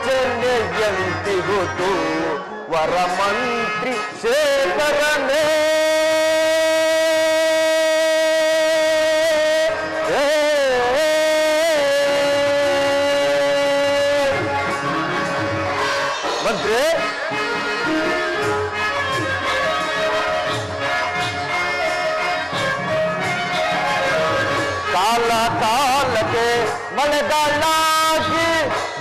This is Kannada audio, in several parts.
ಚೆನ್ನೆಯಂತಿಹುದು ವರಮಂತ್ರಿ ಶೇಖರನೇ. ಮಂತ್ರಿ, ಕಾಲ ಕಾಲಕ್ಕೆ ಮಳೆಗಾಲಾಗಿ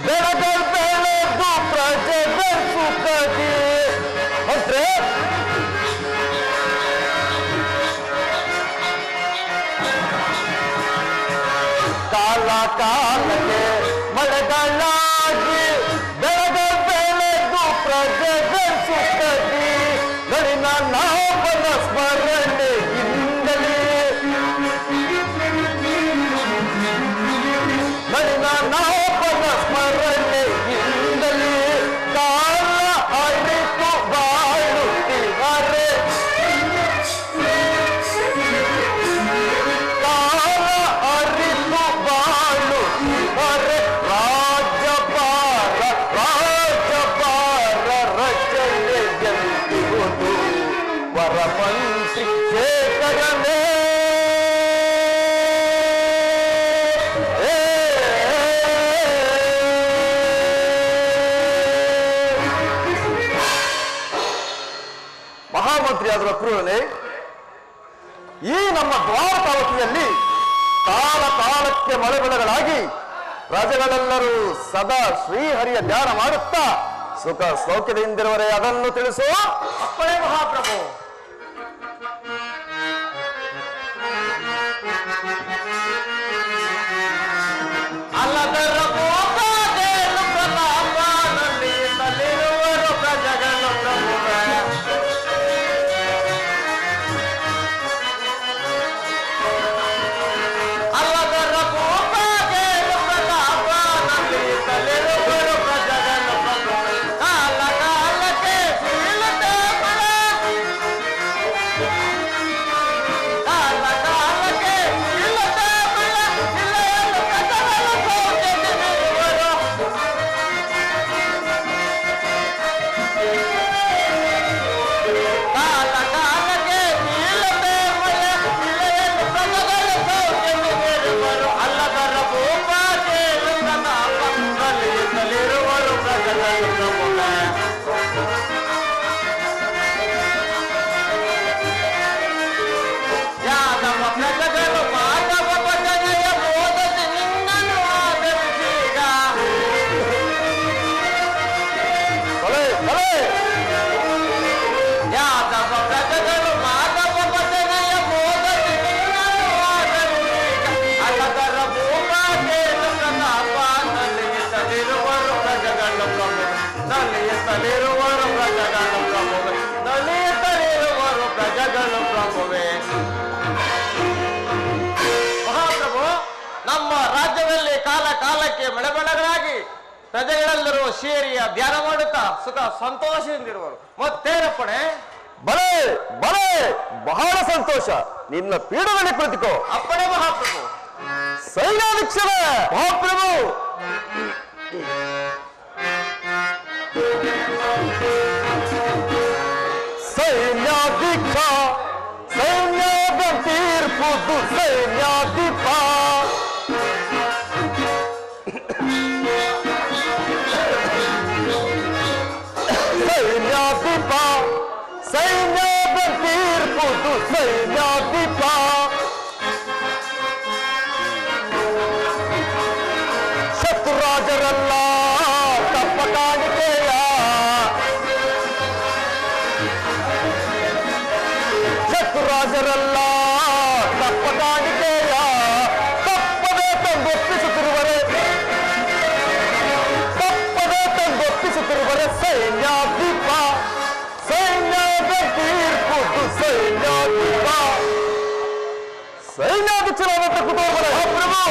ಬೆಳೆಗಳು ಬೆಳೆದು ಪ್ರಜೆಗಳ ಸುಖದಿ. ಮಂತ್ರಿ, ಕಾಲ ಕಾಲಕ್ಕೆ ಮಳೆಗಾಲಾಗಿ ಬೆಳೆಗಳು ಬೆಳೆದು ಪ್ರಜೆಗಳ ಸುಖದಿ. ನಳಿನ ನಾಮನ ಸ್ಮರಣೆಯಿಂದಲೇ ನಳಿನ ನಾಮನ ಸ್ಮರಣೆಯಿಂದಲೇ ಕಾಲ ಅರಿತು ಬಾಳುತ್ತಿದ್ದಾರೆ. ಕಾಲ ಅರಿತು ಬಾಳುತ್ತಿದ್ದಾರೆ. ರಾಜ್ಯಭಾರ ರಚನೆಯಂತಿರುವುದು ವರಮಂತ್ರಿ ಶೇಖರನೇ. ಮಹಾಮಂತ್ರಿಯಾದ ಅಕ್ರೂರನೇ, ಈ ನಮ್ಮ ದ್ವಾರಕಾವತಿಯಲ್ಲಿ ಕಾಲ ಕಾಲಕ್ಕೆ ಮಳೆ ಬೆಳೆಗಳಾಗಿ ಪ್ರಜೆಗಳೆಲ್ಲರೂ ಸದಾ ಶ್ರೀಹರಿಯ ಧ್ಯಾನ ಮಾಡುತ್ತಾ ಸುಖ ಸೌಖ್ಯದಿಂದಿರುವರೆ ಅದನ್ನು ತಿಳಿಸು. ಅಪ್ಪಣೆ ಮಹಾಪ್ರಭು. ಅಲ್ಲದರ ಕೋಪದೇನು ಪ್ರತಾಪನಲ್ಲಿ ತಲ್ಲಿರುವರು ಪ್ರಜೆಗಳು ಪ್ರಭುವೇ. ಅಲ್ಲದರ ಕೋಪದೇನು ಪ್ರತಾಪನಲ್ಲಿ ತಲ್ಲಿರುವರು ಪ್ರಜೆಗಳು ಪ್ರಭುವೇ. ಕಾಲ ಕಾಲಕ್ಕೆ ಶೀಲತೆ ಮಳೆ, ಕಾಲ ಕಾಲಕ್ಕೆ ಶೀಲತೆ ಮಳೆ, ಜಿಲ್ಲೆಯನ್ನು ಪ್ರಜೆಗಳು ಸೌಖ್ಯದಿಂದಿರುವರು. ಕಾಲ ಕಾಲಕ್ಕೆ ಶೀಲತೆ ಮಳೆ, ಜಿಲ್ಲೆಯನ್ನು ಪ್ರಜೆಗಳು ಸೌಖ್ಯದಿಂದಿರುವರು. ಅಲ್ಲದರ ಭೂಪಾದೇನು ಪ್ರತಾಪದಲ್ಲಿರುವರು ಪ್ರಜೆಗಳು ಪ್ರಭುವೇ. ಯಾದವ ಪ್ರಜೆಗಳು ಮಾಧವ ಭಜನೆಯ ಮೋದದಿ ನಿನ್ನನ್ನು ಆದರಿಸೀಗ. ಯಾದವ ಪ್ರಜೆಗಳು ಮಾಧವ ಭಜನೆಯ ಮೋದದಿ ನಿನ್ನನ್ನು ಆದರಿಸೀಗ. ಅಲ್ಲದರ ಭೂಪಾದೇನು ಪ್ರತಾಪದಲ್ಲಿ ತಲಿರುವರು ಪ್ರಜೆಗಳು ಪ್ರಭುವೆ. ತಲಿರುವರು ಪ್ರಜೆಗಳು ಪ್ರಭುವೆ. ತಲಿರುವರು ಪ್ರಜೆಗಳು ಪ್ರಭುವೆ. ಮಹಾಪ್ರಭು, ನಮ್ಮ ರಾಜ್ಯದಲ್ಲಿ ಕಾಲ ಕಾಲಕ್ಕೆ ಮಳೆ ಬೆಳೆಗಳಾಗಿ ಪ್ರಜೆಗಳೆಲ್ಲರೂ ಶ್ರೀಹರಿಯ ಧ್ಯಾನ ಮಾಡುತ್ತಾ ಸುಖ ಸಂತೋಷದಿಂದಿರುವರು. ಮತ್ತೇನಪ್ಪಣೆ? ಬಲೆ ಬಲೆ, ಬಹಳ ಸಂತೋಷ. ನಿನ್ನ ಪೀಠದಲ್ಲಿ ಕುಳಿತುಕೋ. ಅಪ್ಪಣೆ ಮಹಾಪ್ರಭು. ಸೈನ್ಯಾಧೀಕ್ಷರ ಮಹಾಪ್ರಭು. ಸೈನ್ಯಾಧೀಕ್ಷ ಸೈನ್ಯದ ತೀರ್ಪುದು ಸೈನ್ಯಾಧಿಪ. ಸೈನ್ಯಾಧಿಪ ಸೈನ್ಯದ ತೀರ್ಪುದು ಸೈನ್ಯಾಧಿಪ. ಶತ್ರುರಾಜರಲ್ಲ ತಪ್ಪ ಕಾಣಿಕೆಯ, ಶತ್ರುರಾಜರಲ್ಲ ತಪ್ಪ ಕಾಣಿಕೆಯ ತಪ್ಪದೆ ತಂಗೊಪ್ಪಿಸುತ್ತಿರುವರೆ, ತಪ್ಪದೆ ತಂಗೊಪ್ಪಿಸುತ್ತಿರುವರೆ ಸೈನ್ಯಾಧಿಪ. ಸೈನ್ಯದ ತೀರ್ಪುದು ಸೈನ್ಯಾಧಿಪ. ಸೈನ್ಯಾಧೀಕ್ಷರಾದಂತ ಕುತೂಹಲ ಪ್ರಭು,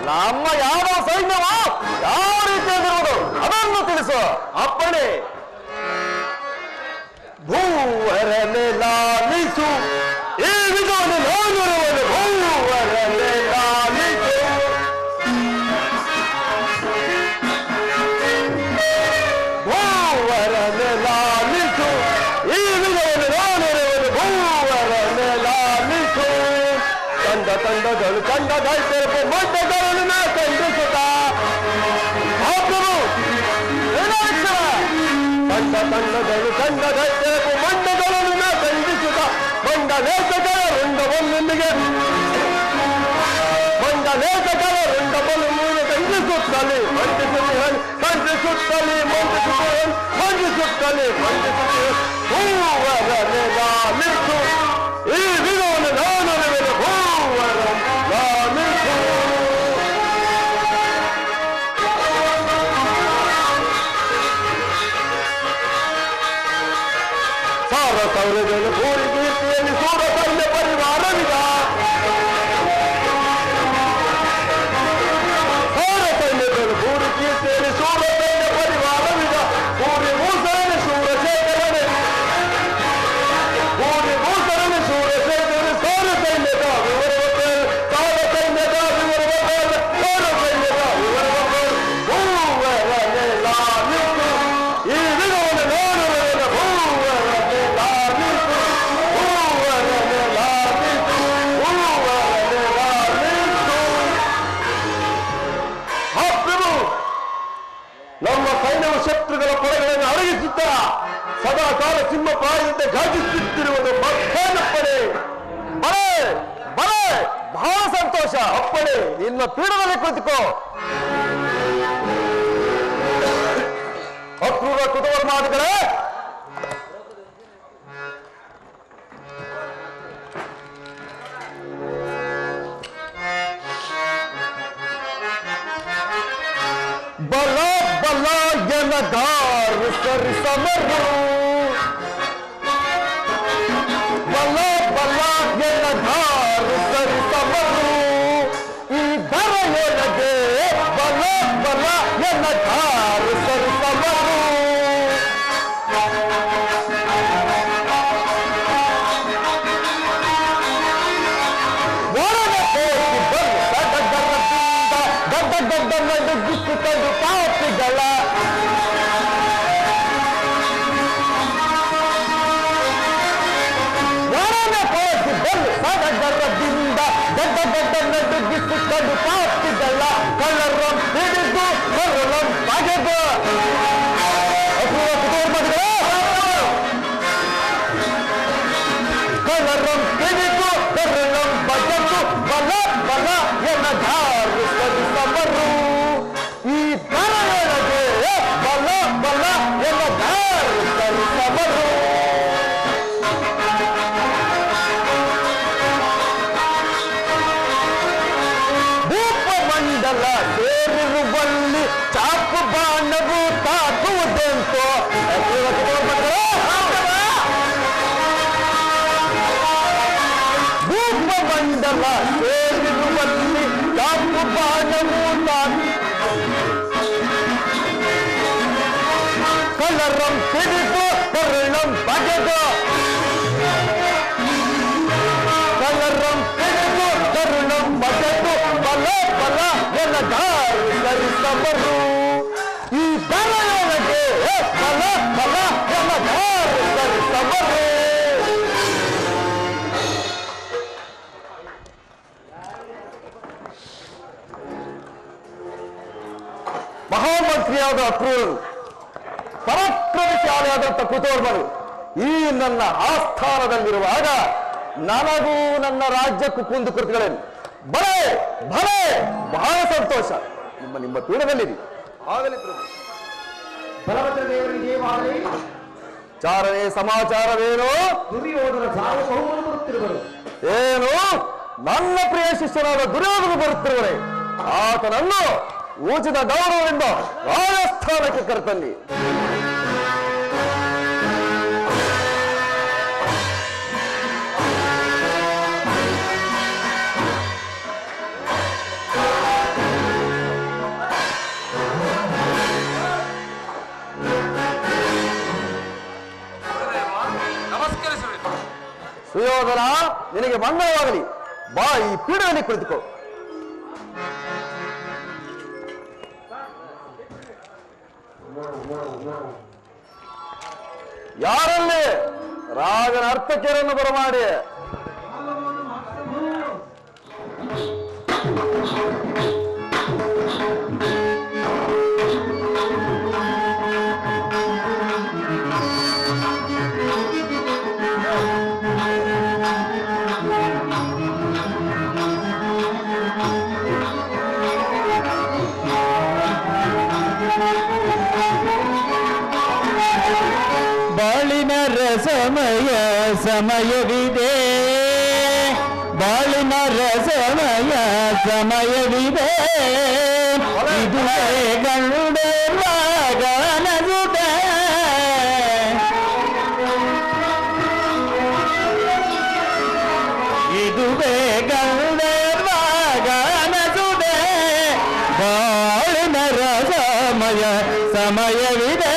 ನಮ್ಮ ಯಾವ ಸೈನ್ಯವ ಯಾವ ರೀತಿಯಾಗಿರುವುದು ಅದನ್ನು ತಿಳಿಸು. ಅಪ್ಪಣೆ. ಭೂವರನೆ ಲಾಲಿಸು ಈ ವಿಧವನ್ನು ನಾನಿರುವನು. ಭೂವರನೆ ಲಾಲಿಸು ತಂಡಗಳು ಕಂಡ ದೈತ್ಯರಕ್ಕೆ ಮಂಡಗಳನ್ನು ಖಂಡಿಸುತ್ತ ಪ್ರಭು ಏನಾಗ್ತದ ತಂಡಗಳು ಕಂಡ ದೈತ್ಯರಕ್ಕೆ ಮಂಡಗಳನ್ನು ಖಂಡಿಸುತ್ತ ಮಂಡಲೇಖಕರ ರುಂಡವೊಂದಿಗೆ ಮಂಡಲೇಖಕರ ರುಂಡವನ್ನು ಮೂಲ ಖಂಡಿಸುತ್ತಲೇ ಖಂಡಿಸುತ್ತಲೇ ಮಂಡಿಸುತ್ತಲೇ ಹೂವರನೆ ಲಾಲಿಸು ಈ ವಿಧವನ್ನು ನಾನು ಹೂವರ ಲಾಲಿಸು ಸಾರ ಸೌರಜನ ಭೂರಿ ಕೀರ್ತಿಯಲ್ಲಿ ಸೂರ ಸೈನ್ಯ ಪರಿವಾರವಿದ ಸಾರ ಸೈನ್ಯದಲ್ಲಿ ಭೂರಿ ಕೀರ್ತಿಯಲ್ಲಿ ಸೂರ ಸೈನ್ಯ ಪರಿವಾರವಿದ ಭೂರಿ ಭೂಸರಣ ಶೂರಶೇಖರನೆ ಭೂರಿ ಭೂಸರಣ ಶೂರಶೇಖರನೆ ಸಾರ ಸೈನ್ಯದ ವಿವರವೇ ಸಾರ ಸೈನ್ಯದ ವಿವರವೇ ಸಾರ ಸೈನ್ಯದ ವಿವರವೇ ಹೂವರನೆ ಲಾಲಿಸು ಈ ವಿಧವನ್ನು ನಾನು ಹೂವರನೆ ಲಾಲಿಸು ಹೂವರನೆ ಲಾಲಿಸು ಹೂವರನೆ ಲಾಲಿಸು. ಪ್ರಭು ನಮ್ಮ ಸೈನ್ಯವು ಶತ್ರುಗಳ ಪಡೆಗಳನ್ನು ಅಡಗಿಸುತ್ತ ಸದಾ ಕಾಲ ಸಿಂಹ ಪ್ರಾಯದಂತೆ ಘಾಟಿಸುತ್ತಿರುವುದು ಮತ್ತೇನ ಪಡೆ ಬಲೆ ಬಲೆ ಬಹಳ ಸಂತೋಷ ಅಪ್ಪಣೆ ನಿನ್ನ ಪೀಠದಲ್ಲಿ ಕುಳಿತುಕೋ. ಅಕ್ರೂರ ಕುತೂಹಲಮಾದಿಗಳೇ ಬಲ ಬಲ ಎನಗಾರ ಸರಿ ಸಮರು ಬಲ ಬಲ ಎನಗಾರ ಸರಿ ಸಮರು ಈ ಧರೆಯೊಳಗೆ ಬಲ ಬಲ ಎನಗಾರ ಸರಿ ಸಮರು ಗಡ್ಡ ನಡುಗಿಸಿಕೊಂಡು ಪಾಪಿಗಳ ಒಡನೆ ಕೋಟಿ ಬಲ್ಲು ಸಡಗರದಿಂದ ಗಡ್ಡ ನಡುಗಿಸಿಕೊಂಡು ಪಾಪಿಗಳ ಕಳ್ಳರಂ ಹಿಡಿದು ಕರುಳಂ ಬಗೆದು ಕಳ್ಳರಂ ಹಿಡಿದು ಕರುಳಂ ಬಗೆದು ಬಲ ಬಲ ಎನಗಾರು ಸರಿಸಮರು ಈ ಧರೆಯೊಳಗೆ ಬಲ ಬಲ ಎನಗಾರು ಸರಿಸಮರು. ಭೂಪಮಂಡಲ ಸೇರಿರುವಲ್ಲಿ ಚಾಕು ಬಾಣವು ತಾಕುವುದೆಂತೋ ಭೂಪಮಂಡಲ ಸೇರಿರುವಲ್ಲಿ ಚಾಕು ಬಾಣವು ಕಲರಂ ಹಿಡಿದು ಕರುಣಂ ಬಗೆದು ಕಲರಂ ಹಿಡಿದು ಕರುಣಂ ಬಗೆದು ಬಲ ಬಲ ಎನಗಾರು ಸರಿಸಮರು ಈ ಧರೆಯೊಳಗೆ ಬಲ ಬಲ ಎನಗಾರು ಸರಿಸಮರು. ಮಹಾಮಂತ್ರಿಯಾದ ಅಕ್ರೂರರು ಪರಾಕ್ರಮಶಾಲಿಯಾದಂಥ ಕುತೂಹಲರು ಈ ನನ್ನ ಆಸ್ಥಾನದಲ್ಲಿರುವಾಗ ನನಗೂ ನನ್ನ ರಾಜ್ಯಕ್ಕೂ ಕುಂದುಕೊರತೆಗಳೇನು ಬಲೆ ಬಲೆ ಬಹಳ ಸಂತೋಷ. ನಿಮ್ಮ ಪೀಠದಲ್ಲಿರಿ. ಆಗಲಿ ಪ್ರಭು. ಬಲಭದ್ರ ದೇವರಿಗೆ ಆಗಲಿ. ಚಾರನೇ ಸಮಾಚಾರವೇನು? ದುರ್ಯೋಧನ ಸಾರ್ವಭೌಮರು ಬರುತ್ತಿರುವರು. ಏನು? ನನ್ನ ಪ್ರಿಯ ಶಿಷ್ಯನಾದ ದುರ್ಯೋಧನ ಬರುತ್ತಿರುವರೆ ಆತನನ್ನು ಉಚಿತ ಗೌರವದಿಂದ ರಾಜಸ್ಥಾನಕ್ಕೆ ಕರೆತನ್ನಿ. ಸುಯೋಧನ, ನಿನಗೆ ಮಂಗಳವಾಗಲಿ. ಬಾ, ಈ ಪೀಠದಲ್ಲಿ ಕುಳಿತುಕೋ. ಯಾರಲ್ಲಿ ರಾಜನ ಅರ್ಥಕೇರನ್ನು ಬರಮಾಡಿ ಬಾಳಿನ ರಸಮಯ ಸಮಯವಿದೆ, ಬಾಳಿನ ರಸಮಯ ಸಮಯವಿದೆ, ಇದುವೇ ಗಂಡನಸುದೆ, ಇದುವೇ ಗಂಡನಸುದೆ, ಬಾಳಿನ ರಸಮಯ ಸಮಯವಿದೆ.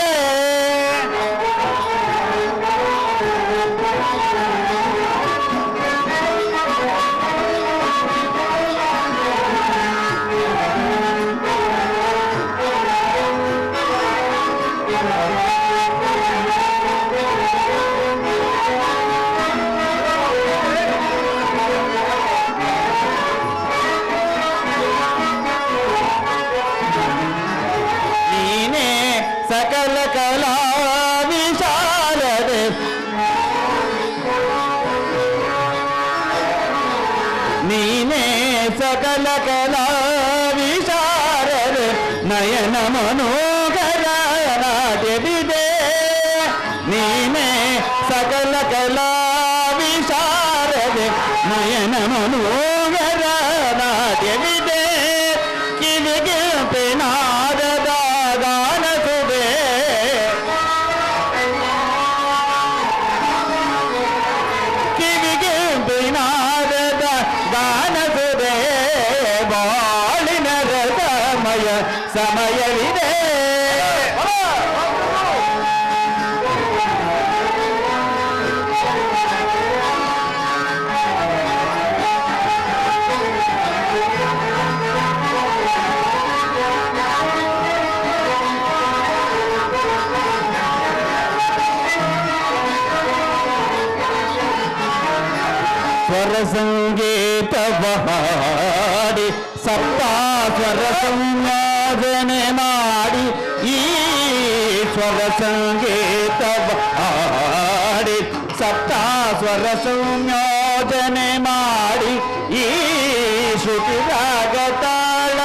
ಸಕಲ ಕಲಾ ವಿಶಾಲದೆ, ನೀನೇ ಸಕಲ ಕಲಾ ವಿಶಾಲದೆ, ನಯನ ಮನೋಹರ ನಾಟ್ಯವಿದೆ, ನೀನೇ ಸಕಲ ಕಲಾ ವಿಶಾಲದೆ, ನಯನ ಮನೋಹರ ನಾಟ್ಯವಿದೆ, ಕಿವಿಗೆ ಪೆನಾದದ ಗಾನಸುದೆ, ಕಿವಿಗೆ ಪೆನಾದದ ಗಾನಸುದೆ, ಬಾಳಿನ ರಸಮಯ ಸಮಯವಿದೆ. ಸ್ವರ ಸಂಗೀತವ ಹಾಡಿ ಸಪ್ತ ಸ್ವರ ಸಂಯೋಜನೆ ಮಾಡಿ, ಈ ಸ್ವರ ಸಂಗೀತವ ಹಾಡಿ ಸಪ್ತ ಸ್ವರ ಸಂಯೋಜನೆ ಮಾಡಿ, ಈ ಶ್ರುತಿ ರಾಗ ತಾಳ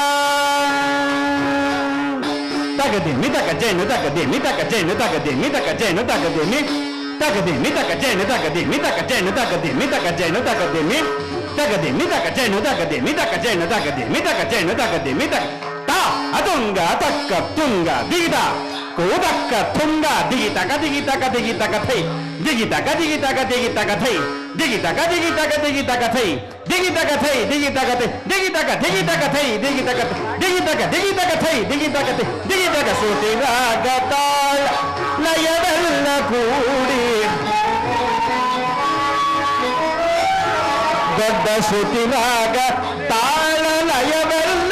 ತಗದೇಮಿ ತಕ ಜೇನು ತಗದೇಮಿ ತಕ ಜೇನು ತಗದೇಮಿ ತಕ ಜೇನು ತಗದೇಮಿ ತಗದೇಮಿ ತಕ ಜೇನು ತಗದೇಮಿ ತಕ ಜೇನು ತಗದೇಮಿ ತಕ ಜೇನು ತಗದೇಮಿ ತಗದೇಮಿ ತಕ ಜೇನು ತಗದೇಮಿ ತಕ ಜೇನು ತಗದೇಮಿ ತಕ ಜೇನು ತಗದೇಮಿ ತಕ ತಾ ಅತುಂಗ ತಕ್ಕ ತುಂಗ ದಿಗಿದ ಕೋದಕ್ಕ ತುಂಗ ದಿಗಿತಕ ದಿಗಿತಕ ದಿಗಿತಕ ಥೈ ದಿಗಿತಕ ದಿಗಿತಕ ದಿಗಿತಕ ಥೈ ದಿಗಿತಕ ದಿಗಿತಕ ದಿಗಿತಕ ಥೈ ದಿಗಿತಕ ಥೈ ದಿಗಿತಕ ಥೈ ದಿಗಿತಕ ದಿಗಿತಕ ಥೈ ದಿಗಿತಕ ದಿಗಿತಕ ದಿಗಿತಕ ಥೈ ದಿಗಿತಕ ಥೈ ದಿಗಿತಕ ಶ್ರುತಿ ರಾಗ ತಾಳ ಲಯವೆಲ್ಲ ಕೂಡಿ ದೊಡ್ಡ ಶ್ರುತಿ ರಾಗ ತಾಳ ಲಯವೆಲ್ಲ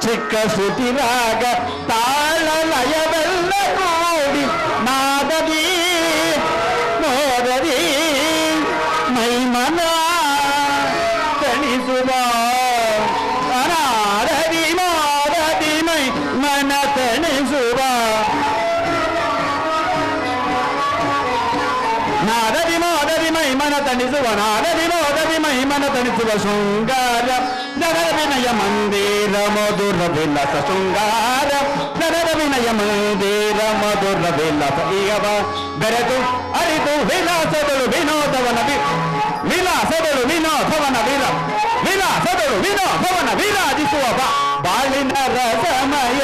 ಚಿಕ್ಕ ಶ್ರುತಿ ರಾಗ ತಾಳ ಲಯವೆಲ್ಲ ಕೂಡಿ ನಾದದಿ ನೋದದಿ ಮೈಮನ ತಣಿಸುವ ಅನಾರದಿ ಮಾರದಿ ಮೈ ಮನ ತಣಿಸುವ ನಾದದಿ ಮೋದದಿ ಮೈ ಮನ ತಣಿಸುವ ನಾದದಿ ಮೋದದಿ ಮೈ ಮನ ತಣಿಸುವ ಶೃಂಗಾರ ನರ ವಿನಯ ಮಂದಿರ ಮಧುರ ವಿಲಾಸ ಶೃಂಗಾರ ನರ ವಿನಯ ಮಂದಿರ ಮಧುರ ವಿಲಾಸ ಈಗವ ಬೆರೆತು ಅರಿತು ವಿಲಾಸಗಳು ವಿನೋದವನ ವಿಲಾಸಗಳು ವಿನೋದವನ ವಿಲಾಸಗಳು ವಿನೋದವನ ವಿರಾಜಿಸುವ ಬಾಳಿನ ರಸಮಯ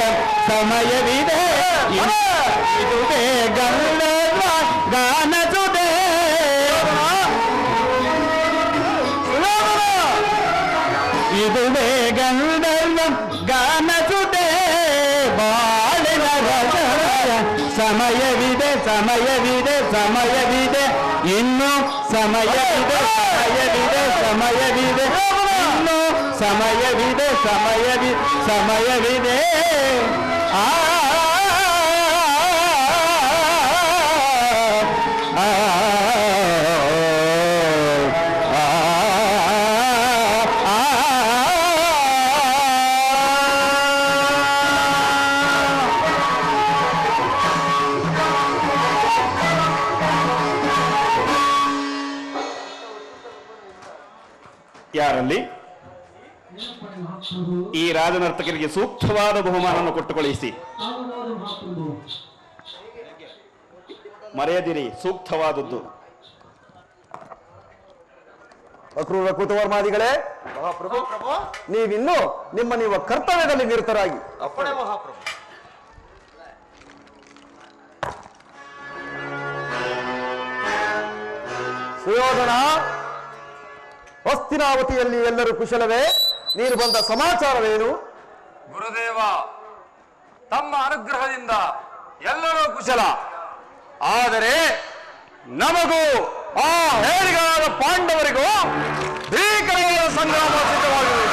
ಸಮಯವಿದೆ, ಇದುವೇ ಗಂಧರ್ವ ಗಾನಸುದೆ, ಇದುವೇ ಗಂಧರ್ವ ಗಾನಸುದೆ, ಬಾಳಿನ ರಸಮಯ ಸಮಯವಿದೆ ಸಮಯವಿದೆ ಸಮಯವಿದೆ, ಇನ್ನು ಸಮಯವಿದೆ ಸಮಯವಿದೆ ಸಮಯವಿದೆ, ಇನ್ನು ಸಮಯವಿದೆ ಸಮಯವಿದೆ ಆ ಯಾರಲ್ಲಿ ಈ ರಾಜನರ್ತಕರಿಗೆ ಸೂಕ್ತವಾದ ಬಹುಮಾನವನ್ನು ಕೊಟ್ಟು ಕಳುಹಿಸಿ. ಮರೆಯದಿರಿ, ಸೂಕ್ತವಾದದ್ದು. ಅಕ್ರೂರ ಕೃತವರ್ಮಾದಿಗಳೇ, ಮಹಾಪ್ರಭು ಪ್ರಭು ನೀವಿನ್ನೂ ನಿಮ್ಮ ಕರ್ತವ್ಯದಲ್ಲಿ ನಿರತರಾಗಿ. ಅಪ್ಪಣೆ ಮಹಾಪ್ರಭು. ಸುಯೋಧನ, ಹಸ್ತಿನಾವತಿಯಲ್ಲಿ ಎಲ್ಲರೂ ಕುಶಲವೇ? ನೀನು ಬಂದ ಸಮಾಚಾರವೇನು? ಗುರುದೇವ, ತಮ್ಮ ಅನುಗ್ರಹದಿಂದ ಎಲ್ಲರೂ ಕುಶಲ. ಆದರೆ ನಮಗೂ ಆ ಹೇಳಿಗಳಾದ ಪಾಂಡವರಿಗೂ ಭೀಕರವಾದ ಸಂಗ್ರಾಮ ಸಿದ್ಧವಾಗಿದೆ.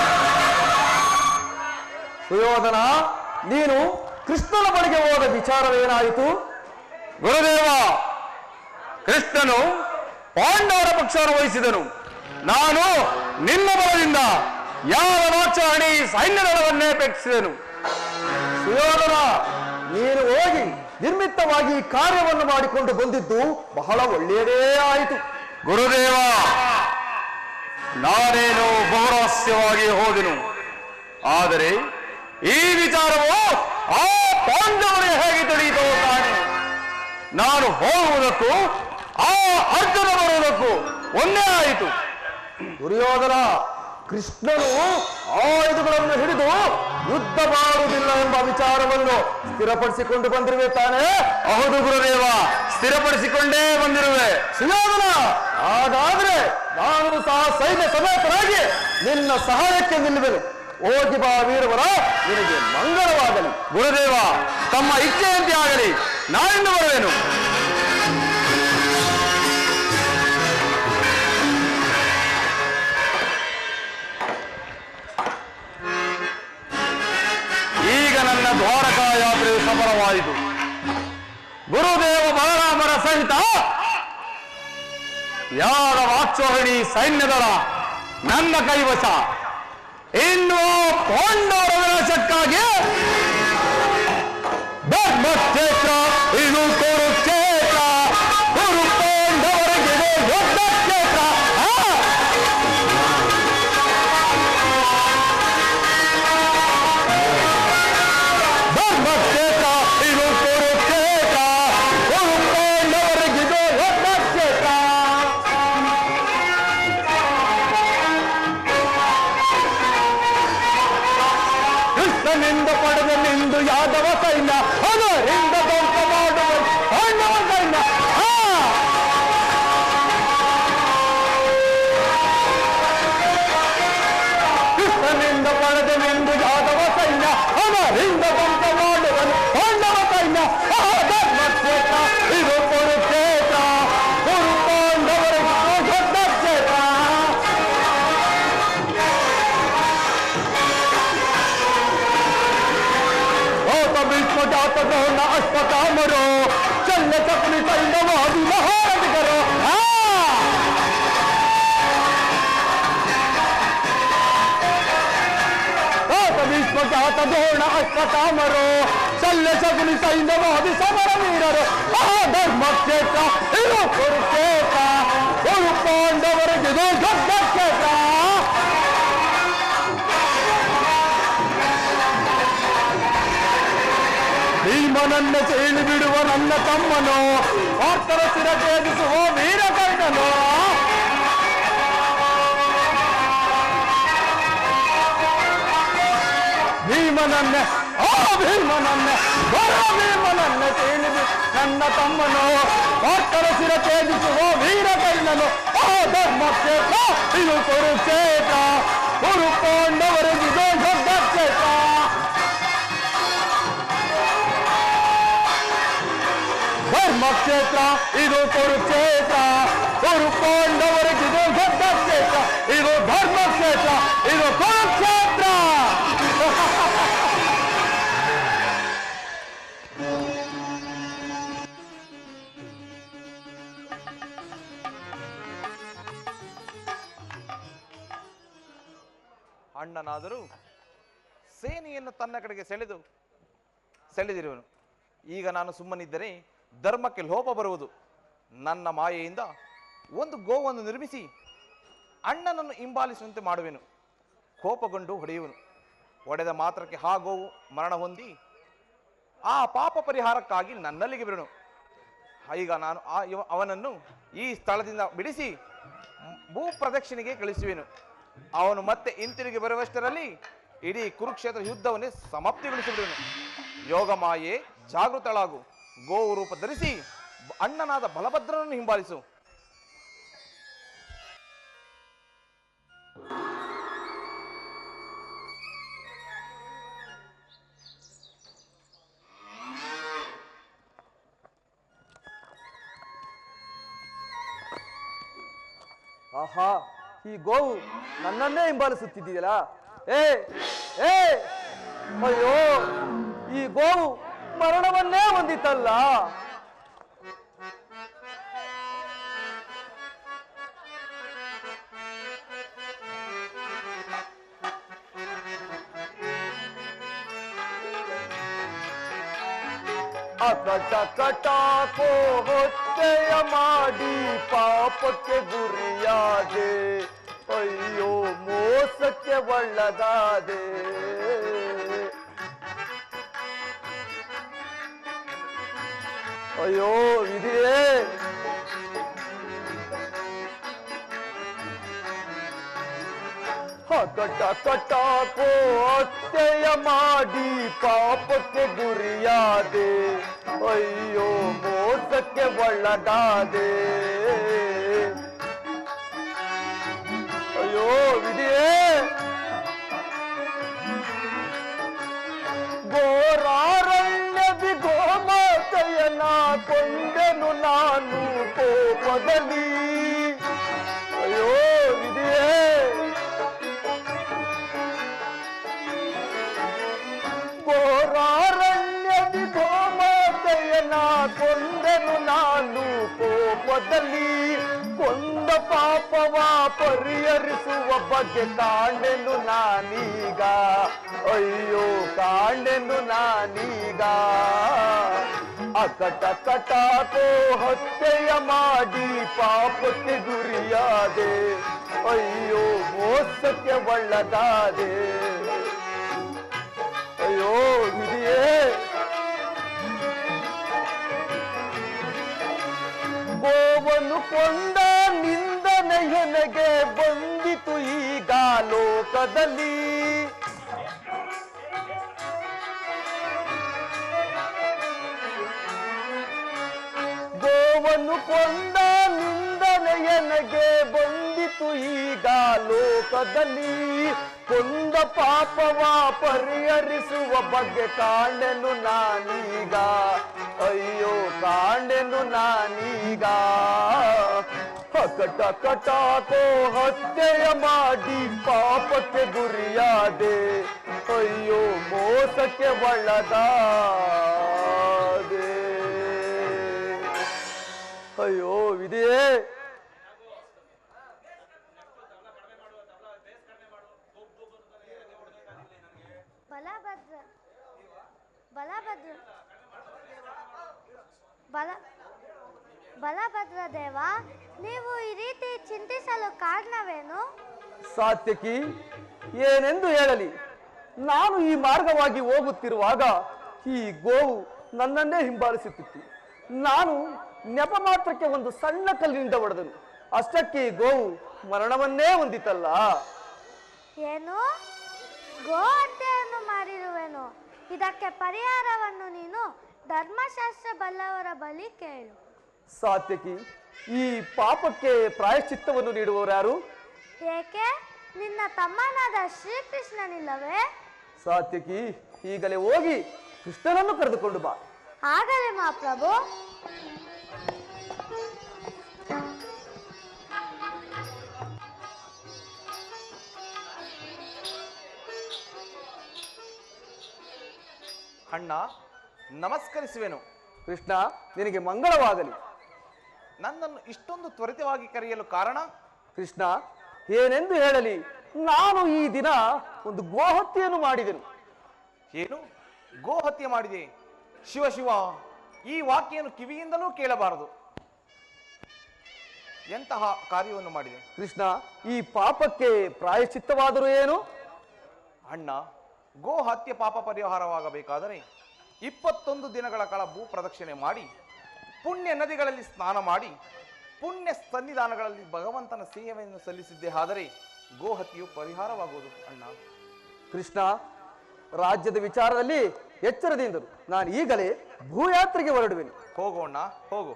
ಸುಯೋಧನ, ನೀನು ಕೃಷ್ಣನ ಬಳಿಗೆ ಹೋದ ವಿಚಾರವೇನಾಯಿತು? ಗುರುದೇವ, ಕೃಷ್ಣನು ಪಾಂಡವರ ಪಕ್ಷವನ್ನು ವಹಿಸಿದನು. ನಾನು ನಿನ್ನ ಬಲದಿಂದ ಯಾವ ನಾಚಾರಣಿ ಸೈನ್ಯದಳವನ್ನೇ ಅಪೇಕ್ಷಿಸಿದನು. ಸುಯೋಧನ, ನೀನು ಹೋಗಿ ನಿರ್ಮಿತವಾಗಿ ಕಾರ್ಯವನ್ನು ಮಾಡಿಕೊಂಡು ಬಂದಿದ್ದು ಬಹಳ ಒಳ್ಳೆಯದೇ ಆಯಿತು. ಗುರುದೇವ, ನಾನೇನು ಬಹುರಹಸ್ಯವಾಗಿ ಹೋದೆನು. ಆದರೆ ಈ ವಿಚಾರವು ಆ ಪಾಂಡವರಿಗೆ ಹೇಗೆ ತಿಳಿಯಿತೋ ಕಾಣೆ. ನಾನು ಹೋಗುವುದಕ್ಕೂ ಆ ಅರ್ಜುನ ಬರುವುದಕ್ಕೂ ಒಂದೇ ಆಯಿತು. ದುರ್ಯೋಧನ, ಕೃಷ್ಣನು ಆಯುಧಗಳನ್ನು ಹಿಡಿದು ಯುದ್ಧ ಮಾಡುವುದಿಲ್ಲ ಎಂಬ ವಿಚಾರವನ್ನು ಸ್ಥಿರಪಡಿಸಿಕೊಂಡು ಬಂದಿರುವೆ ತಾನೇ? ಹೌದು ಗುರುದೇವ, ಸ್ಥಿರಪಡಿಸಿಕೊಂಡೇ ಬಂದಿರುವೆ. ಸುಯೋಧನ, ಹಾಗಾದ್ರೆ ನಾನು ಸಹ ಸೈನ್ಯ ಸಮೇತರಾಗಿ ನಿನ್ನ ಸಹಾಯಕ್ಕೆ ನಿಲ್ಲುವೆನು. ಹೋಗಿ ಬಾ ವೀರವರ, ನಿನಗೆ ಮಂಗಳವಾಗಲಿ. ಗುರುದೇವ, ತಮ್ಮ ಇಚ್ಛೆಯಂತೆ ಆಗಲಿ, ನಾನಿಂದ ಬರುವೆನು. ಈಗ ನನ್ನ ದ್ವಾರಕಾ ಯಾತ್ರೆ ಸಫಲವಾಯಿತು. ಗುರುದೇವ ಬಲರಾಮರ ಸಹಿತ ಯಾದವಾಕ್ಷೋಹಿಣಿ ಸೈನ್ಯದಳ ನನ್ನ ಕೈವಶ. ಇನ್ನು ಪಾಂಡವರ ವಿನಾಶಕ್ಕಾಗಿ ಧರ್ಮಕ್ಷೇತ್ರ ಇದು ಕುರುಕ್ಷೇತ್ರ, ಕುರು ಪಾಂಡವರಿಗೆ ಯುದ್ಧ ಕ್ಷೇತ್ರ. ಧರ್ಮಕ್ಷೇತ್ರ ಇದು ಕುರುಕ್ಷೇತ್ರ, ಕುರು ಪಾಂಡವರಿಗೆ ಯುದ್ಧ ಕ್ಷೇತ್ರ. ಕೃಷ್ಣನಿಂದ ಪಡೆದ ನಿಂದು ಯಾದವ ಸೈನ್ಯ, ಅದರಿಂದ ಧ್ವಂಸ ಮಾಡುವ ಪಾಂಡವ ಸೈನ್ಯ. ಕೃಷ್ಣನಿಂದ ಪಡೆದ ನಿಂದು ಯಾದವ ಸೈನ್ಯ, ಅದರಿಂದ ಧ್ವಂಸ ಮಾಡುವನು ಪಾಂಡವ ಸೈನ್ಯ. ಧರ್ಮಕ್ಷೇತ್ರ ಇದು ಕುರುಕ್ಷೇತ್ರ, ಕುರು ಪಾಂಡವರಿಗೆ ಯುದ್ಧ ಕ್ಷೇತ್ರ. ಭೀಷ್ಮ ಜಾತ ದ್ರೋಣ ಅಶ್ವತ್ಥಾಮರು ಚಲ್ಲ ಚಕ್ರಿ ಸೈನ್ಯವಾದಿ ಮಹಾರಥಿಕರು. ಭೀಷ್ಮ ಜಾತ ದ್ರೋಣ ಅಶ್ವತ್ಥಾಮರು ಚಲ್ಲ ಚಕ್ರಿ ಸೈನ್ಯವಾದಿ ಸಮರ ವೀರರು. ಧರ್ಮಕ್ಷೇತ್ರ ಇದು ಕುರುಕ್ಷೇತ್ರ, ಕುರು ಪಾಂಡವರಿಗೆ ಯುದ್ಧ ಕ್ಷೇತ್ರ. ಭೀಮನನ್ನ ಸೇಳಿ ಬಿಡುವ ನನ್ನ ತಮ್ಮನು, ಪಾರ್ಥರ ಶಿರ ಛೇದಿಸುವ ವೀರಕರ್ಣನು. ಭೀಮನನ್ನ ಭೀಮನನ್ನ ಸೇಳಿ ನನ್ನ ತಮ್ಮನು, ಪಾರ್ಥರ ಶಿರ ಛೇದಿಸುವ ವೀರಕರ್ಣನು. ಧರ್ಮಕ್ಷೇತ್ರ ಇದು ಕುರುಕ್ಷೇತ್ರ, ಕುರು ಪಾಂಡವರಿಗೆ ಯುದ್ಧ ಕ್ಷೇತ್ರ. ಧರ್ಮಕ್ಷೇತ್ರ ಇದು ಕುರುಕ್ಷೇತ್ರ, ಕುರು ಪಾಂಡವರಿಗೆ ಯುದ್ಧ ಕ್ಷೇತ್ರ. ಇದು ಧರ್ಮಕ್ಷೇತ್ರ, ಇದು ಕುರುಕ್ಷೇತ್ರ. ಅಣ್ಣನಾದರೂ ಸೇನೆಯನ್ನು ತನ್ನ ಕಡೆಗೆ ಸೆಳೆದಿರುವನು. ಈಗ ನಾನು ಸುಮ್ಮನಿದ್ದರೆ ಧರ್ಮಕ್ಕೆ ಲೋಪ ಬರುವುದು. ನನ್ನ ಮಾಯೆಯಿಂದ ಒಂದು ಗೋವನ್ನು ನಿರ್ಮಿಸಿ ಅಣ್ಣನನ್ನು ಹಿಂಬಾಲಿಸುವಂತೆ ಮಾಡುವೆನು. ಕೋಪಗೊಂಡು ಹೊಡೆಯುವನು. ಒಡೆದ ಮಾತ್ರಕ್ಕೆ ಆ ಗೋವು ಮರಣ ಹೊಂದಿ ಆ ಪಾಪ ಪರಿಹಾರಕ್ಕಾಗಿ ನನ್ನಲ್ಲಿಗೆ ಬಿಡನು. ಈಗ ನಾನು ಅವನನ್ನು ಈ ಸ್ಥಳದಿಂದ ಬಿಡಿಸಿ ಭೂ ಪ್ರದಕ್ಷಿಣೆಗೆ ಕಳಿಸುವೆನು. ಅವನು ಮತ್ತೆ ಹಿಂತಿರುಗಿ ಬರುವಷ್ಟರಲ್ಲಿ ಇಡೀ ಕುರುಕ್ಷೇತ್ರ ಯುದ್ಧವನ್ನೇ ಸಮಾಪ್ತಿಗೊಳಿಸಿಬಿಡುವನು. ಯೋಗ ಮಾಯೆ ಜಾಗೃತಳಾಗು. ಗೋವು ರೂಪ ಧರಿಸಿ ಅಣ್ಣನಾದ ಬಲಭದ್ರನನ್ನು ಹಿಂಬಾಲಿಸು. ಆಹಾ, ಈ ಗೋವು ನನ್ನನ್ನೇ ಹಿಂಬಾಲಿಸುತ್ತಿದೆಯಲ್ಲ. ಏ ಏ ಅಯ್ಯೋ, ಈ ಗೋವು ಮರಣವನ್ನೇ ಹೊಂದಿತಲ್ಲ. ಅಕಟ ಕಟಾಕೋ ಹೊತ್ತೆಯ ಮಾಡಿ ಪಾಪಕ್ಕೆ ಗುರಿಯಾದೆ. ಅಯ್ಯೋ, ಮೋಸಕ್ಕೆ ಒಳ್ಳಗಾದೆ. ಅಯ್ಯೋ ಇದೆಯೇ, ಕಟ ಕಟಾಕೋ ಹತ್ಯೆಯ ಮಾಡಿ ಪಾಪಕ್ಕೆ ಗುರಿಯಾದೆ. ಅಯ್ಯೋ, ಮೋಸಕ್ಕೆ ಒಳ್ಳಗಾದೆ. ಅಯ್ಯೋ ವಿಧಿಯೇ, ಘೋರಾರಣ್ಯದಿ ಗೋಮಾತೆಯನ್ನ ಕೊಂಡೆನು ನಾನು ಕೋಪದಲ್ಲಿ. ಅಯ್ಯೋ ವಿಧಿಯೇ, ಘೋರಾರಣ್ಯದಿ ಗೋಮಾತೆಯನ್ನ ಕೊಂಡೆನು ನಾನು ಕೋಪದಲ್ಲಿ. ಕೊಂದ ಪಾಪವ ಪರಿಹರಿಸುವ ಬಗ್ಗೆ ಕಾಣೆನು ನಾನೀಗ. ಅಯ್ಯೋ, ಕಾಣೆನು ನಾನೀಗ. ಅಕಟ ಕಟಾಕೋ ಹತ್ಯೆಯ ಮಾಡಿ ಪಾಪಕ್ಕೆ ಗುರಿಯಾದೆ. ಅಯ್ಯೋ, ಮೋಸಕ್ಕೆ ಒಳ್ಳಗಾದೆ. ಅಯ್ಯೋ ವಿಧಿಯೇ, ಗೋವನ್ನು ಕೊಂದ ನಿಂದನೆಯನೆಗೆ ಬಂದಿತು ಈಗ ಲೋಕದಲ್ಲಿ. ಗೋವನ್ನು ಕೊಂದ ನಿಂದನೆಯನೆಗೆ ಬಂದಿತು ಈಗ ಲೋಕದಲ್ಲಿ. ಕೊಂದ ಪಾಪವ ಪರಿಹರಿಸುವ ಬಗ್ಗೆ ಕಾಣೆನು ನಾನೀಗ. ಅಯ್ಯೋ, ಕಾಣೆನು ನಾನೀಗ. ಕಟ ಕಟಾಕೋ ಹತ್ಯೆಯ ಮಾಡಿ ಪಾಪಕ್ಕೆ ಗುರಿಯಾದೆ. ಅಯ್ಯೋ, ಮೋಸಕ್ಕೆ ಒಳ್ಳಗಾದೆ. ಅಯ್ಯೋ ವಿಧಿಯೇ, ಬಲಭದ್ರ ದೇವ, ನೀವು ಈ ರೀತಿ ಚಿಂತಿಸಲು ಕಾರಣವೇನು? ಸಾತ್ಯಕಿ, ಏನೆಂದು ಹೇಳಲಿ. ನಾನು ಈ ಮಾರ್ಗವಾಗಿ ಹೋಗುತ್ತಿರುವಾಗ ಈ ಗೋವು ನನ್ನನ್ನೇ ಹಿಂಬಾಲಿಸುತ್ತಿತ್ತು. ನಾನು ನೆಪ ಮಾತ್ರಕ್ಕೆ ಒಂದು ಸಣ್ಣ ಕಲ್ಲಿನಿಂದ ಹೊಡೆದನು. ಅಷ್ಟಕ್ಕೆ ಈ ಗೋವು ಮರಣವನ್ನೇ ಹೊಂದಿತಲ್ಲ. ಏನು? ಗೋ ಹತ್ಯೆಯನ್ನು ಮಾಡಿರುವೆನು. ಇದಕ್ಕೆ ಪರಿಹಾರವನ್ನು ನೀನು ಧರ್ಮಶಾಸ್ತ್ರ ಬಲ್ಲವರ ಬಳಿ ಕೇಳು. ಸಾತ್ಯಕಿ, ಈ ಪಾಪಕ್ಕೆ ಪ್ರಾಯಶ್ಚಿತ್ತವನ್ನು ನೀಡುವವರು ಯಾರು? ಏಕೆ? ನಿನ್ನ ತಮ್ಮನಾದ ಶ್ರೀಕೃಷ್ಣನಿಲ್ಲವೇ? ಸಾತ್ಯಕಿ, ಈಗಲೇ ಹೋಗಿ ಕೃಷ್ಣನನ್ನು ಕರೆದುಕೊಂಡು ಬಾ. ಆಗಲೇ ಮಹಾಪ್ರಭು. ಅಣ್ಣ, ನಮಸ್ಕರಿಸುವೆನು. ಕೃಷ್ಣ, ನಿನಗೆ ಮಂಗಳವಾಗಲಿ. ನನ್ನನ್ನು ಇಷ್ಟೊಂದು ತ್ವರಿತವಾಗಿ ಕರೆಯಲು ಕಾರಣ? ಕೃಷ್ಣ, ಏನೆಂದು ಹೇಳಲಿ. ನಾನು ಈ ದಿನ ಒಂದು ಗೋಹತ್ಯೆಯನ್ನು ಮಾಡಿದೆನು. ಏನು? ಗೋಹತ್ಯೆ ಮಾಡಿದೆ? ಶಿವ ಶಿವ, ಈ ವಾಕ್ಯವನ್ನು ಕಿವಿಯಿಂದಲೂ ಕೇಳಬಾರದು. ಎಂತಹ ಕಾರ್ಯವನ್ನು ಮಾಡಿದೆ? ಕೃಷ್ಣ, ಈ ಪಾಪಕ್ಕೆ ಪ್ರಾಯಶ್ಚಿತ್ತವಾದರೂ ಏನು? ಅಣ್ಣ, ಗೋ ಹತ್ಯೆ ಪಾಪ ಪರಿಹಾರವಾಗಬೇಕಾದರೆ 21 ದಿನಗಳ ಕಾಲ ಭೂ ಪ್ರದಕ್ಷಿಣೆ ಮಾಡಿ ಪುಣ್ಯ ನದಿಗಳಲ್ಲಿ ಸ್ನಾನ ಮಾಡಿ ಪುಣ್ಯ ಸನ್ನಿಧಾನಗಳಲ್ಲಿ ಭಗವಂತನ ಸೇವೆಯನ್ನು ಸಲ್ಲಿಸಿದ್ದೇ ಆದರೆ ಗೋಹತ್ಯೆಯು ಪರಿಹಾರವಾಗುವುದು ಅಣ್ಣ. ಕೃಷ್ಣ, ರಾಜ್ಯದ ವಿಚಾರದಲ್ಲಿ ಎಚ್ಚರದಿಂದರು. ನಾನು ಈಗಲೇ ಭೂಯಾತ್ರೆಗೆ ಹೊರಡುವೆನು. ಹೋಗೋಣ, ಹೋಗು.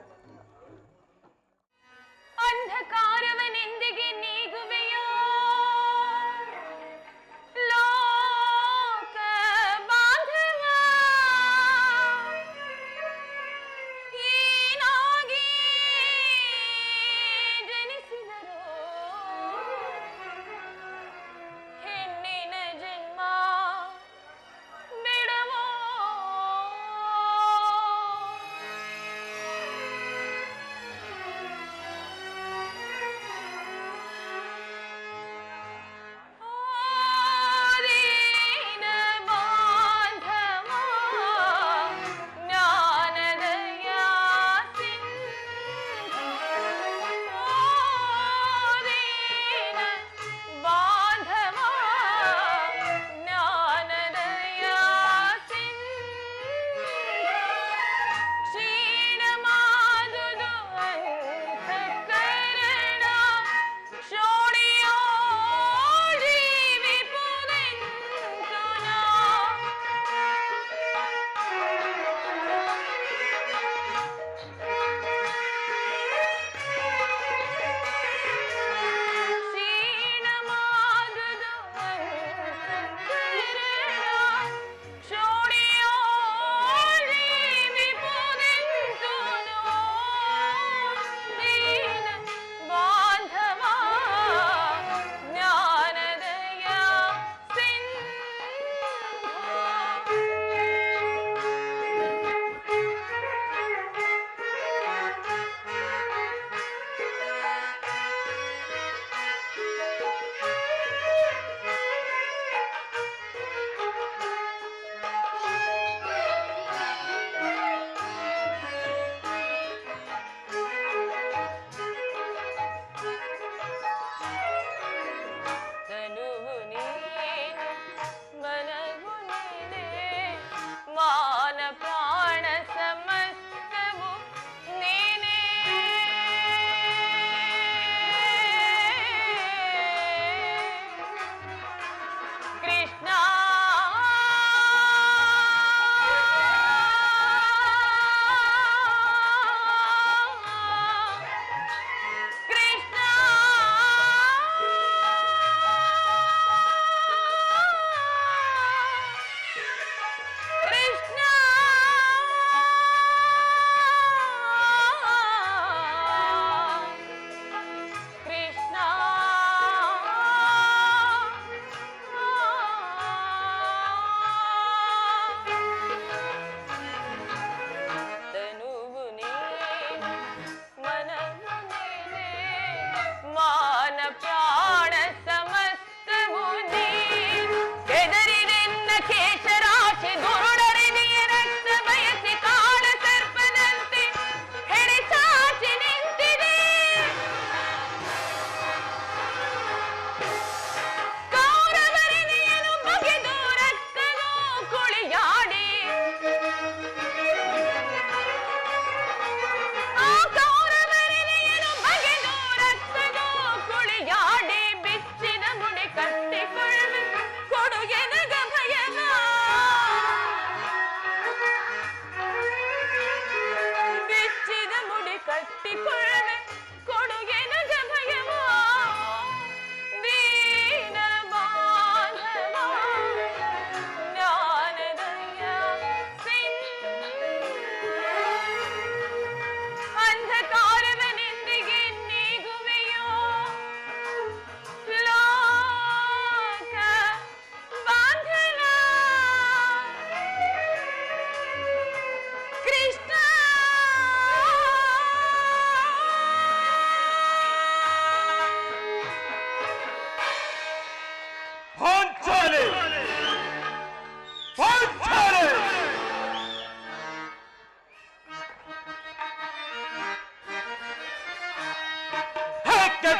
ಅಂಧಕಾರವನೆಂದಿಗೆ ನೀಗುವೆಯೋ ಲೋಕ ಬಾಂಧವ, ಏನಾಗಿ ಜನಿಸಿದರೋ ಹೆಣ್ಣಿನ ಜನ್ಮ ಬಿಡವೋ.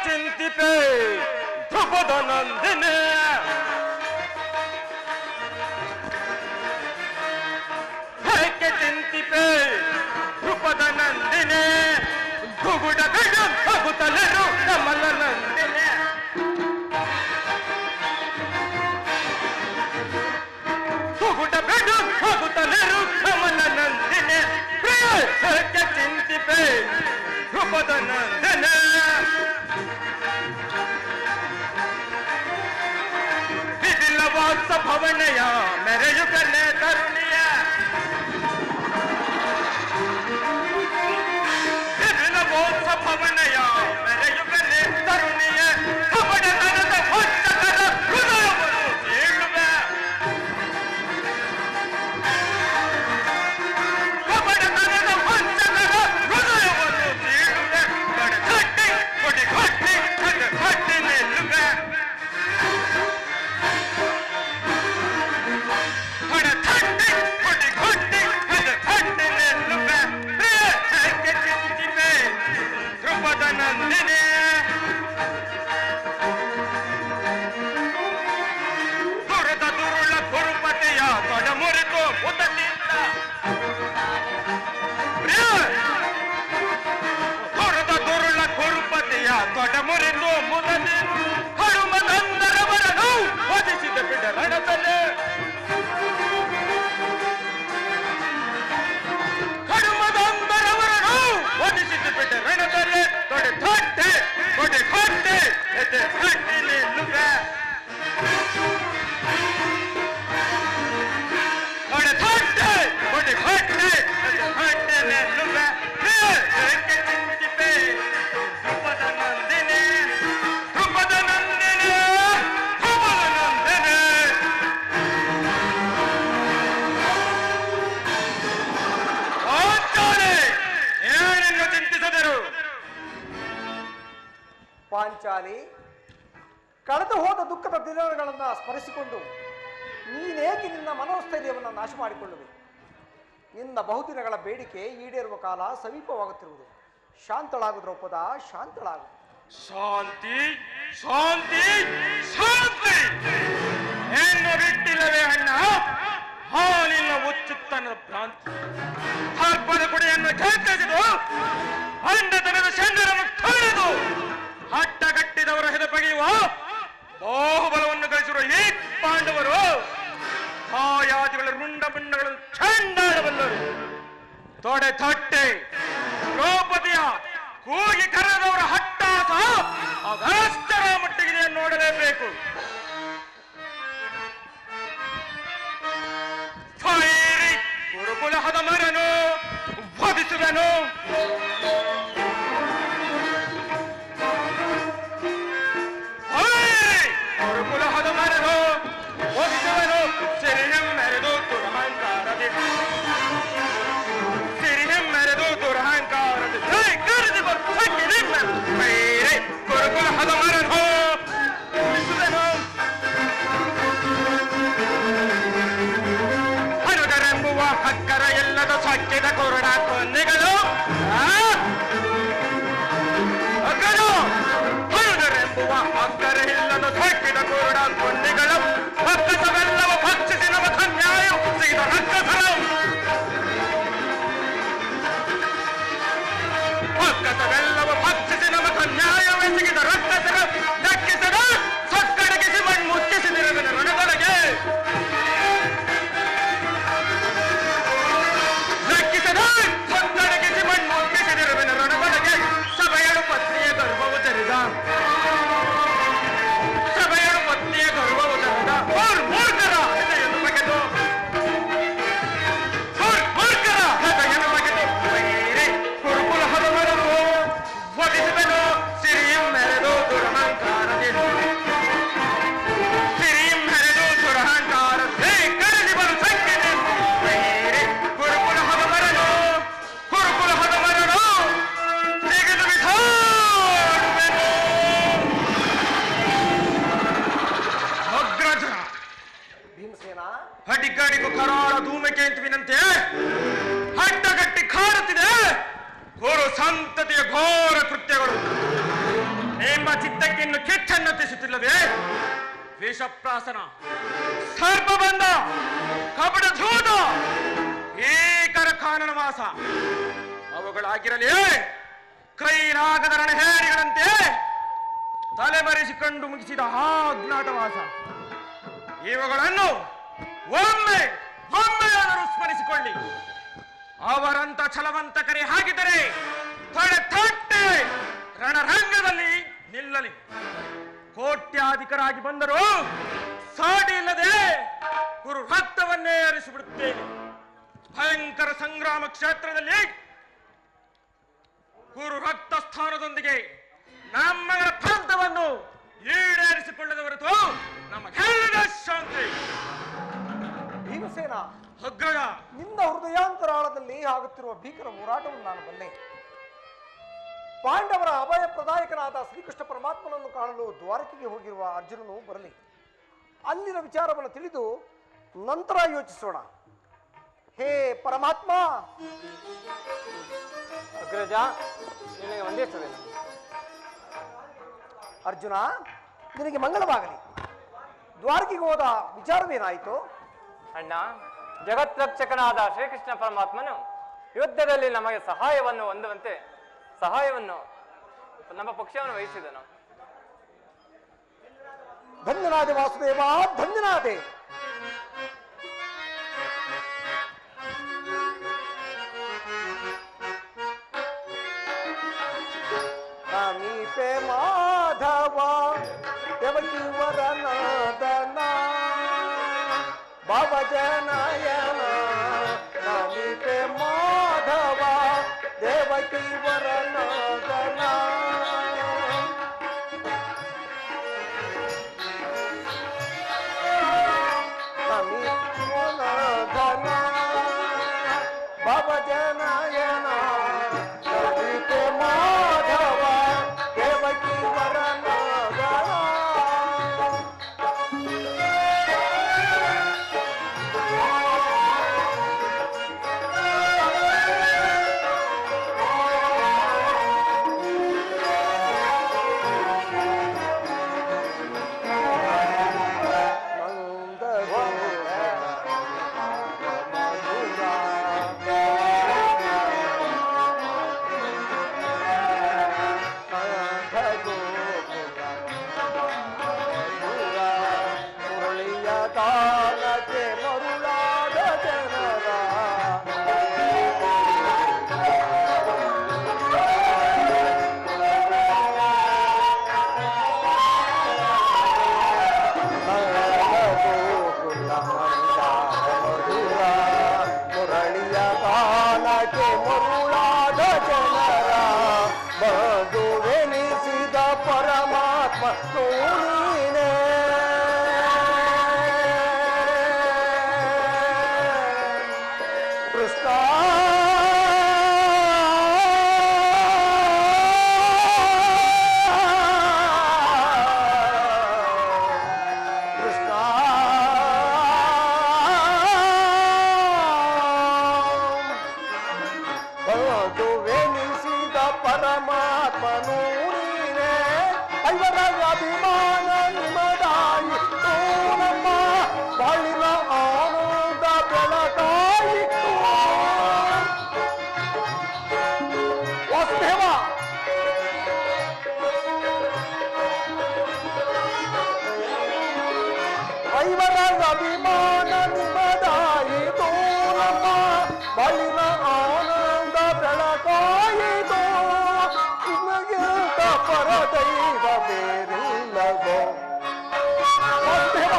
ಚಿಂತಿತೆ ಧ್ರುಪದ ನಂದಿನಿ ಧ್ರುಪದ ನಂದನ ವಿಪಿಲವಾಸ ಭವನಯ ಮೆರೆಯುಗನೆ ತರುಣಿಯ ವಿಪಿಲವಾಸ ಭವನಯ ಮೆರೆಯುಗನೆ ತರುಣಿಯ ಕಪಟ ನನದ ಹೊಚ್ಚಕರ ಹೃದಯವನ್ನು ಸೀಳುವೆ ಕಪಟ ನನದ ಹೊಚ್ಚಕರ ಹೃದಯವನ್ನು ಸೀಳುವೆ ಬಡಗಟ್ಟಿ ಕೊಡಿಗಟ್ಟಿ ಕಟ್ಟಿ ನಿಲ್ಲುವೆ ಮುರಿದು ಮುದದಿ ಹನುಮನಂದರವರನು ವಧಿಸಿದ ಬಿಡ ರಣದಲ್ಲಿ ಹನುಮನಂದರವರನು ವಧಿಸಿದ ಬಿಡ ರಣದಲ್ಲಿ ತೊಡೆ ತೊಟ್ಟೆ ಕೊಡೆ ಕೊಟ್ಟೆ ಎದೆ ಕಟ್ಟಿ ನಿಲ್ಲುವೆ ತೊಡೆ ತೊಟ್ಟೆ ಕೊಡೆ ಕೊಟ್ಟೆ ಎದೆ ಕಟ್ಟಿ ನಿಲ್ಲುವೆ ಚಿಂತಿಪೆ ಧ್ರುಪದ ನಂದಿನಿ ಧ್ರುಪದ ನಂದಿನಿ ಧ್ರುಪದ ನಂದಿನಿ ಏನನ್ನು ಚಿಂತಿಸಿದರು ಪಾಂಚಾಲಿ, ಕಳೆದು ಹೋದ ದುಃಖದ ದಿನಗಳನ್ನು ಸ್ಮರಿಸಿಕೊಂಡು ನೀನೇಕೆ ನಿನ್ನ ಮನೋಸ್ಥೈರ್ಯವನ್ನು ನಾಶ ಮಾಡಿಕೊಳ್ಳುವೆ? ನಿನ್ನ ಬಹುದಿನಗಳ ಬೇಡಿಕೆ ಈಡೇರುವ ಕಾಲ ಸಮೀಪವಾಗುತ್ತಿರುವುದು. ಶಾಂತಳಾಗು ದ್ರೌಪದ, ಶಾಂತಳಾಗು. ಶಾಂತಿ ಶಾಂತಿ ಶಾಂತಿ ಏನು ಬಿಟ್ಟಿಲ್ಲವೇ ಅಣ್ಣ? ಹಾಲಿನ ಉಚ್ಚುತ್ತನ ಭ್ರಾಂತಿ ಹಬ್ಬದ ಕುಡಿಯನ್ನು ಕೆತ್ತಿಸಿದು ಅಂಡತನದ ಶಂಕರನ್ನು ತೊಳೆದು ಹಟ್ಟಗಟ್ಟಿದವರ ಹೆದೆ ಬಗೆಯುವ ಬಾಹುಬಲವನ್ನು ಗಳಿಸಿರುವ ಈ ಪಾಂಡವರು ಆಯಾದಿಗಳ ರುಂಡ ಪಿಂಡಗಳನ್ನು ಚೆಂಡಾಡಬಲ್ಲರು. ತೊಡೆ ತೊಟ್ಟೆ ದ್ರೌಪದಿಯ ಕೂಗಿ ಕರೆದವರ ಹಟ್ಟಾಸ ಅದಷ್ಟರ ಮಟ್ಟಿಗೆ ನೋಡಲೇಬೇಕು. ಫೈರಿ ಗುರುಕುಲ ಹದಮರನು ವಧಿಸುವೆನು. ಗುರುಕುಲ ಹದಮರನು ವಧಿಸುವೆನು. ಸಿರಿಯಂ ಮೆರೆದು ದುರಹಂಕಾರದಿ ಸಿರಿಯಂ ಮೆರೆದು ದುರಹಂಕಾರದಿ ಕರೆದು ಗುರುಕುಲ ಹದಮರನು ವಧಿಸುವೆನು. ಹನುಗರೆಂಬುವ ಹಕ್ಕರ ಎಲ್ಲದ ಸಕ್ಕಿದ ಕೊರಡ ಕೊನ್ನೆಗಳು ಹನುಗರೆಂಬುವ ಹಕ್ಕರ ಇಲ್ಲದ ಸಕ್ಕಿದ ಕೊರಡ ಕೊನ್ನೆಗಳು ಹಕ್ಕಸವೆಲ್ಲವ ಭಕ್ಷಿಸಿ ನಮಕ ನ್ಯಾಯ ಸಿಗಿದ ರಕ್ಕಸರ ಹಕ್ಕಸವೆಲ್ಲವ ಭಕ್ಷಿಸಿ ನಮಕ ನ್ಯಾಯವೆಸಗಿದ ರಕ್ಕಸರ ದಕ್ಕಿಸದ ಸಕ್ಕಡಗಿಸಿ ಮಣ್ಣು ಮುಚ್ಚಿಸಿ ನಿರವಿನ ರಣದೊಳಗೆ ಲೆಕ್ಕಿಸದ ಸಕ್ಕಡಗಿಸಿ ಮಣ್ಣು ಮುಚ್ಚಿಸಿ ನಿರವಿನ ರಣದೊಳಗೆ ಸಭೆಯಳು ಪತ್ನಿಯ ಗರ್ಭವು ತೆರೆದ ಸಭೆಯಳು ಪತ್ನಿಯ ಗರ್ಭವು ತೆರೆದ ಮೂರ್ಖರ ಹೆದೆಯನ್ನು ಬಗೆದು ಮೂರ್ಖರ ಹೆದೆಯನ್ನು ಬಗೆದು ಗುರುಕುಲ ಹದಮರನು ವಧಿಸುವೆನು. ಸಿರಿಯಂ ಮೆರೆದು ದುರಹಂಕಾರದಿ ಸಿರಿಯಂ ಮೆರೆದು ದುರಹಂಕಾರದಿ ಕರೆದಿ ಬರು ಸಂಖ್ಯೆ ಗುರುಕುಲ ಹದಮರನು ತೆಗೆದು ಬಿಸಾಡುವೆನು. ಅಗ್ರಜ ಭೀಮಸೇನ, ಹಡಿಗಾಡಿಗೂ ಕರಾಳ ಧೂಮಕೇಂತುವಿನಂತೆ ಹಡ್ಡಗಟ್ಟಿ ಕಾಡುತ್ತಿದೆ ಘೋರ ಸಂತತಿಯ ಘೋರ ಕೃತ್ಯಗಳು. ನಿಮ್ಮ ಚಿತ್ತಕ್ಕೆ ಇನ್ನು ಕಿಚ್ಚನ್ನತಿಸುತ್ತಿಲ್ಲವೇ? ವಿಷಪ್ರಾಸನ, ಸರ್ಪಬಂಧ, ಕಪಟ ಧೂತ, ಏಕರ ಕಾನನ ವಾಸ ಅವುಗಳಾಗಿರಲಿ ಕೈಲಾಗದ ರಣಹೇರಿಗಳಂತೆ ತಲೆಮರೆಸಿಕೊಂಡು ಮುಗಿಸಿದ ಆ ಅಜ್ಞಾತವಾಸ ಇವುಗಳನ್ನು ಒಮ್ಮೆಯಾದರೂ ಸ್ಮರಿಸಿಕೊಳ್ಳಿ. ಅವರಂತ ಛಲವಂತಕರೇ ಹಾಗಿದ್ದರೆ ತೊಡೆ ರಣರಂಗದಲ್ಲಿ ನಿಲ್ಲಲಿ. ಕೋಟ್ಯಾಧಿಕರಾಗಿ ಬಂದರೂ ಸಾಡಿ ಇಲ್ಲದೆ ಕುರು ರಕ್ತವನ್ನೇ ಹರಿಸಿಬಿಡುತ್ತೇನೆ. ಭಯಂಕರ ಸಂಗ್ರಾಮ ಕ್ಷೇತ್ರದಲ್ಲಿ ಕುರು ರಕ್ತ ಸ್ಥಾನದೊಂದಿಗೆ ನಮ್ಮಗಳ ಪ್ರಾಂತವನ್ನು ಈಡೇರಿಸಿಕೊಳ್ಳದ ಹೊರತು ನಮಗೆಲ್ಲ ಶಾಂತಿ. ಭೀಮಸೇನ, ಅಗ್ರಜ, ನಿನ್ನ ಹೃದಯಾಂತರಾಳದಲ್ಲಿ ಆಗುತ್ತಿರುವ ಭೀಕರ ಹೋರಾಟವನ್ನು ನಾನು ಬಲ್ಲೆ. ಪಾಂಡವರ ಅಭಯ ಪ್ರದಾಯಕನಾದ ಶ್ರೀಕೃಷ್ಣ ಪರಮಾತ್ಮನನ್ನು ಕಾಣಲು ದ್ವಾರಕೆಗೆ ಹೋಗಿರುವ ಅರ್ಜುನನು ಬರಲಿ. ಅಲ್ಲಿನ ವಿಚಾರವನ್ನು ತಿಳಿದು ನಂತರ ಯೋಚಿಸೋಣ. ಹೇ ಪರಮಾತ್ಮ. ಅಗ್ರಜ, ನಿನಗೆ ವಂದಿಸುವೆನು. ಅರ್ಜುನ, ನಿನಗೆ ಮಂಗಳವಾಗಲಿ. ದ್ವಾರಕೆಗೆ ಹೋದ ವಿಚಾರವೇನಾಯಿತು? ಅಣ್ಣ, ಜಗತ್ರಕ್ಷಕನಾದ ಶ್ರೀಕೃಷ್ಣ ಪರಮಾತ್ಮನು ಯುದ್ಧದಲ್ಲಿ ನಮಗೆ ಸಹಾಯವನ್ನು ಹೊಂದುವಂತೆ ನಮ್ಮ ಪಕ್ಷವನ್ನು ವಹಿಸಿದನು. ಧನ್ಯನಾದೆ ವಾಸುದೇವ, ಧನ್ಯನಾದೆ. ಸಮೀಪೆ ಮಾಧವ ದೇವಕಿ ವರನಾದನ ಭವಜನಯನ. ಸಮೀಪೆ ಮಾಧವ ದೇವಕಿ ವರನಾದನ. ಸಮೀಪನಾದನ ಭವಜನಯನ. ಸಮೀಪೆ ಮಾಧವ ದೇವಕಿ ವರನಾದನ. ಕಾಲಕ್ಕೆ ಮರುಳಾದ ಜನರ ಮುರಳಿಯ ಕಾಲಕ್ಕೆ ಮರುಳಾದ ಜನರ ಬಂಧುವೆನಿಸಿದ ಪರಮಾತ್ಮ ನೀನೇ. ಕೃಷ್ಣ ಕೃಷ್ಣ ಬಂಧುವೆನಿಸಿದ ಪರಮಾತ್ಮನು ನೀನೇ. ಐವರ ಅಭಿಮಾನ ನಿಮದಾಯಿ ನಮ್ಮ ಬಾಳಿನ ಆನಂದ ಬೆಳಕಾಯಿತು. ವಾಸುದೇವ, ಐವರ ಅಭಿಮಾನ ನಿಮದಾಯಿತು ನಮ್ಮ ಬಾಳಿನ ಆನಂದ ಬೆಳಕಾಯಿತು. ನಿಮಗಿಂತ ಪರದೈವ ಬೇರಿಲ್ಲವೋ. ವಾಸುದೇವ,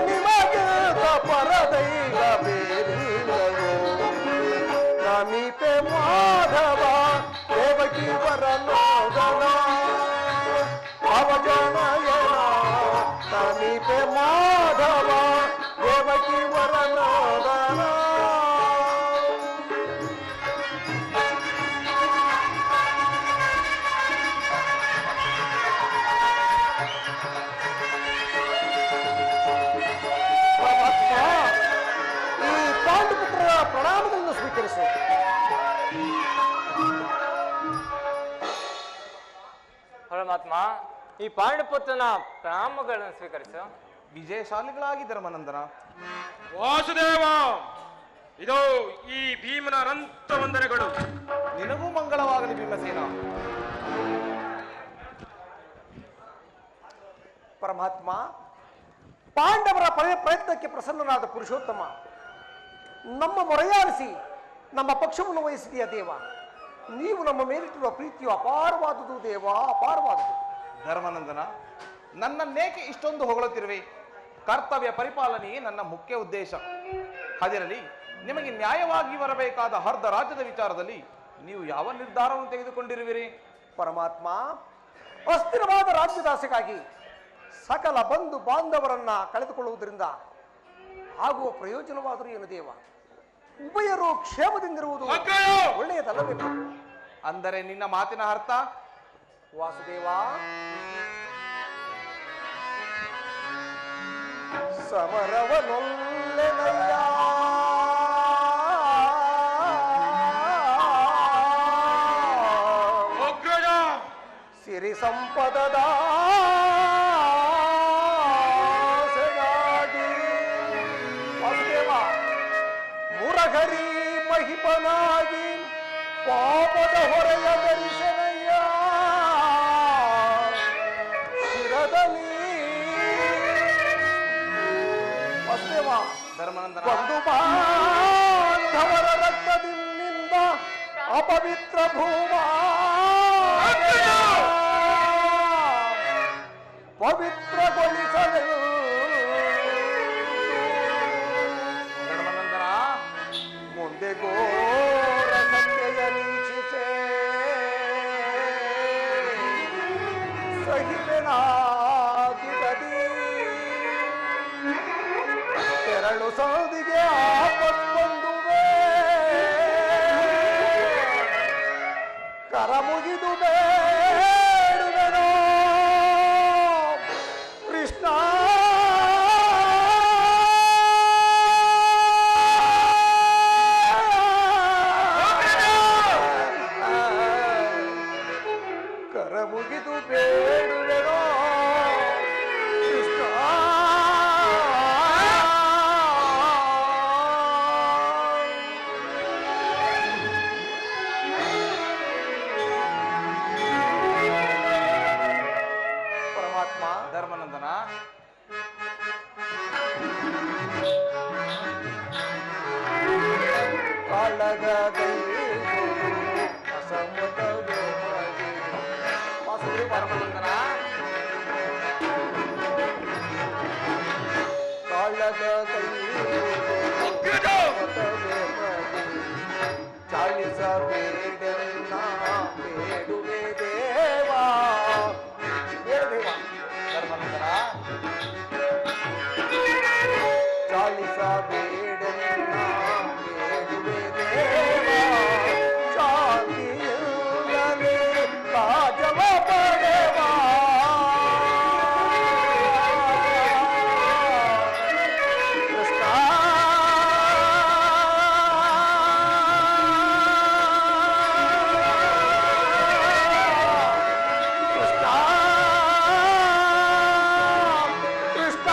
ನಿಮಗಿಂತ ಪರದೈವ ಬೇರಿಲ್ಲವೋ. ಸಮೀಪೆ ಮಾಧವ ದೇವಕಿ ವರನಾದನ ಭವಜನಯನ. ಸಮೀಪೆ ಮಾಧವ ದೇವಕಿ ವರನಾದನ. ಪರಮಾತ್ಮ, ಈ ಪಾಂಡುಪುತ್ರರ ಪ್ರಣಾಮಗಳನ್ನು ಸ್ವೀಕರಿಸು. ಪರಮಾತ್ಮ, ಈ ಪಾಂಡುಪುತ್ರನ ಪ್ರಣಾಮಗಳನ್ನು ಸ್ವೀಕರಿಸು. ವಿಜಯಶಾಲಿಗಳಾಗಿ ಧರ್ಮನಂದನ. ವಾಸುದೇವ, ಇದು ಈ ಭೀಮನ ಅನಂತ ವಂದನೆಗಳು. ನಿನಗೂ ಮಂಗಳವಾಗಲಿ ಭೀಮಸೇನ. ಪರಮಾತ್ಮ, ಪಾಂಡವರ ಪ್ರಯತ್ನಕ್ಕೆ ಪ್ರಸನ್ನನಾದ ಪುರುಷೋತ್ತಮ ನಮ್ಮ ಮೊರೆಯಾಲಿಸಿ ನಮ್ಮ ಪಕ್ಷವನ್ನು ವಹಿಸಿದೆಯಾ ದೇವ. ನೀವು ನಮ್ಮ ಮೇಲಿಟ್ಟಿರುವ ಪ್ರೀತಿಯು ಅಪಾರವಾದುದು ದೇವ, ಅಪಾರವಾದುದು. ಧರ್ಮನಂದನ, ನನ್ನನ್ನೇಕೆ ಇಷ್ಟೊಂದು ಹೊಗಳುತ್ತಿರುವೆ? ಕರ್ತವ್ಯ ಪರಿಪಾಲನೆಯೇ ನನ್ನ ಮುಖ್ಯ ಉದ್ದೇಶ. ಅದರಲ್ಲಿ ನಿಮಗೆ ನ್ಯಾಯವಾಗಿ ಬರಬೇಕಾದ ಅರ್ಧ ರಾಜ್ಯದ ವಿಚಾರದಲ್ಲಿ ನೀವು ಯಾವ ನಿರ್ಧಾರವನ್ನು ತೆಗೆದುಕೊಂಡಿರುವಿರಿ? ಪರಮಾತ್ಮ, ಅಸ್ಥಿರವಾದ ರಾಜ್ಯದಾಸೆಗಾಗಿ ಸಕಲ ಬಂಧು ಬಾಂಧವರನ್ನ ಕಳೆದುಕೊಳ್ಳುವುದರಿಂದ ಆಗುವ ಪ್ರಯೋಜನವಾದರೂ ಏನು ದೇವ? ಉಭಯರು ಕ್ಷೇಮದಿಂದಿರುವುದು ಒಳ್ಳೆಯದಲ್ಲವೇ? ಅಂದರೆ ನಿನ್ನ ಮಾತಿನ ಅರ್ಥ? ವಾಸುದೇವ, ಸಮರವನೊಲ್ಲೆನಯ್ಯ, ಸಿರಿ ಸಂಪದದ ವಾಸುದೇವ, ಮುರಘರಿ ಮಹಿಪನಾಗಿ ಪಾಪದ ಹೊರೆಯ ಧರಿಸನಯ್ಯ ಶಿರದಲ್ಲಿ. ವಾಸುದೇವ, ಧರ್ಮನಂದನ, ಬಂಧು ಬಾಂಧವರ ರಕ್ತದಿಂದ ಅಪವಿತ್ರ ಭೂಮಾ ಪವಿತ್ರಗೊಳಿಸಲು ಧರ್ಮನಂದನ, ಮುಂದೆ ಘೋರ ಸತ್ಯದ ನೀಕ್ಷಿಸೆ ಸಹಿತನಾಗಿರದಿ ತೆರಳು ಸೌದಿಗೆ ಆಪತ್ತೊಂದುವೆ ಕರ ಮುಗಿದು ಬೇಡುವೆನೋ ಕೃಷ್ಣ. ಕರ ಮುಗಿದು ಬೇಡುವೆನೋ ಕೃಷ್ಣ. ಪರಮಾತ್ಮ, ಧರ್ಮನಂದನ, ಕಾಳಗ ಅಸಮ್ಮತವೇ ಧರ್ಮನಂದನ, ಕಾಳಗ ಚಾಲಿಸಬೇಡನ್ನ ಬೇಡುವೆ ದೇವಾ. ಧರ್ಮನಂದನ, ಚಾಲಿಸಬೇಡನ್ನ ಬೇಡುವೆ ದೇವಾ. ಶಾಂತಿಯುಳ್ಳನೆ ರಾಜವ ಪಡೆವಾ. ಕೃಷ್ಣ, ಕೃಷ್ಣ, ಕೃಷ್ಣ.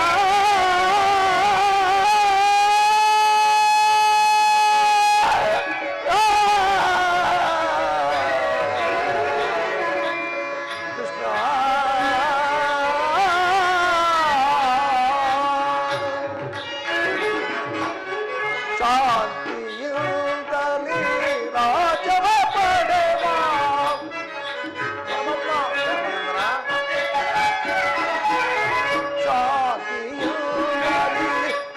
ಶಾಂತಿಯುಂದಲಿ ರಾಜವ ಪಡೆವಾ. ಶಾಂತಿಯುಂದಲಿ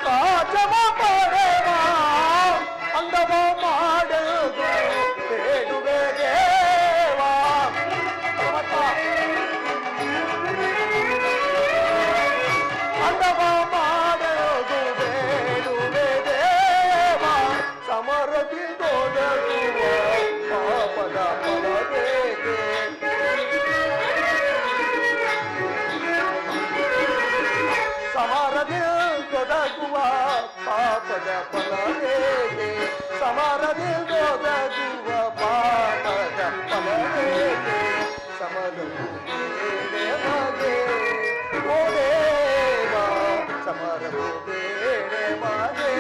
ರಾಜವ ಪಡೆವಾ. ಅಂದವ ಮಾಡುವುದು ಬೇಡುವೆ ದೇವಾ. ಅಂದವ ಮಾಡುವುದು ಬೇಡುವೆ ದೇವ. ಸಮರದಿಂದೊದಗುವ ಪಾಪದ ಫಲವೇಗೆ? ಸಮರದಿಂದೊದಗುವ ಪಾಪದ ಫಲವೇಗೆ? ಸಮರದಿಂದೊದಗುವ ಪಾಪದ ಫಲವೇಗೆ? ಸಮರವು ಬೇಡೆ ಮಗೆ ಓ ದೇವ, ಸಮರವು ಬೇಡೆ ಮಗೆ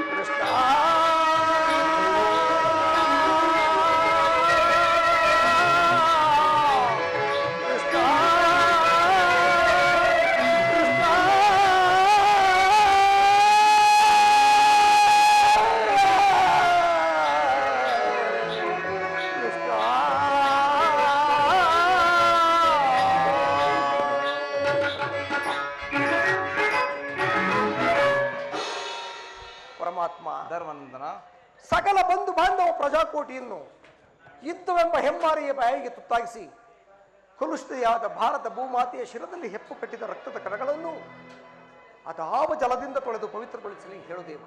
ಕೃಷ್ಣ. ಕೃಷ್ಣ, ಕೃಷ್ಣ. ಪರಮಾತ್ಮ. ಧರ್ಮನಂದನ, ಸಕಲ ಬಂಧು ಬಾಂಧವ ಪ್ರಜಾಕೋಟಿಯನ್ನು ಯುದ್ಧವೆಂಬ ಹೆಮ್ಮಾರಿಯ ಬಾಯಿಗೆ ತುತ್ತಾಗಿಸಿ ಕಲುಷಿತೆಯಾದ ಭಾರತ ಭೂಮಾತೆಯ ಶಿರದಲ್ಲಿ ಹೆಪ್ಪು ಕಟ್ಟಿದ ರಕ್ತದ ಕಣಗಳನ್ನು ಅದಾವ ಜಲದಿಂದ ತೊಳೆದು ಪವಿತ್ರಗೊಳಿಸಲಿ ಹೇಳುದೇವ.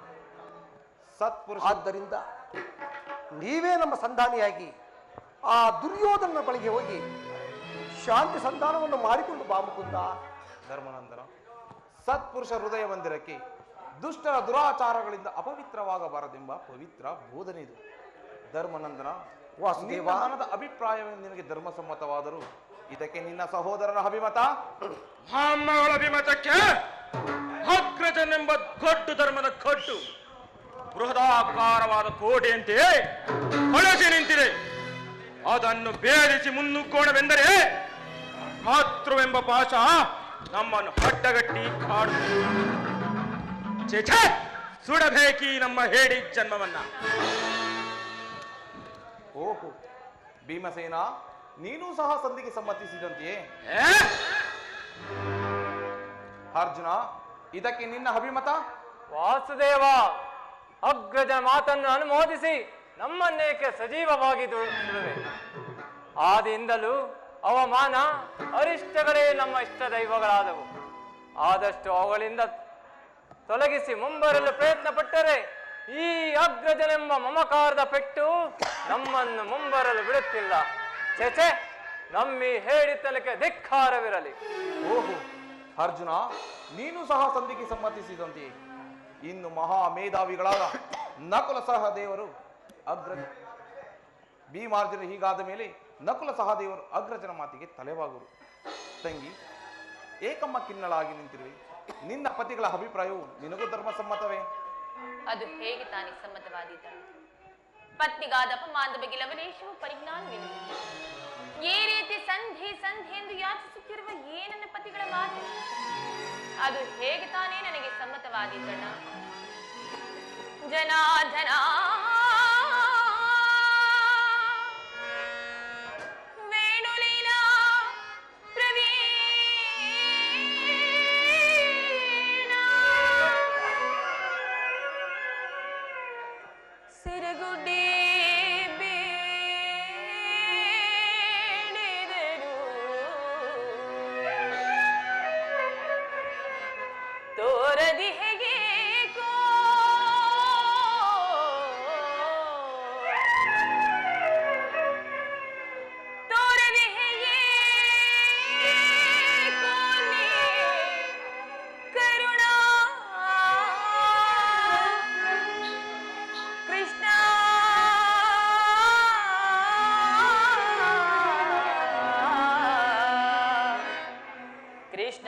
ಸತ್ಪುರುಷ. ಆದ್ದರಿಂದ ನೀವೇ ನಮ್ಮ ಸಂಧಾನಿಯಾಗಿ ಆ ದುರ್ಯೋಧನ ಬಳಿಗೆ ಹೋಗಿ ಶಾಂತಿ ಸಂಧಾನವನ್ನು ಮಾಡಿಕೊಂಡು ಬಾ ಮುಕುಂದ. ಧರ್ಮನಂದನ, ಸತ್ಪುರುಷ ಹೃದಯ ಮಂದಿರಕ್ಕೆ ದುಷ್ಟರ ದುರಾಚಾರಗಳಿಂದ ಅಪವಿತ್ರವಾಗಬಾರದೆಂಬ ಪವಿತ್ರ ಬೋಧನೆ ಇದು. ಧರ್ಮನಂದನ, ವಾಸುದೇವ, ಮನದ ಅಭಿಪ್ರಾಯವೇ ನಿನಗೆ ಧರ್ಮಸಮ್ಮತವಾದರೂ ಇದಕ್ಕೆ ನಿನ್ನ ಸಹೋದರನ ಅಭಿಮತ? ಬ್ರಾಹ್ಮಣಗಳ ಅಭಿಮತಕ್ಕೆ ಅಗ್ರಜನೆಂಬ ಗೊಡ್ಡು ಧರ್ಮದ ಕೊಟ್ಟು ಬೃಹದಾಕಾರವಾದ ಕೋಟೆಯಂತೆ ಹೊಳಸಿ ನಿಂತಿದೆ. ಅದನ್ನು ಭೇದಿಸಿ ಮುನ್ನುಗ್ಗೋಣವೆಂದರೆ ಮಾತೃವೆಂಬ ಪಾಶ ನಮ್ಮನ್ನು ಅಡ್ಡಗಟ್ಟಿ ಕಾಡುತ್ತದೆ. ಛೇ, ಸುಡಬೇಕಿ ನಮ್ಮ ಹೇಡಿ ಜನ್ಮವನ್ನ. ಓಹೋ ಭೀಮಸೇನ, ನೀನೂ ಸಹ ಸಂಧಿಗೆ ಸಮ್ಮತಿಸಿದಂತೆಯೇ? ಅರ್ಜುನ, ಇದಕ್ಕೆ ನಿನ್ನ ಅಭಿಮತ? ವಾಸುದೇವ, ಅಗ್ರಜ ಮಾತನ್ನು ಅನುಮೋದಿಸಿ ನಮ್ಮನ್ನೇಕೆ ಸಜೀವವಾಗಿ ಸುಡುವೆ? ಆದಿಯಿಂದಲೂ ಅವಮಾನ ಅರಿಷ್ಟಗಳೇ ನಮ್ಮ ಇಷ್ಟ ದೈವಗಳಾದವು. ಆದಷ್ಟು ಅವುಗಳಿಂದ ತೊಲಗಿಸಿ ಮುಂಬರಲು ಪ್ರಯತ್ನ ಪಟ್ಟರೆ ಈ ಅಗ್ರಜನೆಂಬ ಮಮಕಾರದ ಪೆಟ್ಟು ನಮ್ಮನ್ನು ಮುಂಬರಲು ಬಿಡುತ್ತಿಲ್ಲ. ಛೆ, ನಮ್ಮಿ ಹೇಳಿತನಕ್ಕೆ ಧಿಕ್ಕಾರವಿರಲಿ. ಓಹೋ ಅರ್ಜುನ, ನೀನು ಸಹ ಸಂಧಿಗೆ ಸಮ್ಮತಿಸಿದಂತೆಯೇ ಇನ್ನು ಮಹಾ ಮೇಧಾವಿಗಳಾದ ನಕುಲ ಸಹದೇವರು ಅಗ್ರಜ ಭೀಮಾರ್ಜುನ ಹೀಗಾದ ಮೇಲೆ ನಕುಲ ಸಹದೇವರು ಅಗ್ರಜನ ಮಾತಿಗೆ ತಲೆಬಾಗುವರು. ತಂಗಿ, ಏಕಮ್ಮ ಖಿನ್ನಳಾಗಿ ನಿಂತಿರುವೆ. ನಿನ್ನ ಪತಿಗಳ ಅಭಿಪ್ರಾಯವು ನಿನಗೂ ಧರ್ಮಸಮ್ಮತವೇ? ಅದು ಹೇಗೆ ತಾನೇ ಸಮ್ಮತವಾದೀತಳು? ಪತ್ನಿಗಾದ ಅಪಮಾನದ ಬಗ್ಗೆ ಲವಲೇಶವು ಪರಿಜ್ಞಾನವಿಲ್ಲ. ಈ ರೀತಿ ಸಂಧಿ ಎಂದು ಯಾಚಿಸುತ್ತಿರುವ ನನ್ನ ಪತಿಗಳ ಮಾತು ಅದು ಹೇಗೆ ತಾನೇ ನನಗೆ ಸಮ್ಮತವಾದೀತಣ್ಣ? ಜನಾರ್ದನ, ವೇಣುಲೀಲಾ ಪ್ರವೀಣ, ಸಿರಗುಡ್ಡಿ ಬೇಡಿದರು ತೋರದಿ ಹೇಗೆ ತೋರದಿ ಹೇಗೆ ಕರುಣಾ ಕೃಷ್ಣ ಕೃಷ್ಣ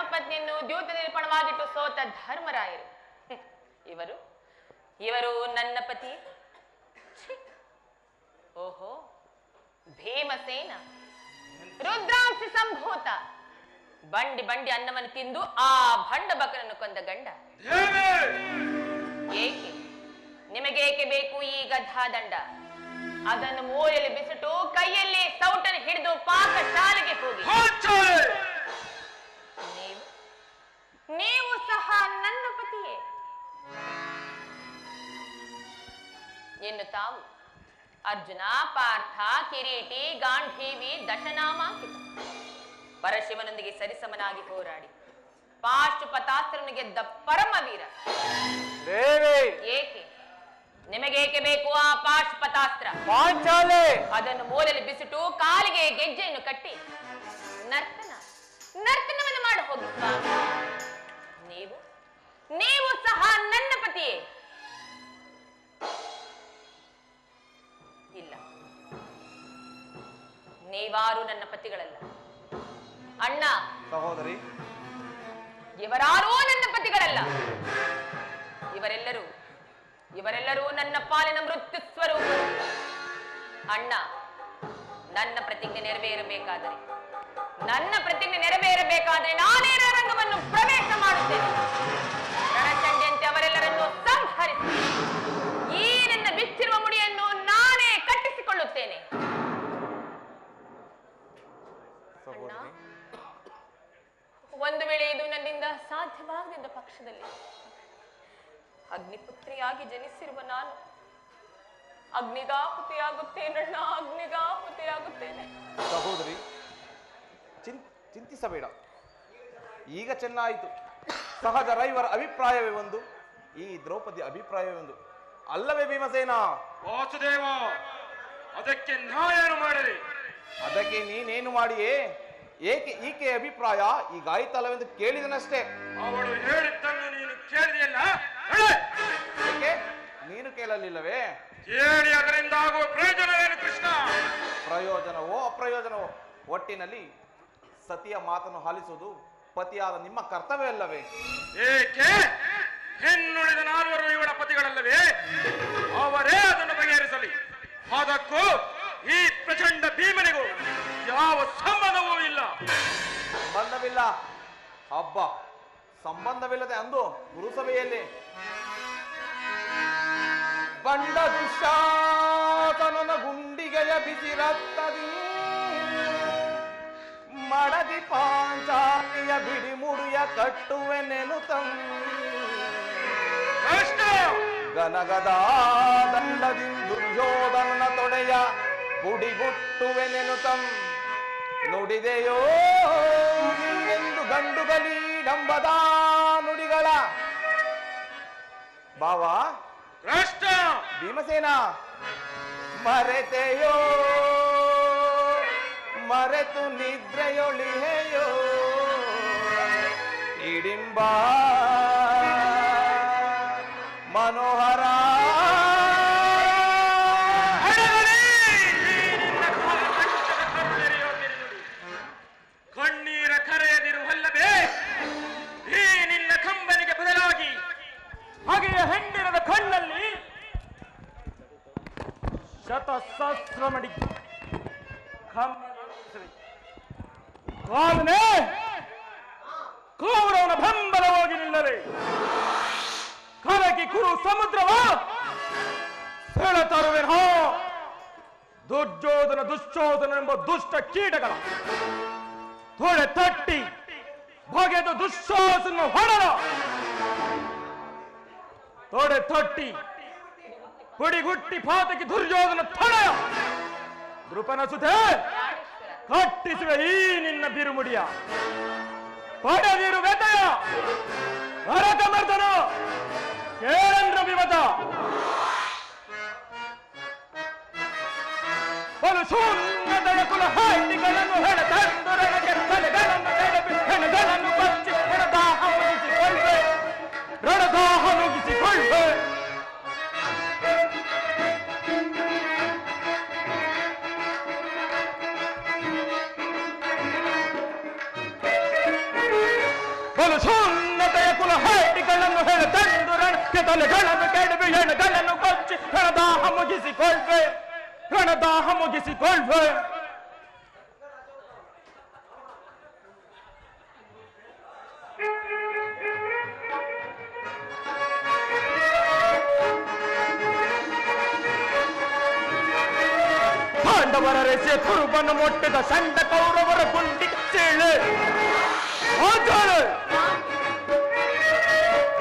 ಧರ್ಮಪತ್ನಿಯನ್ನು ದ್ಯೂತ ನಿರೂಪಣವಾಗಿಟ್ಟು ಸೋತ ಧರ್ಮರಾಯರು. ಇವರು ಇವರು ನನ್ನ ಪತಿ. ಓಹೋ, ಭೀಮಸೇನ ರುದ್ರಾಂಶ ಸಂಭೂತ ಬಂಡಿ ಬಂಡಿ ಅನ್ನವನ್ನು ತಿಂದು ಆ ಭಂಡ ಬಕರನ್ನು ಕೊಂದ ಗಂಡ. ಏಕೆ ನಿಮಗೇಕೆ ಬೇಕು ಈ ಗದ್ದಾದಂಡ? ಅದನ್ನು ಮೂಲೆಯಲ್ಲಿ ಬಿಸಿಟು ಕೈಯಲ್ಲಿ ಸೌಟನ್ನು ಹಿಡಿದು ಪಾಕ ಶಾಲೆಗೆ ಹೋಗಿ. ನೀವು ಸಹ ನನ್ನ ಪತಿಯೇ. ಇನ್ನು ತಾವು ಅರ್ಜುನ, ಪಾರ್ಥ, ಕಿರೀಟಿ, ಗಾಂಧೀವಿ, ದಶನಾಮಾಂಕಿತ ಪರಶಿವನೊಂದಿಗೆ ಸರಿಸಮನಾಗಿ ಹೋರಾಡಿ ಪಾಶುಪತಾಸ್ತ್ರವನ್ನು ಗೆದ್ದ ಪರಮವೀರ. ಏಕೆ ನಿಮಗೇಕೆ ಬೇಕು ಆ ಪಾಶುಪತಾಸ್ತ್ರ? ಪಾಂಚಾಲೆ ಅದನ್ನು ಮೂಲೆಯಲ್ಲಿ ಬಿಸಿಟು ಕಾಲಿಗೆ ಗೆಜ್ಜೆಯನ್ನು ಕಟ್ಟಿ ನರ್ತನವನ್ನು ಮಾಡಿ ಹೋಗಿ ಸ್ವಾಮಿ. ನೀವು ಸಹ ನನ್ನ ಪತಿಯೇ. ಇಲ್ಲ, ನೀವಾರು ನನ್ನ ಪತಿಗಳಲ್ಲ. ಅಣ್ಣ, ಸಹೋದರಿ, ಇವರಾರೂ ನನ್ನ ಪತಿಗಳಲ್ಲ. ಇವರೆಲ್ಲರೂ ನನ್ನ ಪಾಲಿನ ಮೃತ್ಯು ಸ್ವರೂಪರು. ಅಣ್ಣ, ನನ್ನ ಪ್ರತಿಜ್ಞೆ ನೆರವೇರಬೇಕಾದರೆ ನಾನೇ ರಂಗವನ್ನು ಪ್ರವೇಶ ಮಾಡುತ್ತೇನೆ. ರಣಚಂಡಿಯಂತೆ ಅವರೆಲ್ಲರನ್ನು ಸಂಹರಿಸಿ ಈ ನನ್ನ ಬಿಚ್ಚಿರುವ ಮುಡಿಯನ್ನು ನಾನೇ ಕಟ್ಟಿಸಿಕೊಳ್ಳುತ್ತೇನೆ. ಅಣ್ಣ, ಒಂದು ವೇಳೆ ಇದು ನನ್ನಿಂದ ಸಾಧ್ಯವಾಗದಿದ್ದ ಪಕ್ಷದಲ್ಲಿ ಅಗ್ನಿಪುತ್ರಿಯಾಗಿ ಜನಿಸಿರುವ ನಾನು ಅಗ್ನಿಗಾಹುತಿಯಾಗುತ್ತೇನಣ್ಣ, ಅಗ್ನಿಗಾಹುತಿಯಾಗುತ್ತೇನೆ. ಸಹೋದರಿ, ಚಿಂತಿಸಬೇಡ. ಈಗ ಚೆನ್ನಾಯಿತು. ಸಹಜ ರೈವರ ಅಭಿಪ್ರಾಯವೇ ಒಂದು, ಈ ದ್ರೌಪದಿ ಅಭಿಪ್ರಾಯವೇ ಒಂದು. ಅಲ್ಲವೇ ಭೀಮಸೇನ? ವಾಸುದೇವ, ಅದಕ್ಕೆ ನಾನೇನು ಮಾಡಲಿ? ಅದಕ್ಕೆ ನೀನೇನು ಮಾಡಿಯೇ? ಏಕೆ ಈಕೆ ಅಭಿಪ್ರಾಯ ಈಗಾಯ್ತಲ್ಲವೆಂದು ಕೇಳಿದನಷ್ಟೇ. ಅವಳು ಹೇಳಿದ್ದನ್ನು ನೀನು ಕೇಳಿದೆಯಲ್ಲ? ಏಕೆ ನೀನು ಕೇಳಲಿಲ್ಲವೇ? ಕೇಳಿ ಅದರಿಂದ ಆಗುವ ಪ್ರಯೋಜನವೇನು ಕೃಷ್ಣ? ಪ್ರಯೋಜನವೋ ಅಪ್ರಯೋಜನವೋ, ಒಟ್ಟಿನಲ್ಲಿ ಸತಿಯ ಮಾತನ್ನು ಆಲಿಸುವುದು ಪತಿಯಾದ ನಿಮ್ಮ ಕರ್ತವ್ಯವಲ್ಲವೇ? ಏಕೆ ಹೆಣ್ಣುಳಿದ ನಾಲ್ವರು ಇವಳ ಪತಿಗಳಲ್ಲವೇ? ಅವರೇ ಅದನ್ನು ಬಗೆಹರಿಸಲಿ. ಅದಕ್ಕೂ ಈ ಪ್ರಚಂಡ ಭೀಮನಿಗೂ ಯಾವ ಸಂಬಂಧವೂ ಇಲ್ಲ. ಸಂಬಂಧವಿಲ್ಲ? ಹಬ್ಬ, ಸಂಬಂಧವಿಲ್ಲದೆ ಅಂದು ಗುರುಸಭೆಯಲ್ಲಿ ಬಂಡ ದುಶ್ಯಾಸನನ ಗುಂಡಿಗೆಯ ಬಿಸಿ ರಕ್ತದಿ ಮಡದಿ ಪಾಂಚಾಲಿಯ ಬಿಡಿ ಮುಡಿಯ ಕಟ್ಟುವೆನೆನುತಂ ಗನಗದ ದಂಡದಿಂದ ದುರ್ಯೋಧನ ತೊಡೆಯ ಪುಡಿಗುಟ್ಟುವೆನೆನುತಂ ನುಡಿದೆಯೋ ಎಂದು ಗಂಡುಗಲಿ ಡಂಬದ ನುಡಿಗಳ ಭಾವ ಕೃಷ್ಣ. ಭೀಮಸೇನ, ಮರೆತೆಯೋ ಮರೆತು ನಿದ್ರೆಯೊಳಿಹೆಯೋ ಇಡಿಂಬ ಮನೋಹರ ಕಣ್ಣೀರ ಕರೆಯದಿರುವಲ್ಲವೇ ಈ ನಿನ್ನ ಕಂಬನಿಗೆ ಬದಲಾಗಿ ಹಾಗೆಯೇ ಹೆಣ್ಣಿರದ ಕಣ್ಣಲ್ಲಿ ಶತಸಹಸ್ರಮಡಿ ಕೌರವನ ಬೆಂಬಲವಾಗಿ ನಿಲ್ಲರೆ ಕರಗಿ ಕುರು ಸಮುದ್ರವ ಸೆಳೆತರುವೆನ ದುರ್ಯೋಧನ ದುಶ್ಯೋಧನ ಎಂಬ ದುಷ್ಟ ಕೀಟಗಳ ತೊಡೆ ತಟ್ಟಿ ಬಗೆದು ದುಶ್ಯಾಸನ ಹೊಡೆದ ತೊಡೆ ತಟ್ಟಿ ಪುಡಿಗುಟ್ಟಿ ಪಾತಕಿ ದುರ್ಯೋಧನ ತೊಡೆಯ ನೃಪನ ಸುಧೆ ಕಟ್ಟಿಸುವೆ ಈ ನಿನ್ನ ಬಿರುಮುಡಿಯ ಪಡೆದಿರು ವ್ಯತೆಯ ಭರತ ಮರ್ದನ ಕೇಳಂದ್ರ ವಿಮತ ಬಲು ಶೂನ್ಯದಳ ಕುಲ ಹಾಟಿಗಳನ್ನು ಹೆಣ ತಂದೊರಗೆ ತಲೆಗಳನ್ನು ಹೆಣಗಳನ್ನು ಬಚ್ಚಿ ರಣದಾಹ ಮುಗಿಸಿಕೊಳ್ಳೆ ರಣದಾಹ ಮುಗಿಸಿಕೊಳ್ಳೆ ಸುನ್ನತೆಯ ಕುಲ ಹೇಟಿಗಳನ್ನು ಹೇಳ ತಂದು ರಣಕ್ಕೆ ತಲೆಗಳನ್ನು ಕೆಡವಿ ಹೆಣಗಳನ್ನು ಕೊಚ್ಚಿ ರಣದಾಹ ಮುಗಿಸಿಕೊಳ್ವೆ ರಣದಾಹ ಮುಗಿಸಿಕೊಳ್ವೆ. ಪಾಂಡವರ ರೆಸೆ ಕುರುಬನ್ನು ಮುಟ್ಟಿದ ಸಂಡ ಕೌರವರ ಗುಂಡಿ ಚೀಳೆ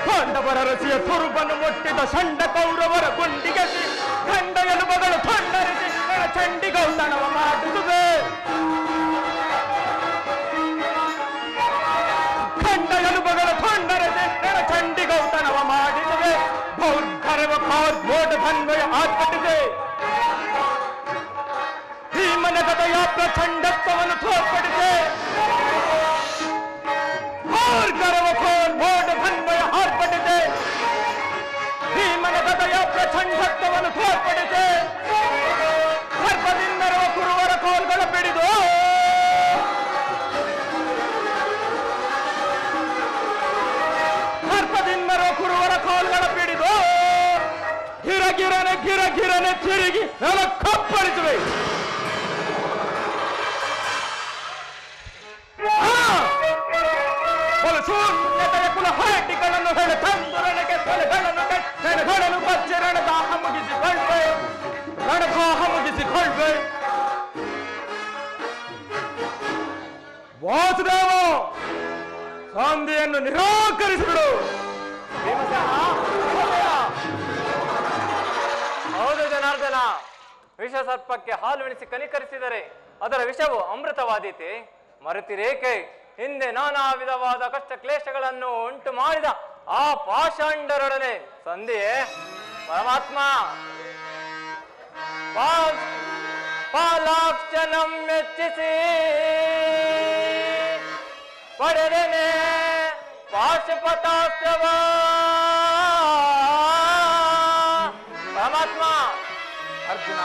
ಪಾಂಡವರ ರಸಿಯ ಕುರುಬನ್ನು ಮುಟ್ಟಿದ ಸಂಡ ಕೌರವರ ಗುಂಡಿಗೆ ಖಂಡ ಎಲುಬಗಳು ಥಂಡರಿಸಿ ಚಂಡಿಗೌತಣವ ಮಾಡುತ್ತದೆ. ಖಂಡ ಎಲುಬಗಳು ಥಂಡರಿಸಿ ಚಂಡಿಗೌತಣವ ಮಾಡಿದರೆ ಬೌದ್ಧರವ ಕಾದ್ಮೋಟ ತನ್ವಯ ಆರ್ಪಟ್ಟಿದೆ. ಭೀಮನ ಗದೆಯ ಪ್ರಚಂಡತ್ವವನ್ನು ತೋರ್ಪಡಿದೆ. ಭೀಮನ ಗದೆಯ ಪ್ರಚಂಡತ್ವವನ್ನು ತೋರ್ಪಡಿಸಿ ಸರ್ಪದಿಂದರುವ ಕುರುವರ ಕೋಲ್ಗಳ ಬಿಡಿದು ಸರ್ಪದಿಂದರುವ ಕುರುವರ ಕೋಲ್ಗಳ ಬಿಡಿದು ಗಿರಗಿರನೆ ತಿರುಗಿ ನೆಲ ಕಪ್ಪಳಿಸುವೆ. ಶೂನ್ಯತೆಯ ಕುಲ ಹಾಟಿಗಳನ್ನು ಹೇಳ ತಂದುರನಿಗೆ ತಲೆಗಳನ್ನು ಹೆಣಗಳನ್ನು ಬಚ್ಚಿ ರಣದಾಹ ಮುಗಿಸಿಕೊಳ್ವೆ ರಣದಾಹ ಮುಗಿಸಿಕೊಳ್ವೆ. ವಾಸುದೇವ ಸಂಧಿಯನ್ನು ನಿರಾಕರಿಸಿಬಿಡು. ಹೌದು ಜನಾರ್ದನ, ವಿಷ ಸರ್ಪಕ್ಕೆ ಹಾಲುಣಿಸಿ ಕನಿಕರಿಸಿದರೆ ಅದರ ವಿಷವು ಅಮೃತವಾದೀತೆ. ಮರೆತಿರೇಕೆ ಹಿಂದೆ ನಾನಾ ವಿಧವಾದ ಕಷ್ಟ ಕ್ಲೇಶಗಳನ್ನು ಉಂಟು ಮಾಡಿದ ಆ ಪಾಷಾಂಡರೊಡನೆ ಸಂಧಿಯೇ? ಪರಮಾತ್ಮ ಪಾಲಾಕ್ಷಣಂ ಮೆಚ್ಚಿಸಿ ಪಡೆದನೆ ಪಾಶುಪತಾಸ್ತ್ರವ. ಪರಮಾತ್ಮ ಅರ್ಜುನ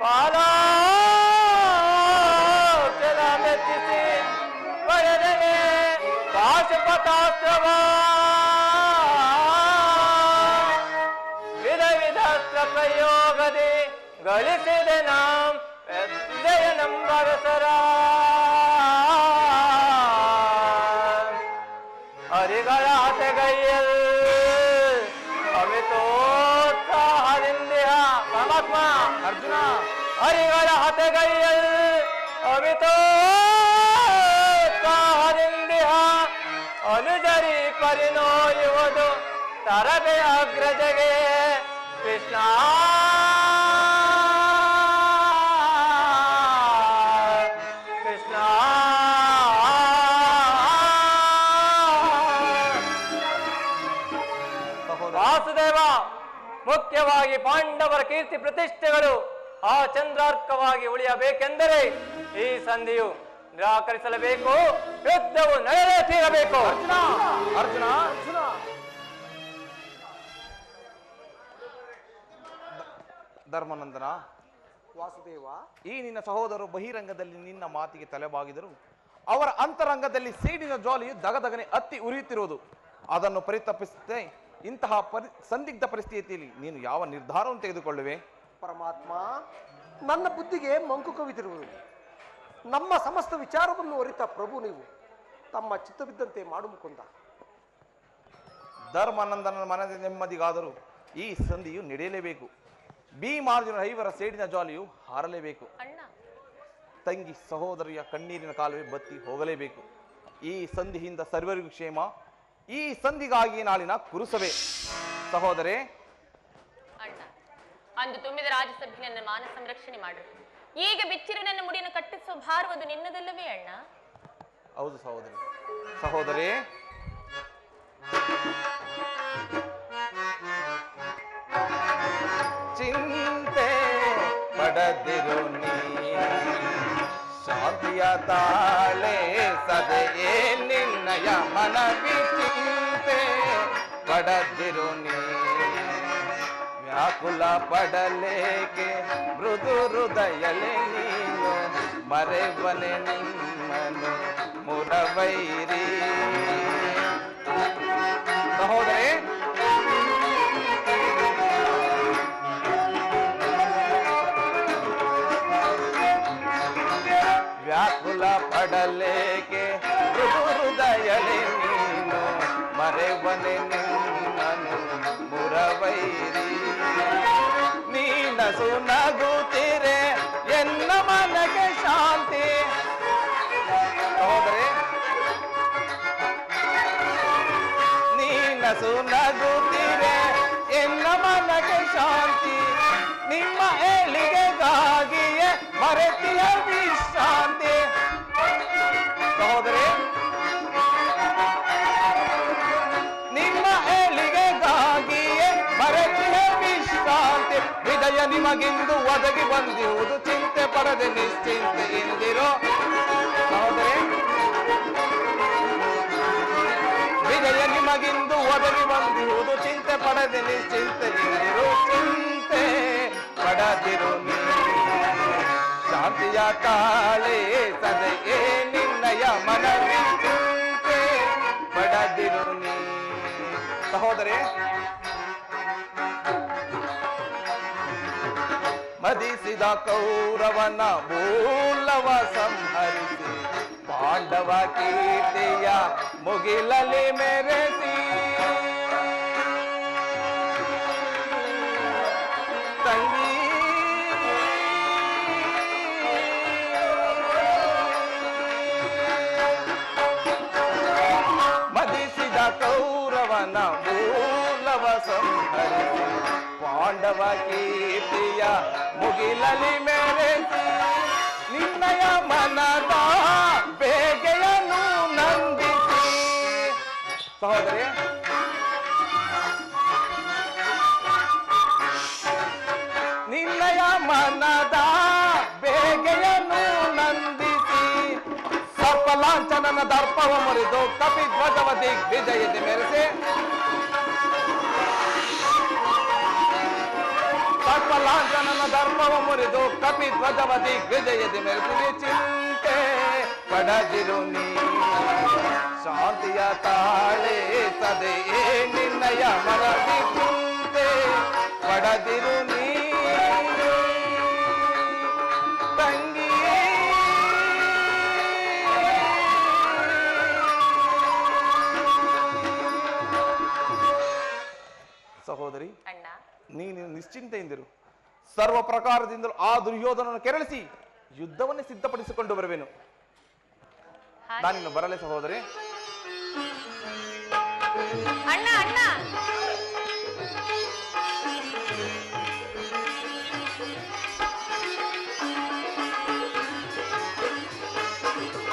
ಪಾಲಾಕ್ಷಣ ಮೆಚ್ಚಿಸಿ ಪಡೆದನೆ ಪಾಶುಪತಾಸ್ತ್ರವ. ವಿಧ ವಿಧಾಸ್ತ್ರ ಪ್ರಯೋಗದಿ ಗಳಿಸಿದೆ ನಾಂ ಪೆದ್ದೆಯ ನಂಬರಸರ. ಹರಿಗಳ ಹತೆಗೈಯಲ್ ಅಮಿತೋತ್ಸಾಹದಿಂದಿಹ. ಪರಮಾತ್ಮ ಅರ್ಜುನ ಹರಿಗಳ ಹತೆಗೈಯಲ್ ಅಮಿತೋತ್ಸಾಹದಿಂದಿಹ ಅನುಜರಿ ಪರಿನೋಯುವುದು ತರಬೆಯ ಅಗ್ರಜಗೆ. ಕೃಷ್ಣ ಕೃಷ್ಣ ವಾಸುದೇವ, ಮುಖ್ಯವಾಗಿ ಪಾಂಡವರ ಕೀರ್ತಿ ಪ್ರತಿಷ್ಠೆಗಳು ಆ ಚಂದ್ರಾರ್ಕವಾಗಿ ಉಳಿಯಬೇಕೆಂದರೆ ಈ ಸಂಧಿಯು ನಿರಾಕರಿಸಲೇಬೇಕು. ಯುದ್ಧವು ನಡೆದೇ ತೀರಬೇಕು. ಅರ್ಜುನ ಧರ್ಮನಂದನ, ವಾಸುದೇವ, ಈ ನಿನ್ನ ಸಹೋದರರು ಬಹಿರಂಗದಲ್ಲಿ ನಿನ್ನ ಮಾತಿಗೆ ತಲೆಬಾಗಿದರು. ಅವರ ಅಂತರಂಗದಲ್ಲಿ ಸೇಡಿನ ಜ್ವಾಲೆಯು ದಗದಗನೆ ಹತ್ತಿ ಉರಿಯುತ್ತಿರುವುದು. ಅದನ್ನು ಪರಿತಪಿಸದೆ ಇಂತಹ ಸಂದಿಗ್ಧ ಪರಿಸ್ಥಿತಿಯಲ್ಲಿ ನೀನು ಯಾವ ನಿರ್ಧಾರವನ್ನು ತೆಗೆದುಕೊಳ್ಳುವೆ? ಪರಮಾತ್ಮ, ನನ್ನ ಬುದ್ಧಿಗೆ ಮಂಕು ಕವಿತಿರುವುದು. ನಮ್ಮ ಸಮಸ್ತ ವಿಚಾರವನ್ನು ಅರಿತ ಪ್ರಭು ನೀವು. ತಮ್ಮ ಚಿತ್ತವಿದ್ದಂತೆ ಮಾಡು ಮುಕುಂದ. ಧರ್ಮಾನಂದನ ಮನದ ನೆಮ್ಮದಿಗಾದರೂ ಈ ಸಂಧಿಯು ನಡೆಯಲೇಬೇಕು. ಭೀಮಾರ್ಜುನ ಐವರ ಸೇಡಿನ ಜ್ವಾಲೆಯು ಹಾರಲೇಬೇಕು. ತಂಗಿ ಸಹೋದರಿಯ ಕಣ್ಣೀರಿನ ಕಾಲುವೆ ಬತ್ತಿ ಹೋಗಲೇಬೇಕು. ಈ ಸಂಧಿಯಿಂದ ಸರ್ವರಿಗೂ ಕ್ಷೇಮ. ಈ ಸಂಧಿಗಾಗಿ ನಾಳಿನ ಕುರುಸವೇ. ಸಹೋದರೇ, ಅಣ್ಣ, ಅಂದು ತುಂಬಿದ ರಾಜ್ಯಸಭೆ ನನ್ನ ಮಾನ ಸಂರಕ್ಷಣೆ ಮಾಡು. ಈಗ ಬಿಚ್ಚಿರು ನನ್ನ ಮುಡಿಯನ್ನು ಕಟ್ಟಿಸುವ ಭಾರವದು ನಿನ್ನದಲ್ಲವೇ ಅಣ್ಣ? ಹೌದು ಸಹೋದರಿ. ಸಹೋದರೇ, ಚಿಂತೆ ಪಡದಿರು ನೀ, ಶಾಂತಿಯ ತಾಳೆ ಸದೆಯೇ ನಿನ್ನಯ ಮನವಿ. ಚಿಂತೆ ಪಡದಿರು ನೀ, ವ್ಯಾಕುಲ ಪಡಲೇಕೆ ಮೃದು ಹೃದಯಲೆ ನೀನು, ಮರೆವನೆ ನಿಮ್ಮನು ಮುರವೈರಿ. ಸಹೋದರೇ, ವ್ಯಾಕುಲ ಪಡಲೇಕೆ ಹೃದಯಳೆ ನೀನು ಮರೆವನೆ ನಿನ್ನನು ಮುರವೈರಿ. ನೀನಸು ನಗುತ್ತೀರೆ ಎನ್ನ ಮನಗೆ ಶಾಂತಿ. ಸಹೋದರೇ, ನೀನಸು ನಗುತ್ತೀರೆ ಎನ್ನ ಮನಗೆ ಶಾಂತಿ. ನಿಮ್ಮ ಏಳಿಗೆಗಾಗಿಯೇ ಮರೆತಿಯ ವಿಶ್ರಾಂತಿ. ಸಹೋದರೇ, ನಿಮ್ಮ ಏಳಿಗೆಗಾಗಿಯೇ ಮರೆತಿಯ ವಿಶ್ರಾಂತಿ. ವಿಜಯ ನಿಮಗಿಂದು ಒದಗಿ ಬಂದಿರುವುದು, ಚಿಂತೆ ಪಡದೆ ನಿಶ್ಚಿಂತೆಯಿಂದಿರೋ. ಸಹೋದರೇ, ವಿಜಯ ನಿಮಗಿಂದು ಒದಗಿ ಬಂದಿರುವುದು, ಚಿಂತೆ ಪಡದೆ ನಿಶ್ಚಿಂತೆಯಿಂದಿರು. ಚಿಂತೆ ಪಡದಿರು ನೀ ಶಾಂತಿಯ ತಾಳೆ ಸದೆಯೇ ನಿನ್ನಯ ಮನವಿ. ಚಿಂತೆ ಪಡದಿರು ನೀ. ಸಹೋದರೇ, ಮದಿಸಿದ ಕೌರವನ ಮೂಲವ ಸಂಹರಿಸಿ ಪಾಂಡವ ಕೀರ್ತಿಯ ಮುಗಿಲಲಿ ಮೆರೆಸಿ. ತಂಗಿ ಮದಿಸಿದ ಕೌರವನ ಮೂಲವ ಸಂಹರಿಸಿ ಪಾಂಡವ ಕೀರ್ತಿಯ ಮುಗಿಲಲಿ ಮೆರೆಸಿ. ನಿನ್ನಯ ಮನದ ಬೇಗೆಯನ್ನು ನಂದಿಸಿ. ಸಹೋದರಿ, ನಿನ್ನಯ ಮನದ ಬೇಗೆಯನ್ನು ನಂದಿಸಿ. ಸರ್ಪಲಾಂಛನನ ದರ್ಪವ ಮುರಿದು ಕಪಿಧ್ವಜವ ದಿಗ್ವಿಜಯದಿ ಮೆರೆಸಿ. ಸರ್ಪಲಾಂಛನನ ದರ್ಪವ ಮುರಿದು ಕಪಿಧ್ವಜವ ದಿಗ್ವಿಜಯದಿ ಮೆರೆಸಿ. ಚಿಂತೆ ಪಡದಿರು ನೀ ಶಾಂತಿಯ ತಾಳೆ ಸದೆಯೇ ನಿನ್ನಯ ಮನದಿ. ಚಿಂತೆ ಪಡದಿರು ನೀ ತಂಗಿಯೇ. ಸಹೋದರಿ, ಅಣ್ಣ, ನೀನು ನಿಶ್ಚಿಂತೆಯಿಂದಿರು. ಸರ್ವ ಪ್ರಕಾರದಿಂದಲೂ ಆ ದುರ್ಯೋಧನನ್ನು ಕೆರಳಿಸಿ ಯುದ್ಧವನ್ನೇ ಸಿದ್ಧಪಡಿಸಿಕೊಂಡು ಬರುವೆನು. ನಾನಿನ್ನು ಬರಲೇ ಸಹೋದರಿ. ಅಣ್ಣ ಅಣ್ಣ,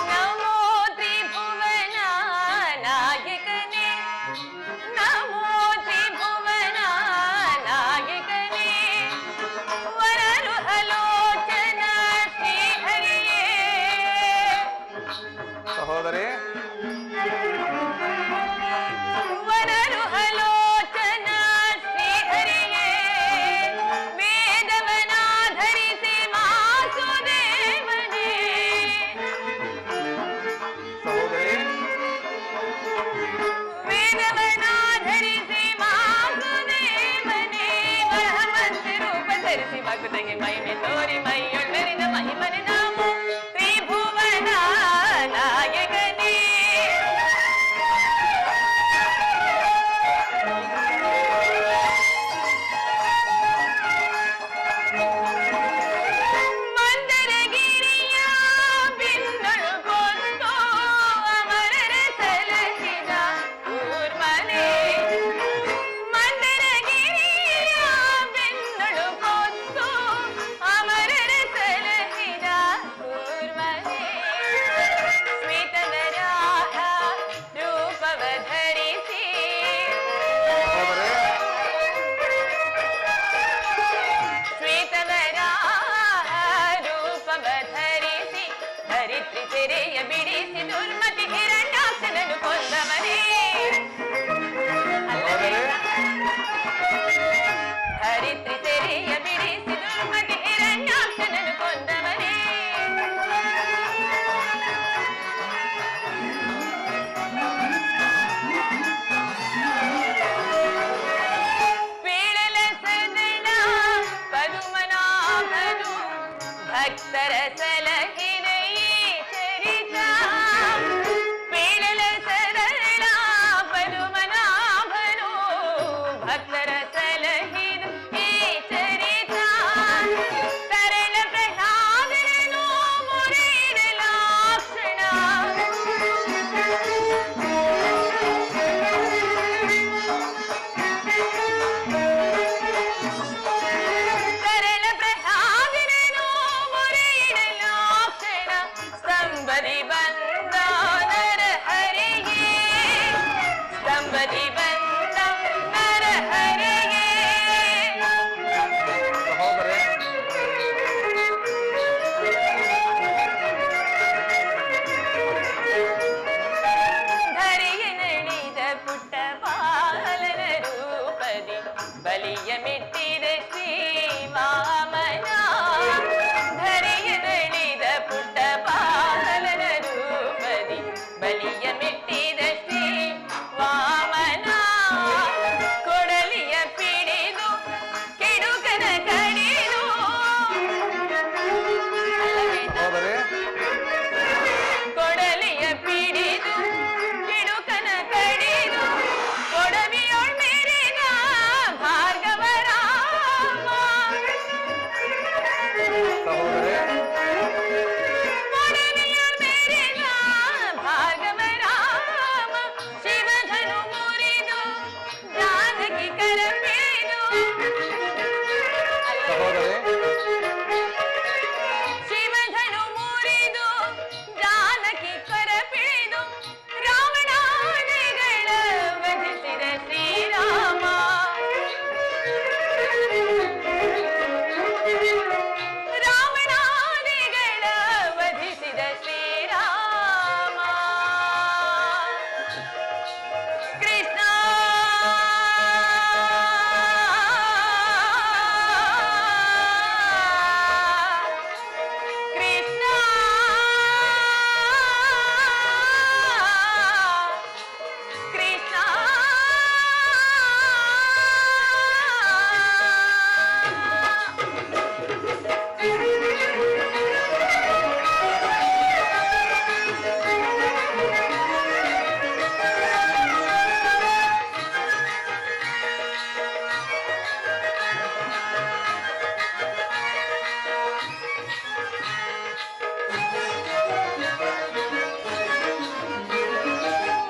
ನಮೋ ತ್ರಿಭುವನ ನಾಯಕನೇ, ನಮೋ ತ್ರಿಭುವನ ನಾಯಕನೇ, ವರರು ಅಲೋಚನ ಶ್ರೀಹರಿಯೇ. ಸಹೋದರಿ, ವರರು ಅಲೋಚನ ಭಕ್ತರ ಸಲಹಿದ ಈ ಚರಿತ ಪೀಳಲ ಸರಳ ಪದುಮನಾಭನು ಭಕ್ತರ ಸಲಹಿದ ಈ ಚರಿತ ಸರಳ ಪ್ರಹ್ಲಾದನನು ಮುರಿಡಲಾಕ್ಷಣ ಸ್ತಂಭದಿ ಬಂದ ನರ ಹರಿಗೆ ಸ್ತಂಭದಿ ಬಂದ ನರ ಹರಿಗೆ ಧರೆಗೆ ನಳಿದ ಪುಟ್ಟ ಬಾಲನ ರೂಪದಿ ಬಲಿಯ ಮೆಟ್ಟಿದ ಶ್ರೀ ವಾಮನ ಧರೆಗೆ ನಳಿದ ಪುಟ್ಟ ಬಾಲನ ರೂಪದಿ ಬಲಿಯ ಮೆಟ್ಟಿದ ಶ್ರೀ ವಾಮನ ಕೊಡಲಿಯ ಪಿಡಿದು ಕೆಡುಕನ ಕಡಿದು ಕೊಡಲಿಯ ಪಿಡಿದು ಕೆಡುಕನ ಕಡಿದು ಕೊಡವಿಯೊಳ್ ಮೇರಿದ ಭಾರ್ಗವ ರಾಮ ಕೊಡವಿಯೊಳ್ ಮೇರಿದ ಭಾರ್ಗವ ರಾಮ ಶಿವಧನು ಮುರಿದು ಜಾನಕಿ ಕರ ಪಿಡಿದು ಶಿವಧನು ಮುರಿದು ಜಾನಕಿ ಕರ ಪಿಡಿದು ರಾವಣಾದಿಗಳ ವಧಿಸಿದ ಶ್ರೀರಾಮ ರಾವಣಾದಿಗಳ ವಧಿಸಿದ ಶ್ರೀರಾಮ ಕೃಷ್ಣ ಕೃಷ್ಣ ಕೃಷ್ಣ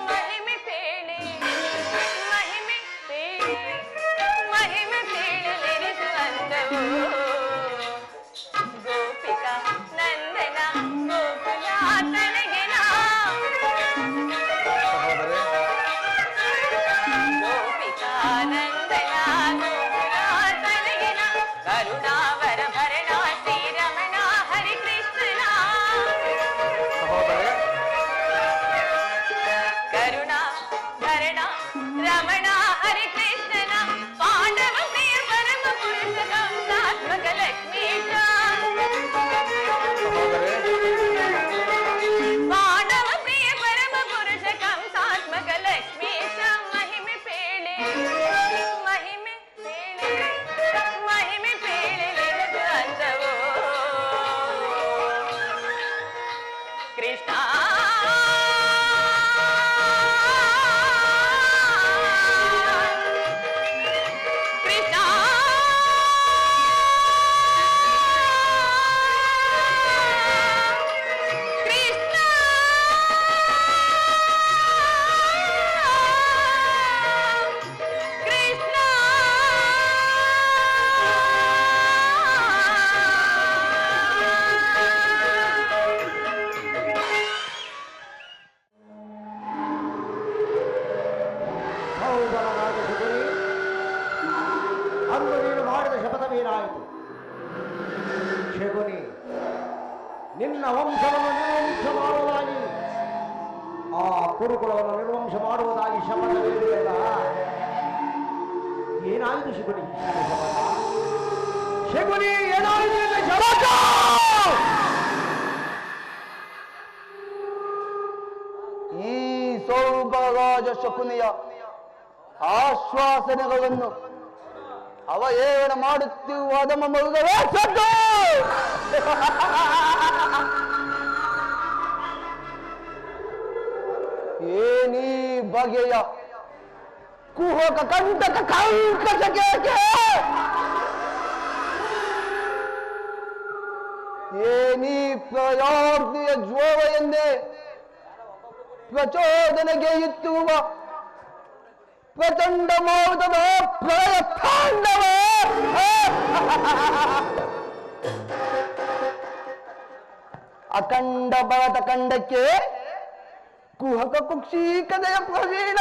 ಮಹಿಮೆ ಪೇಳೆ ಮಹಿಮೆ ಪೇಳೆ ಮಹಿಮೆ ಪೇಳಲೆರಿದು ಅಂದವು ಗೋಪಿಕಾ ನಂದನ ಗೋಕುಲ ತನಗೆನ ಗೋಪಿಕಾ ನಂದನ ಗೋಕುಲ ತನಗೆನ ಕರುಣಾವರ ಭರಣ ಶ್ರೀರಮಣ ಹರಿಕೃಷ್ಣನ ಕರುಣಾ ಭರಣ ರಮಣ ಹರಿಕೃಷ್ಣನ ಪಾಂಡವ ಪ್ರಿಯ ಪರಮ ಪುರುಷ ಕಂಸಾತ್ಮಕ ಲಕ್ಷ್ಮೀಶ ಪಾಂಡವ ಪ್ರಿಯ ಪರಮ ಪುರುಷ ಕಂಸಾತ್ಮಕ ಲಕ್ಷ್ಮೀಶ ಮಹಿಮೆ ಪೇಳೆ ಮಹಿಮೆ ಪೇಳೆ ಮಹಿಮೆ ಪೇಳೆಲೆರೆದು ಅಂದವೋ ಕೃಷ್ಣ ಕೃಷ್ಣ ಕೃಷ್ಣ ಕೃಷ್ಣ ಸಹೋದರನಾದ ಶಕುನಿ, ಅಂದು ನೀನು ಮಾಡಿದ ಶಪಥವೇನಾಯಿತು? ಶಕುನಿ, ನಿನ್ನ ವಂಶವನ್ನು ನಿರ್ವಂಶ ಮಾಡುವುದಾಗಿ, ಆ ಕುರುಕುಲವನ್ನು ನಿರ್ವಂಶ ಮಾಡುವುದಾಗಿ ಶಪಥವೇನಿಲ್ಲ. ಏನಾಯಿತು ಶಕುನಿ? ಶಕುನಿ, ಏನಾಯಿತು ನಿನ್ನ ಶಪಥ? ಈ ಸೌಭಾಗ ಶಕುನಿಯ ಆಶ್ವಾಸನೆಗಳನ್ನು ಅವ ಏನು ಮಾಡುತ್ತಿರುವ ಅದಮ್ಮ ಮಗುಗವೇ ಸದ್ದು ಬಗೆಯ ಕುಹಕ ಕಂಟಕ ಕೈಕಸಕ್ಕೆ ಏನೀ ಪ್ರಯಾರ್ತಿಯ ಜ್ವರ ಎಂದೇ ಪ್ರಚೋದನೆಗೆ ಇತ್ತುವ ಪ್ರಚಂಡ ಮಾರುತದ ಪ್ರಳಯ ತಾಂಡವ ಅಖಂಡ ಭರತ ಖಂಡಕ್ಕೆ ಕುಹಕ ಕುಕ್ಷೀಕತೆಯ ಪ್ರವೀಣ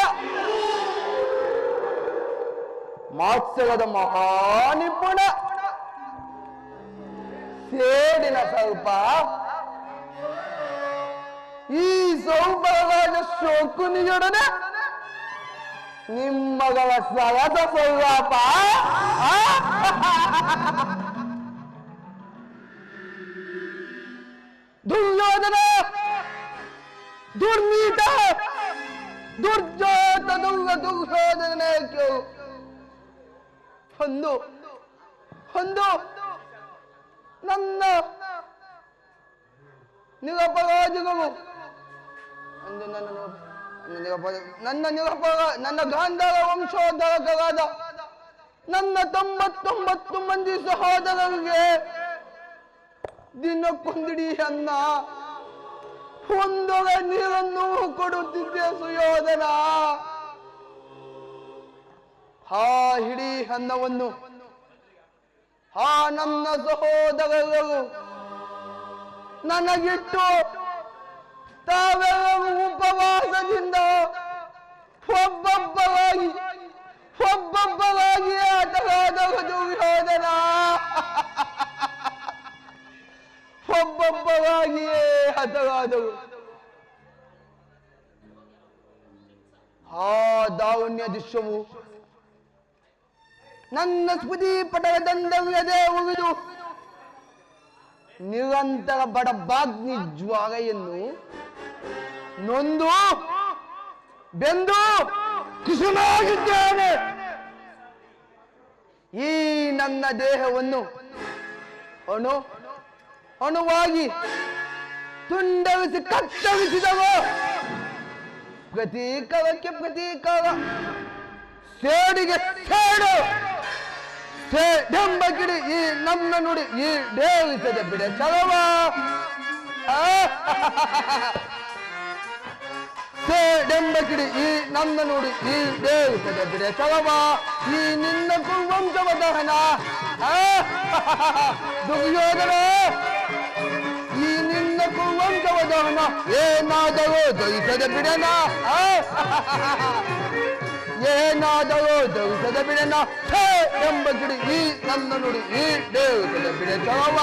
ಮಾತ್ಸರದ ಮಹಾನಿಪುಣ ಸೇಡಿನ ಸ್ವಲ್ಪ ಈ ಸೌಭರಾಜ ಶೋಕುನಿಯೊಡನೆ ನಿಮ್ಮಗಳ ಸರಸ ಸೌರಾಪ ದುರ್ಯೋಧನ ದುರ್ನೀತ ದುರ್ಜೋತ ದುರ್ಯೋಧನ ಹೊಂದು ನನ್ನ ನಿರಪರಾಧಿಗಳು ನನ್ನ ಗಾಂಧಾರ ವಂಶೋದ್ಧಾರಕರಾದ ನನ್ನ 99 ಮಂದಿ ಸಹೋದರರಿಗೆ ದಿನಕ್ಕೊಂದಿಡೀ ಅನ್ನ ಒಂದೊರೆ ನೀರನ್ನು ಕೊಡುತ್ತಿದ್ದೆ ಸುಯೋಧನ. ಆ ಹಿಡೀ ಅನ್ನವನ್ನು ಆ ನನ್ನ ಸಹೋದರರು ನನಗಿಟ್ಟು ತಾವೆಲ್ಲರೂ ಉಪವಾಸದಿಂದ ಒಬ್ಬೊಬ್ಬರಾಗಿ ಆಟಗಾದರು ದುರ್ಯೋಧನ. ಒಬ್ಬೊಬ್ಬರಾಗಿಯೇ ಹತರಾದರು. ಆ ದಾರುಣ್ಯ ದೃಶ್ಯವು ನನ್ನ ಸ್ಮೃತಿ ಪಟದ ದಂಡವ್ಯದೆ ಉಗಿದು ನಿರಂತರ ಬಡಬಾಗ್ನಿ ಜ್ವಾಲೆಯನ್ನು ನೊಂದು ಬೆಂದು ಕುಸುಮಾಗಿದ್ದೇನೆ. ಈ ನನ್ನ ದೇಹವನ್ನು ಅಣುವಾಗಿ ತುಂಡರಿಸಿ ಕತ್ತರಿಸಿದವು. ಪ್ರತೀಕಾರಕ್ಕೆ ಪ್ರತೀಕಾರ, ಸೇಡಿಗೆ ಸೇಡು, ಸೇಡೆಂಬಕಿಡಿ ಈ ನಮ್ಮ ನುಡಿ ಈ ಡೇವಿಸದೆ ಬಿಡೆ ಚಲವ. ಸೇಡೆಂಬಕಿಡಿ ಈ ನಮ್ಮ ನುಡಿ ಈ ಡೇವಿಸದೆ ಬಿಡೆ ಚಲವ. ಈ ನಿನ್ನ ಕುವಂಶವ ದಹನ ದುರ್ಯೋಧನ, ಈ ನಿನ್ನ ಕುವಂಶವ ದಹನ ಏನಾದರೂ ದಹಿಸದೆ ಬಿಡನ, ಏನಾದರೂ ದಹಿಸದೆ ಬಿಡನ. ಎಂಬ ಗಿಡಿ ಈ ನನ್ನ ನುಡಿ ಈ ದೇವತದ ಬಿಡೆ ಚಲವ.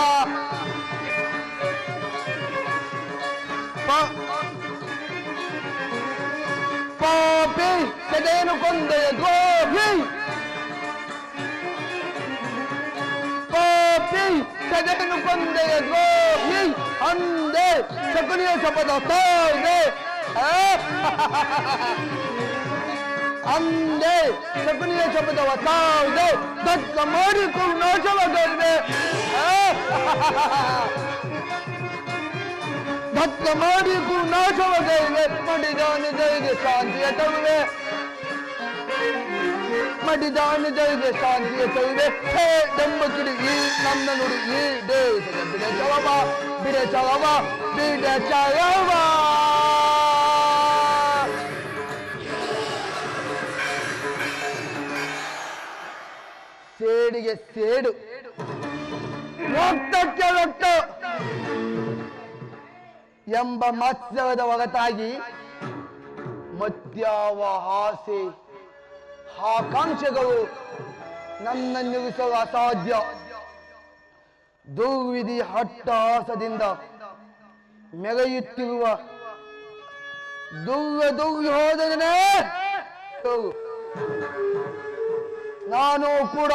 ಪಾಪಿ ಕದೇನು ಕೊಂದೆಯ ದ್ರೋಹಿ, ಪಾಪಿ ಕದೇನು ಕೊಂದೆಯ ದ್ರೋಹಿ ಅಂದೆ ಶಕುನಿಯ ಶಪಥ ತಾಯ್ದೆ. ಅಂದೆ ಶಕುನಿಯ ಶಪಥವ ತಾಯ್ದೆ ದತ್ತ ಮಾಡಿಕೊಂಡು ನಾಶವಾಗಲಿದೆ. ಭಕ್ತ ಮಾಡಿಗೂ ನಾಶವಾಗಲಿದೆ. ಮಡಿದಾನ ಜೈಗೆ ಶಾಂತಿಯ ತರುವೆ, ಮಡಿದಾನ ಜೈಗೆ ಶಾಂತಿಯ ತರುವೆ. ಹೇ ದಂಬಕಿಡಿ ಈ ನನ್ನ ನುಡಿ ಈ ದೇಶದ ಬಿಡೆ ಚಲವ, ಬಿಡೆ ಚಲವ, ಬಿಡೆ ಚಲವ. ಸೇಡಿಗೆ ಸೇಡು, ರಕ್ತಕ್ಕೆ ರಕ್ತ ಎಂಬ ಮತ್ಸರದ ಹೊರತಾಗಿ ಮತ್ಯಾವ ಆಸೆ ಆಕಾಂಕ್ಷೆಗಳು ನನ್ನನ್ನಿರಿಸಲು ಅಸಾಧ್ಯ. ದುರ್ವಿಧಿ ಹಟ್ಟಹಾಸದಿಂದ ಮೆರೆಯುತ್ತಿರುವ ದುರ್ಯೋಧನೇ, ನಾನು ಕೂಡ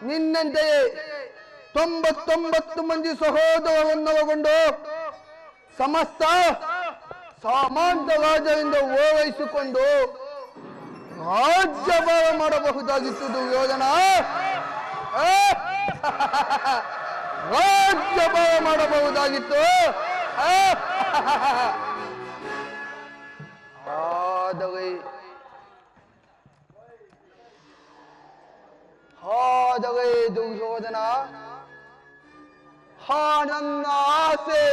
ನಿನ್ನಂತೆಯೇ 99 ಮಂದಿ ಸಹೋದರರನ್ನೊಳಗೊಂಡು ಸಮಸ್ತ ಸಾಮಂತ ರಾಜರಿಂದ ಓವೈಸಿಕೊಂಡು ರಾಜ್ಯಭಾರ ಮಾಡಬಹುದಾಗಿತ್ತು ದುರ್ಯೋಧನ. ರಾಜ್ಯಭಾರ ಮಾಡಬಹುದಾಗಿತ್ತು. ಆ ಹಾದವೇ ದುರ್ಯೋಧನ, ನನ್ನ ಆಸೆ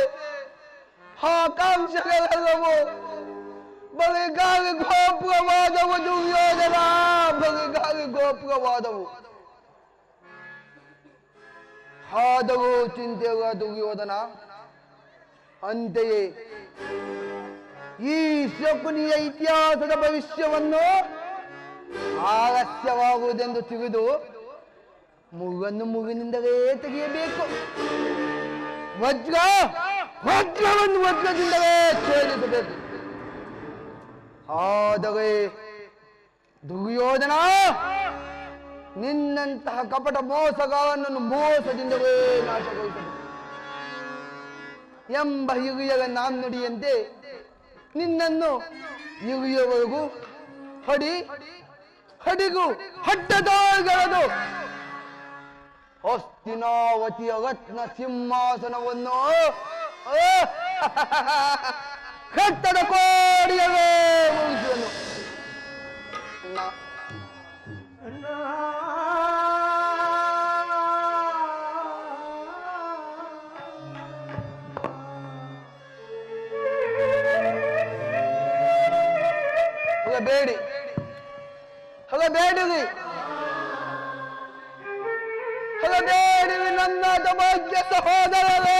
ಆಕಾಂಕ್ಷೆಗಳೆಲ್ಲವೂ ಬರಿಗಾಗಿ ಗೋಪುರವಾದವು ದುರ್ಯೋಧನ, ಬರಿಗಾಗಿ ಗೋಪುರವಾದವು. ಆದವು ಚಿಂತೆಯ ದುರ್ಯೋಧನ. ಅಂತೆಯೇ ಈ ಶಕುನಿಯ ಇತಿಹಾಸದ ಭವಿಷ್ಯವನ್ನು ಆಲಸ್ಯವಾಗುವುದೆಂದು ತಿಳಿದು ಮುಗನ್ನು ಮುಗಿನಿಂದಲೇ ತೆಗೆಯಬೇಕು. ವಜ್ರವನ್ನು ವಜ್ರದಿಂದಲೇ ಛೇದಿಸಬೇಕು. ಆದರೆ ದುರ್ಯೋಧನ, ನಿನ್ನಂತಹ ಕಪಟ ಮೋಸಗಾರನನ್ನು ಮೋಸದಿಂದಲೇ ನಾಶಗೊಳಿಸಬೇಕು ಎಂಬ ಹಿರಿಯರ ನಾಣ್ಣುಡಿಯಂತೆ ನಿನ್ನನ್ನು ಹಿರಿಯವರೆಗೂ ಹಡಿಗೂ ಹಡ್ಡದಾಳದು ಹಸ್ತಿನಾವತಿಯ ರತ್ನ ಸಿಂಹಾಸನವನ್ನು ಕಟ್ಟದ ಕೋಡಿಯವೇ ಮುಗಿಸುವನು. ಬೇಡಿರಿ ನನ್ನ ಭಾಗ್ಯ ಸಹೋದರರೇ,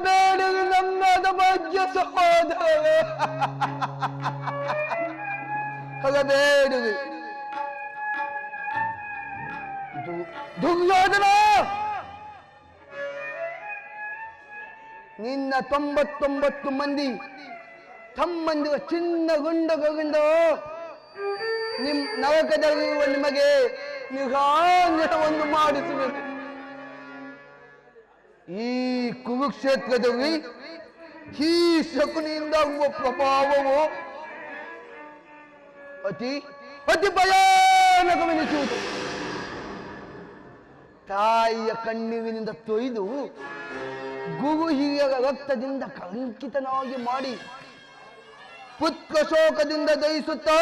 ಬೇಡಿರಿ ನನ್ನ ಭಾಗ್ಯ ಸಹೋದರರೇ, ಬೇಡಿರಿ. ದುರ್ಯೋಧನ, ನಿನ್ನ 99 ಮಂದಿ ತಮ್ಮಂದಿರ ಚಿನ್ನ ಗುಂಡಗಳಿಂದ ನರಕದಲ್ಲಿರುವ ನಿಮಗೆ ನಿಗಾಂಜನವನ್ನು ಮಾಡಿಸಬೇಕು. ಈ ಕುರುಕ್ಷೇತ್ರದಲ್ಲಿ ಈ ಶಕುನಿಯಿಂದಾಗುವ ಪ್ರಭಾವವು ಅತಿ ಭಯಾನಕವೆನಿಸುವುದು. ತಾಯಿಯ ಕಣ್ಣೀರಿನಿಂದ ತೊಯ್ದು ಗುರು ಹಿರಿಯರ ರಕ್ತದಿಂದ ಕಳಂಕಿತನಾಗಿ ಮಾಡಿ ಪುತ್ರ ಶೋಕದಿಂದ ದಯಿಸುತ್ತಾ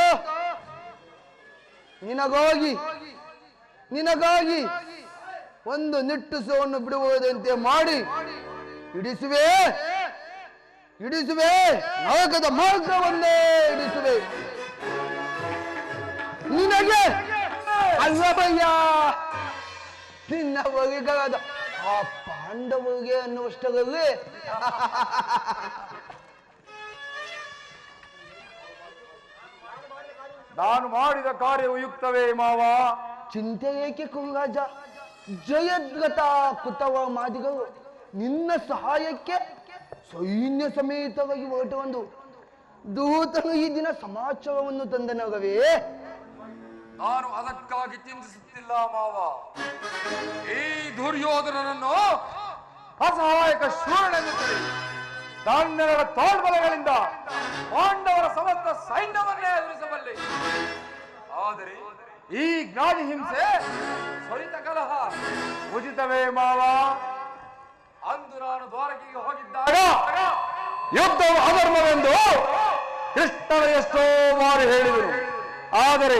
ನಿನಗಾಗಿ ಒಂದು ನಿಟ್ಟುಸವನ್ನು ಬಿಡುವುದಂತೆ ಮಾಡಿ ಇಡಿಸುವೆ ನರಕದ ಮಾರ್ಗವನ್ನೇ ಇಡಿಸುವೆ. ನಿನಗೆ ಅಲ್ಲವಯ್ಯ, ನಿನ್ನ ವರಿಗಳಾದ ಆ ಪಾಂಡವರಿಗೆ ಅನ್ನುವಷ್ಟರಲ್ಲಿ ನಾನು ಮಾಡಿದ ಕಾರ್ಯವು ಯುಕ್ತವೇ ಮಾವ? ಚಿಂತೆ ಏಕೆ ಕುಂಗಾಜ? ಜಯದ್ಗತ ಕುತವ ಮಾದಿಗಳು ನಿನ್ನ ಸಹಾಯಕ್ಕೆ ಸೈನ್ಯ ಸಮೇತವಾಗಿ ಹೊರಟ ಒಂದು ದೂತನು ಈ ದಿನ ಸಮಾಚಾರವನ್ನು ತಂದನಗವೇ? ನಾನು ಅದಕ್ಕಾಗಿ ಚಿಂತಿಸುತ್ತಿಲ್ಲ ಮಾವ. ಈ ದುರ್ಯೋಧನನನ್ನು ಅಸಹಾಯಕ ಶೂರನೆಂದು ತಿಳಿದು ತಾಂಡವರ ತೋಳ್ಬಲಗಳಿಂದ ಪಾಂಡವರ ಸಮಸ್ತ ಸೈನ್ಯವನ್ನೇ ಎದುರಿಸಬಲ್ಲೆ. ಆದರೆ ಈ ಜ್ಞಾನಿ ಹಿಂಸೆ ಸ್ವರಿತ ಕಲಹ ಉಚಿತವೇ ಮಾವ? ಅಂದು ನಾನು ದ್ವಾರಕೆಗೆ ಹೋಗಿದ್ದಾಗ ಯುದ್ಧವು ಅಧರ್ಮವೆಂದು ಕೃಷ್ಣನ ಎಷ್ಟೋ ಮಾರು ಹೇಳಿದರು. ಆದರೆ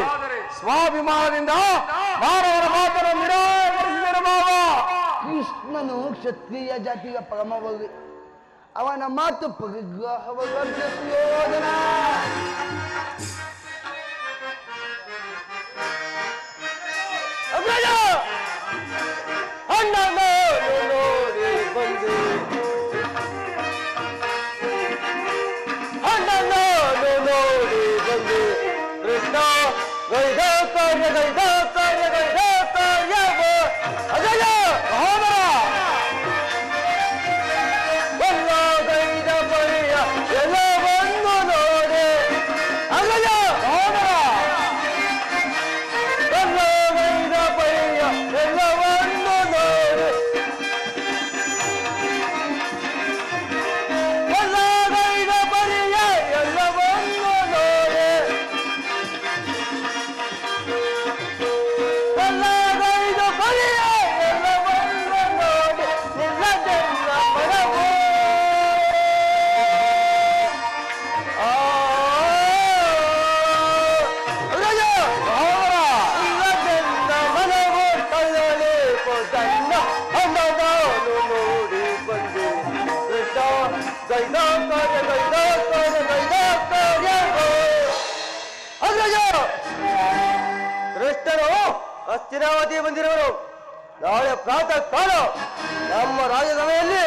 ಸ್ವಾಭಿಮಾನದಿಂದ ಮಾನವರ ಮಾತನ್ನು ನಿರಾಕರಿಸಿದರು ಮಾವ. ಕೃಷ್ಣನು ಕ್ಷತ್ರಿಯ ಜಾತಿಯ ಪರಮವಾಗಿ ಅವನ ಮಾತು ಪರಿಗ್ರಹವಲ್ಲ. ಯೋಧನ ಅಣ್ಣ ನೋಡಿ ಬಂದೆ, ಅಣ್ಣ ನೋಡಿ ಬಂದೆ. ಕೃಷ್ಣ ಗೈದ ಕಾರ್ಯ ಅಜಯ ಸಹೋದರ ಎಲ್ಲ ಗೈದ ಪರಿಯ ಎಲ್ಲ ಬಂದು ನೋಡಿ ಅಗಯ ಕೃಷ್ಣನು ಹಸ್ತಿನಾವತಿ ಬಂದಿರುವರು. ನಾಳೆ ಪ್ರಾತಃ ಕಾಲ ನಮ್ಮ ರಾಜಸಭೆಯಲ್ಲಿ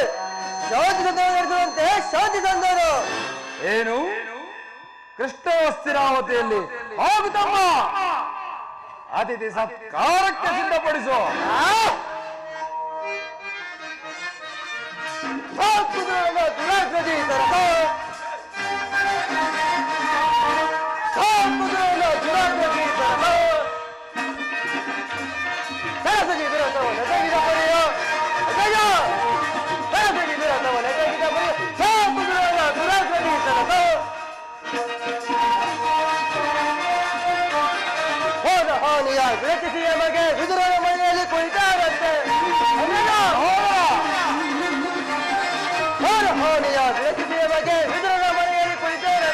ಶಾಂತಿ ಸಂಧಾನ ನಡೆಸುವಂತೆ ಶಾಂತಿ ಸಂಧಾನ. ಏನು ಕೃಷ್ಣ ಹಸ್ತಿನಾವತಿಯಲ್ಲಿ ಹೋಗುತ್ತಮ್ಮ, ಅತಿಥಿ ಸತ್ಕಾರಕ್ಕೆ ಸಿದ್ಧಪಡಿಸು. ವಿರಚಿಸಿಯ ಮಗೆ ವಿದುರನ ಮನೆಯಲ್ಲಿ ಕುಳಿತಾರಂತೆ. ಹಾನಿಯ ವಿರಚಿಸಿಯ ಮಗೆ ವಿದುರನ ಮನೆಯಲ್ಲಿ ಕುಳಿತಾರೆ.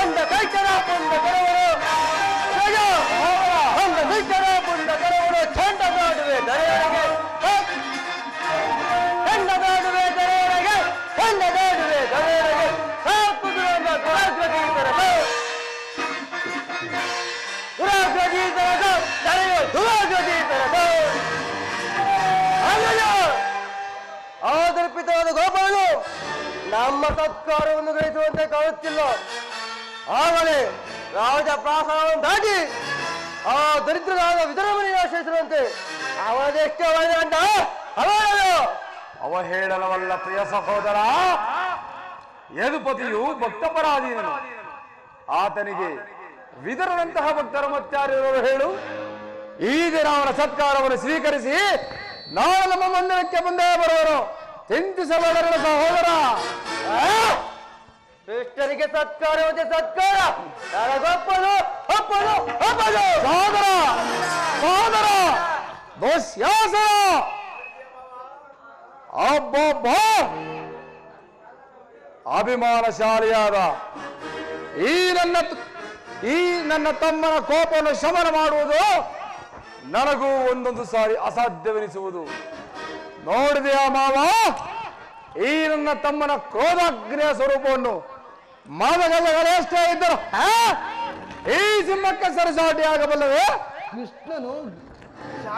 ಅಂದ ಕೈಕರ ಪುಂಡ ಕರವರು ಅಂದ ಕೈಕರ ಪುಂಡ ಕರವರು ಚಂಡ ಮಾಡುವೆ ದರೆಯರಿಗೆ ಚಂಡ ಮಾಡುವೆ ದರೆಯರಿಗೆ ಚಂಡ ಮಾಡುವೆ ದರೆಯರಿಗೆ ಸಾಕುದುರನ್ನ ದುರಾಗ್ರಗೀತರದ ದುರಾಗ್ರಗೀತರದ ದರೆಯೋ ದುರಾಗ್ರಗೀತರದ ಆದರ್ಪಿತವಾದ ಗೋಪಾಲನು ನಮ್ಮ ಸತ್ಕಾರವನ್ನು ಗ್ರಹಿಸುವಂತೆ ಕಾಣುತ್ತಿಲ್ಲ. ಆಗಲೇ ರಾಜ ಪ್ರಾಸಾದವನ್ನು ದಾಟಿ ಆ ದರಿದ್ರನಾದ ವಿದುರಮನೆಯನ್ನು ಆಶ್ರಯಿಸುವಂತೆ ಅವನದೆಷ್ಟೇ ಅಂಡ ಅವಹೇಳನವಲ್ಲ ಪ್ರಿಯ ಸಹೋದರ. ಯದುಪತಿಯು ಭಕ್ತಪರಾಧೀನನು. ಆತನಿಗೆ ವಿದುರನಂತಹ ಭಕ್ತರು ಮತ್ತಾರ್ಯರು ಹೇಳು. ಈ ದಿನ ಅವನ ಸತ್ಕಾರವನ್ನು ಸ್ವೀಕರಿಸಿ ನಾಳೆ ನಮ್ಮ ಮಂದಿರಕ್ಕೆ ಬಂದೇ ಬರುವರು. ಚಿಂತಿಸಬೇಡ ಸಹೋದರ. ಕೃಷ್ಣರಿಗೆ ಸತ್ಕಾರವಂತೆ ಸತ್ಕಾರ ನನಗೊಪ್ಪಲು ಒಪ್ಪಲು ಒಪ್ಪಲು. ಸಹೋದರ ಸಹೋದರ ದುಶ್ಯಾಸನ ಅಬ್ಬೊಬ್ಬ ಅಭಿಮಾನಶಾಲಿಯಾದ ಈ ನನ್ನ ತಮ್ಮನ ಕೋಪವನ್ನು ಶಮನ ಮಾಡುವುದು ನನಗೂ ಒಂದೊಂದು ಸಾರಿ ಅಸಾಧ್ಯವೆನಿಸುವುದು. ನೋಡಿದೆಯಾ ಮಾವ, ಈ ನನ್ನ ತಮ್ಮನ ಕ್ರೋಧಾಗ್ನಿಯ ಸ್ವರೂಪವನ್ನು ಮಾದಗಲ್ಲಗಳೆಷ್ಟೇ ಇದ್ದರು ಈ ಸಿಂಹಕ್ಕೆ ಸರಸಾಟಿ ಆಗಬಲ್ಲವೇ? ಕೃಷ್ಣನು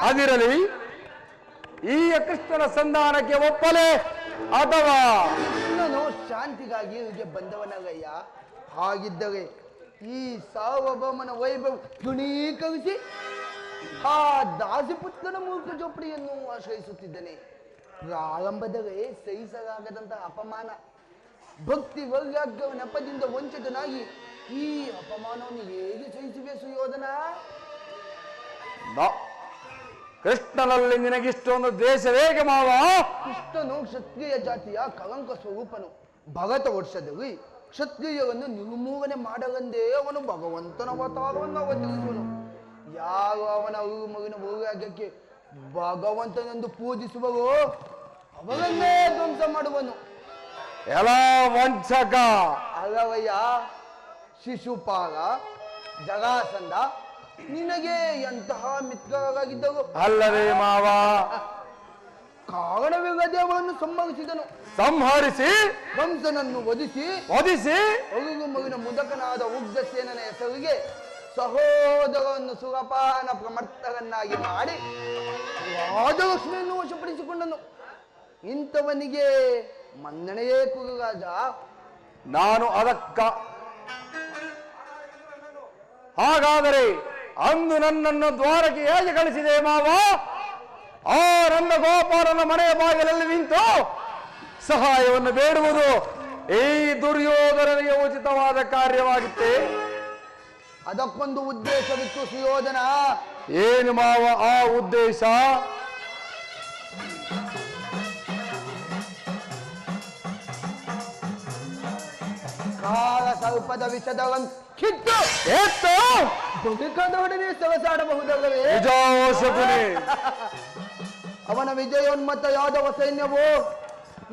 ಅದಿರಲಿ, ಈ ಕೃಷ್ಣನ ಸಂಧಾನಕ್ಕೆ ಒಪ್ಪಲೇ ಅಥವಾ ಕೃಷ್ಣನು ಶಾಂತಿಗಾಗಿ ಇಲ್ಲಿಗೆ ಬಂದವನಗಯ್ಯ. ಹಾಗಿದ್ದರೆ ಈ ಸಾರ್ವಭೌಮನ ವೈಭವ ಗುಣೀಕರಿಸಿ ಆ ದಾಸಿಪುತ್ರನ ಮೂರ್ಖ ಜೋಪಡಿಯನ್ನು ಆಶ್ರಯಿಸುತ್ತಿದ್ದನೆ. ಪ್ರಾರಂಭದಲ್ಲಿ ಸಹಿಸಲಾಗದಂತಹ ಅಪಮಾನ, ಭಕ್ತಿ ವೈರಾಗ್ಯವ ನೆಪದಿಂದ ವಂಚಿತನಾಗಿ ಈ ಅಪಮಾನವನ್ನು ಹೇಗೆ ಸಹಿಸುವೆ ಸುಯೋಧನ? ಕೃಷ್ಣನಲ್ಲಿ ನಿನಗಿಷ್ಟೊಂದು ದ್ವೇಷವೇಗೆ ಮಾವ? ಕೃಷ್ಣನು ಕ್ಷತ್ರಿಯ ಜಾತಿಯ ಕಳಂಕ ಸ್ವರೂಪನು. ಭಗತ ವರ್ಷದಲ್ಲಿ ಕ್ಷತ್ರಿಯರನ್ನು ನಿರ್ಮೂಲನೆ ಮಾಡಲೆಂದೇ ಅವನು ಭಗವಂತನ ಅವತಾರವನ್ನು ಅವತರಿಸುವನು. ಯಾರು ಅವನ ಮಗಿನ ವೈರಾಗ್ಯಕ್ಕೆ ಭಗವಂತನೆಂದು ಪೂಜಿಸುವವೋ ಅವರನ್ನೇ ಧ್ವಂಸ ಮಾಡುವನು. ಎಲ್ಲ ವಂಚಕ ಅಲ್ಲವಯ್ಯ, ಶಿಶುಪಾಲ, ಜರಾಸಂಧ ನಿನಗೆ ಎಂತಹ ಮಿತ್ರರಾಗಿದ್ದರು. ಅಲ್ಲವೇ ಮಾವ? ಕಾರಣವಿಲ್ಲದೆ ಅವರನ್ನು ಸಂಹರಿಸಿದನು. ಸಂಹರಿಸಿ ಕಂಸನನ್ನು ವಧಿಸಿ ಒಳಗು ಮಗಿನ ಮುದಕನಾದ ಉಗ್ರಸೇನನ ಹೆಸರಿಗೆ ಸಹೋದರವನ್ನು ಸುರಪಾನ ಪ್ರಮರ್ಥರನ್ನಾಗಿ ಮಾಡಿ ರಾಜಲಕ್ಷ್ಮಿಯನ್ನು ವಶಪಡಿಸಿಕೊಂಡನು. ಇಂಥವನಿಗೆ ಮನ್ನಣೆಯೇ ಕುರುರಾಜ. ನಾನು ಹಾಗಾದರೆ ಅಂದು ನನ್ನನ್ನು ದ್ವಾರಕ್ಕೆ ಹೇಗೆ ಕಳಿಸಿದೆ ಮಾವ? ಆ ನನ್ನ ಗೋಪಾಲನ ಮನೆಯ ಬಾಗಿಲಲ್ಲಿ ನಿಂತು ಸಹಾಯವನ್ನು ಬೇಡುವುದು ಈ ದುರ್ಯೋಧನನಿಗೆ ಉಚಿತವಾದ ಕಾರ್ಯವಾಗಿತ್ತೆ. ಅದಕ್ಕೊಂದು ಉದ್ದೇಶವಿತ್ತು ಸುಯೋಧನ. ಏನು ಮಾವ ಆ ಉದ್ದೇಶ? ಕಾಲ ಸ್ವಲ್ಪದ ವಿಷದವನ್ನು ಕಿತ್ತು ಬದುಕದೊಡನೆ ಸೊಗಸಾಡಬಹುದಲ್ಲವೇ? ಅವನ ವಿಜಯೋನ್ಮತ್ತ ಯಾದವ ಸೈನ್ಯವು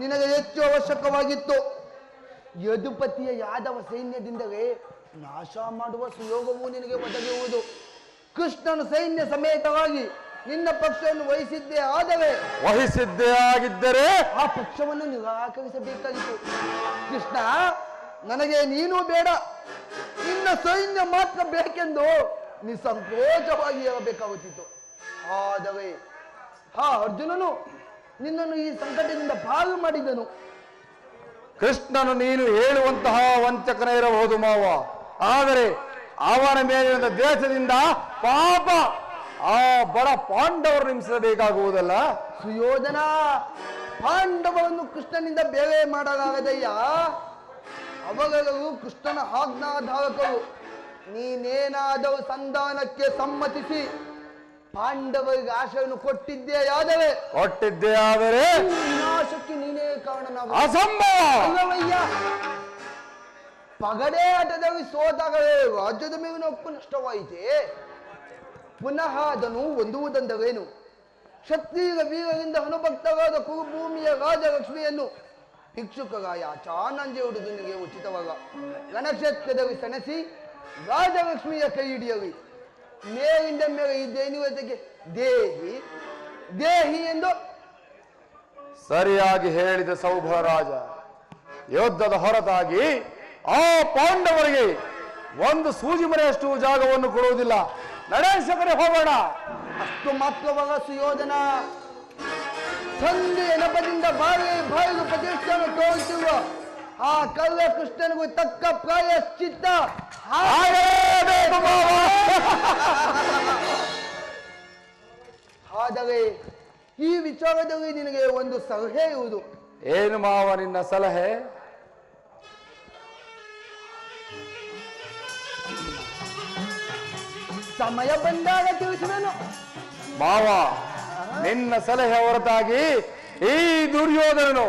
ನಿನಗೆ ಹೆಚ್ಚು ಅವಶ್ಯಕವಾಗಿತ್ತು. ಯದುಪತಿಯ ಯಾದವ ಸೈನ್ಯದಿಂದಲೇ ನಾಶ ಮಾಡುವ ಸುಯೋಗವು ನಿನಗೆ ಒದಗುವುದು. ಕೃಷ್ಣನು ಸೈನ್ಯ ಸಮೇತವಾಗಿ ನಿನ್ನ ಪಕ್ಷವನ್ನು ವಹಿಸಿದ್ದೇ ಆಗಿದ್ದರೆ ಆ ಪಕ್ಷವನ್ನು ನಿರಾಕರಿಸಬೇಕಾಗಿತ್ತು. ಕೃಷ್ಣ, ನನಗೆ ನೀನು ಬೇಡ, ನಿನ್ನ ಸೈನ್ಯ ಮಾತ್ರ ಬೇಕೆಂದು ನಿಸ್ಸಂಕೋಚವಾಗಿ ಇರಬೇಕಾಗುತ್ತಿತ್ತು. ಆದರೆ ಅರ್ಜುನನು ನಿನ್ನನ್ನು ಈ ಸಂಕಟದಿಂದ ಪಾರು ಮಾಡಿದನು. ಕೃಷ್ಣನು ನೀನು ಹೇಳುವಂತಹ ವಂಚಕನೇ ಇರಬಹುದು ಮಾವ, ಆದರೆ ಅವನ ಮೇಲಿನ ದ್ವೇಷದಿಂದ ಪಾಪ ಆ ಬಡ ಪಾಂಡವರು ಹಿಂಸಬೇಕಾಗುವುದಲ್ಲ. ಸುಯೋಧನ, ಪಾಂಡವರನ್ನು ಕೃಷ್ಣನಿಂದ ಬೇರೆ ಮಾಡಲಾಗದಯ್ಯ. ಅವರೆಲ್ಲರೂ ಕೃಷ್ಣನ ಆಜ್ಞಾಧಾರಕರು. ನೀನೇನಾದರೂ ಸಂಧಾನಕ್ಕೆ ಸಮ್ಮತಿಸಿ ಪಾಂಡವರಿಗೆ ಆಶೆಯನ್ನು ಕೊಟ್ಟಿದ್ದೇ ಆದರೆ ವಿನಾಶಕ್ಕೆ ನೀನೇ ಕಾರಣನಾಗ. ಅಲ್ಲವಯ್ಯ, ಪಗಡೆ ಆಟದಲ್ಲಿ ಸೋತಾಗಲೇ ರಾಜ್ಯದ ಮೇಲಿನ ಹಕ್ಕು ನಷ್ಟವಾಯಿತೆ. ಪುನಃ ಅದನ್ನು ಹೊಂದುವುದೆಂದರೇನು? ಕ್ಷತ್ರಿಯ ವೀರರಿಂದ ಅನುಭಕ್ತರಾದ ಕುರುಭೂಮಿಯ ರಾಜಲಕ್ಷ್ಮಿಯನ್ನು ಭಿಕ್ಷುಕರಾಯ ಚಾನಂಜೆ ಹುಡುಗನಿಗೆ ಉಚಿತವಲ್ಲ. ರಣಕ್ಷೇತ್ರದಲ್ಲಿ ಸೆಣಸಿ ರಾಜಲಕ್ಷ್ಮಿಯ ಕೈ ಹಿಡಿಯಲಿ. ಮೇಲಿಂದ ಮೇಲೆ ಈ ದೈನಿಕತೆಗೆ ದೇಹಿ ದೇಹಿ ಎಂದು ಸರಿಯಾಗಿ ಹೇಳಿದ ಸೌಭರಾಜ. ಯುದ್ಧದ ಹೊರತಾಗಿ ಆ ಪಾಂಡವರಿಗೆ ಒಂದು ಸೂಜಿ ಮರೆಯಷ್ಟು ಜಾಗವನ್ನು ಕೊಡುವುದಿಲ್ಲ. ನಡೆಸಕರೆ ಹೋಗೋಣ. ಅಷ್ಟು ಮಾತ್ರವಲ್ಲ ಸುಯೋಧನ, ಸಂಧಿ ನೆಪದಿಂದ ಬಾಯಿಗೆ ಪ್ರತಿಷ್ಠೆಯನ್ನು ತೋರಿಸುವ ಆ ಕಳ್ಳ ಕೃಷ್ಣನಿಗೂ ತಕ್ಕ ಪ್ರಾಯಶ್ಚಿತ್ತ ಆದರೆ ಈ ವಿಚಾರದಲ್ಲಿ ನಿನಗೆ ಒಂದು ಸಲಹೆ ಇರುವುದು. ಏನು ಮಾವ ನಿನ್ನ ಸಲಹೆ? ಸಮಯ ಬಂದಾಗ ತಿಳಿಸಿದನು ಮಾವ. ನಿನ್ನ ಸಲಹೆ ಹೊರತಾಗಿ ಈ ದುರ್ಯೋಧನನು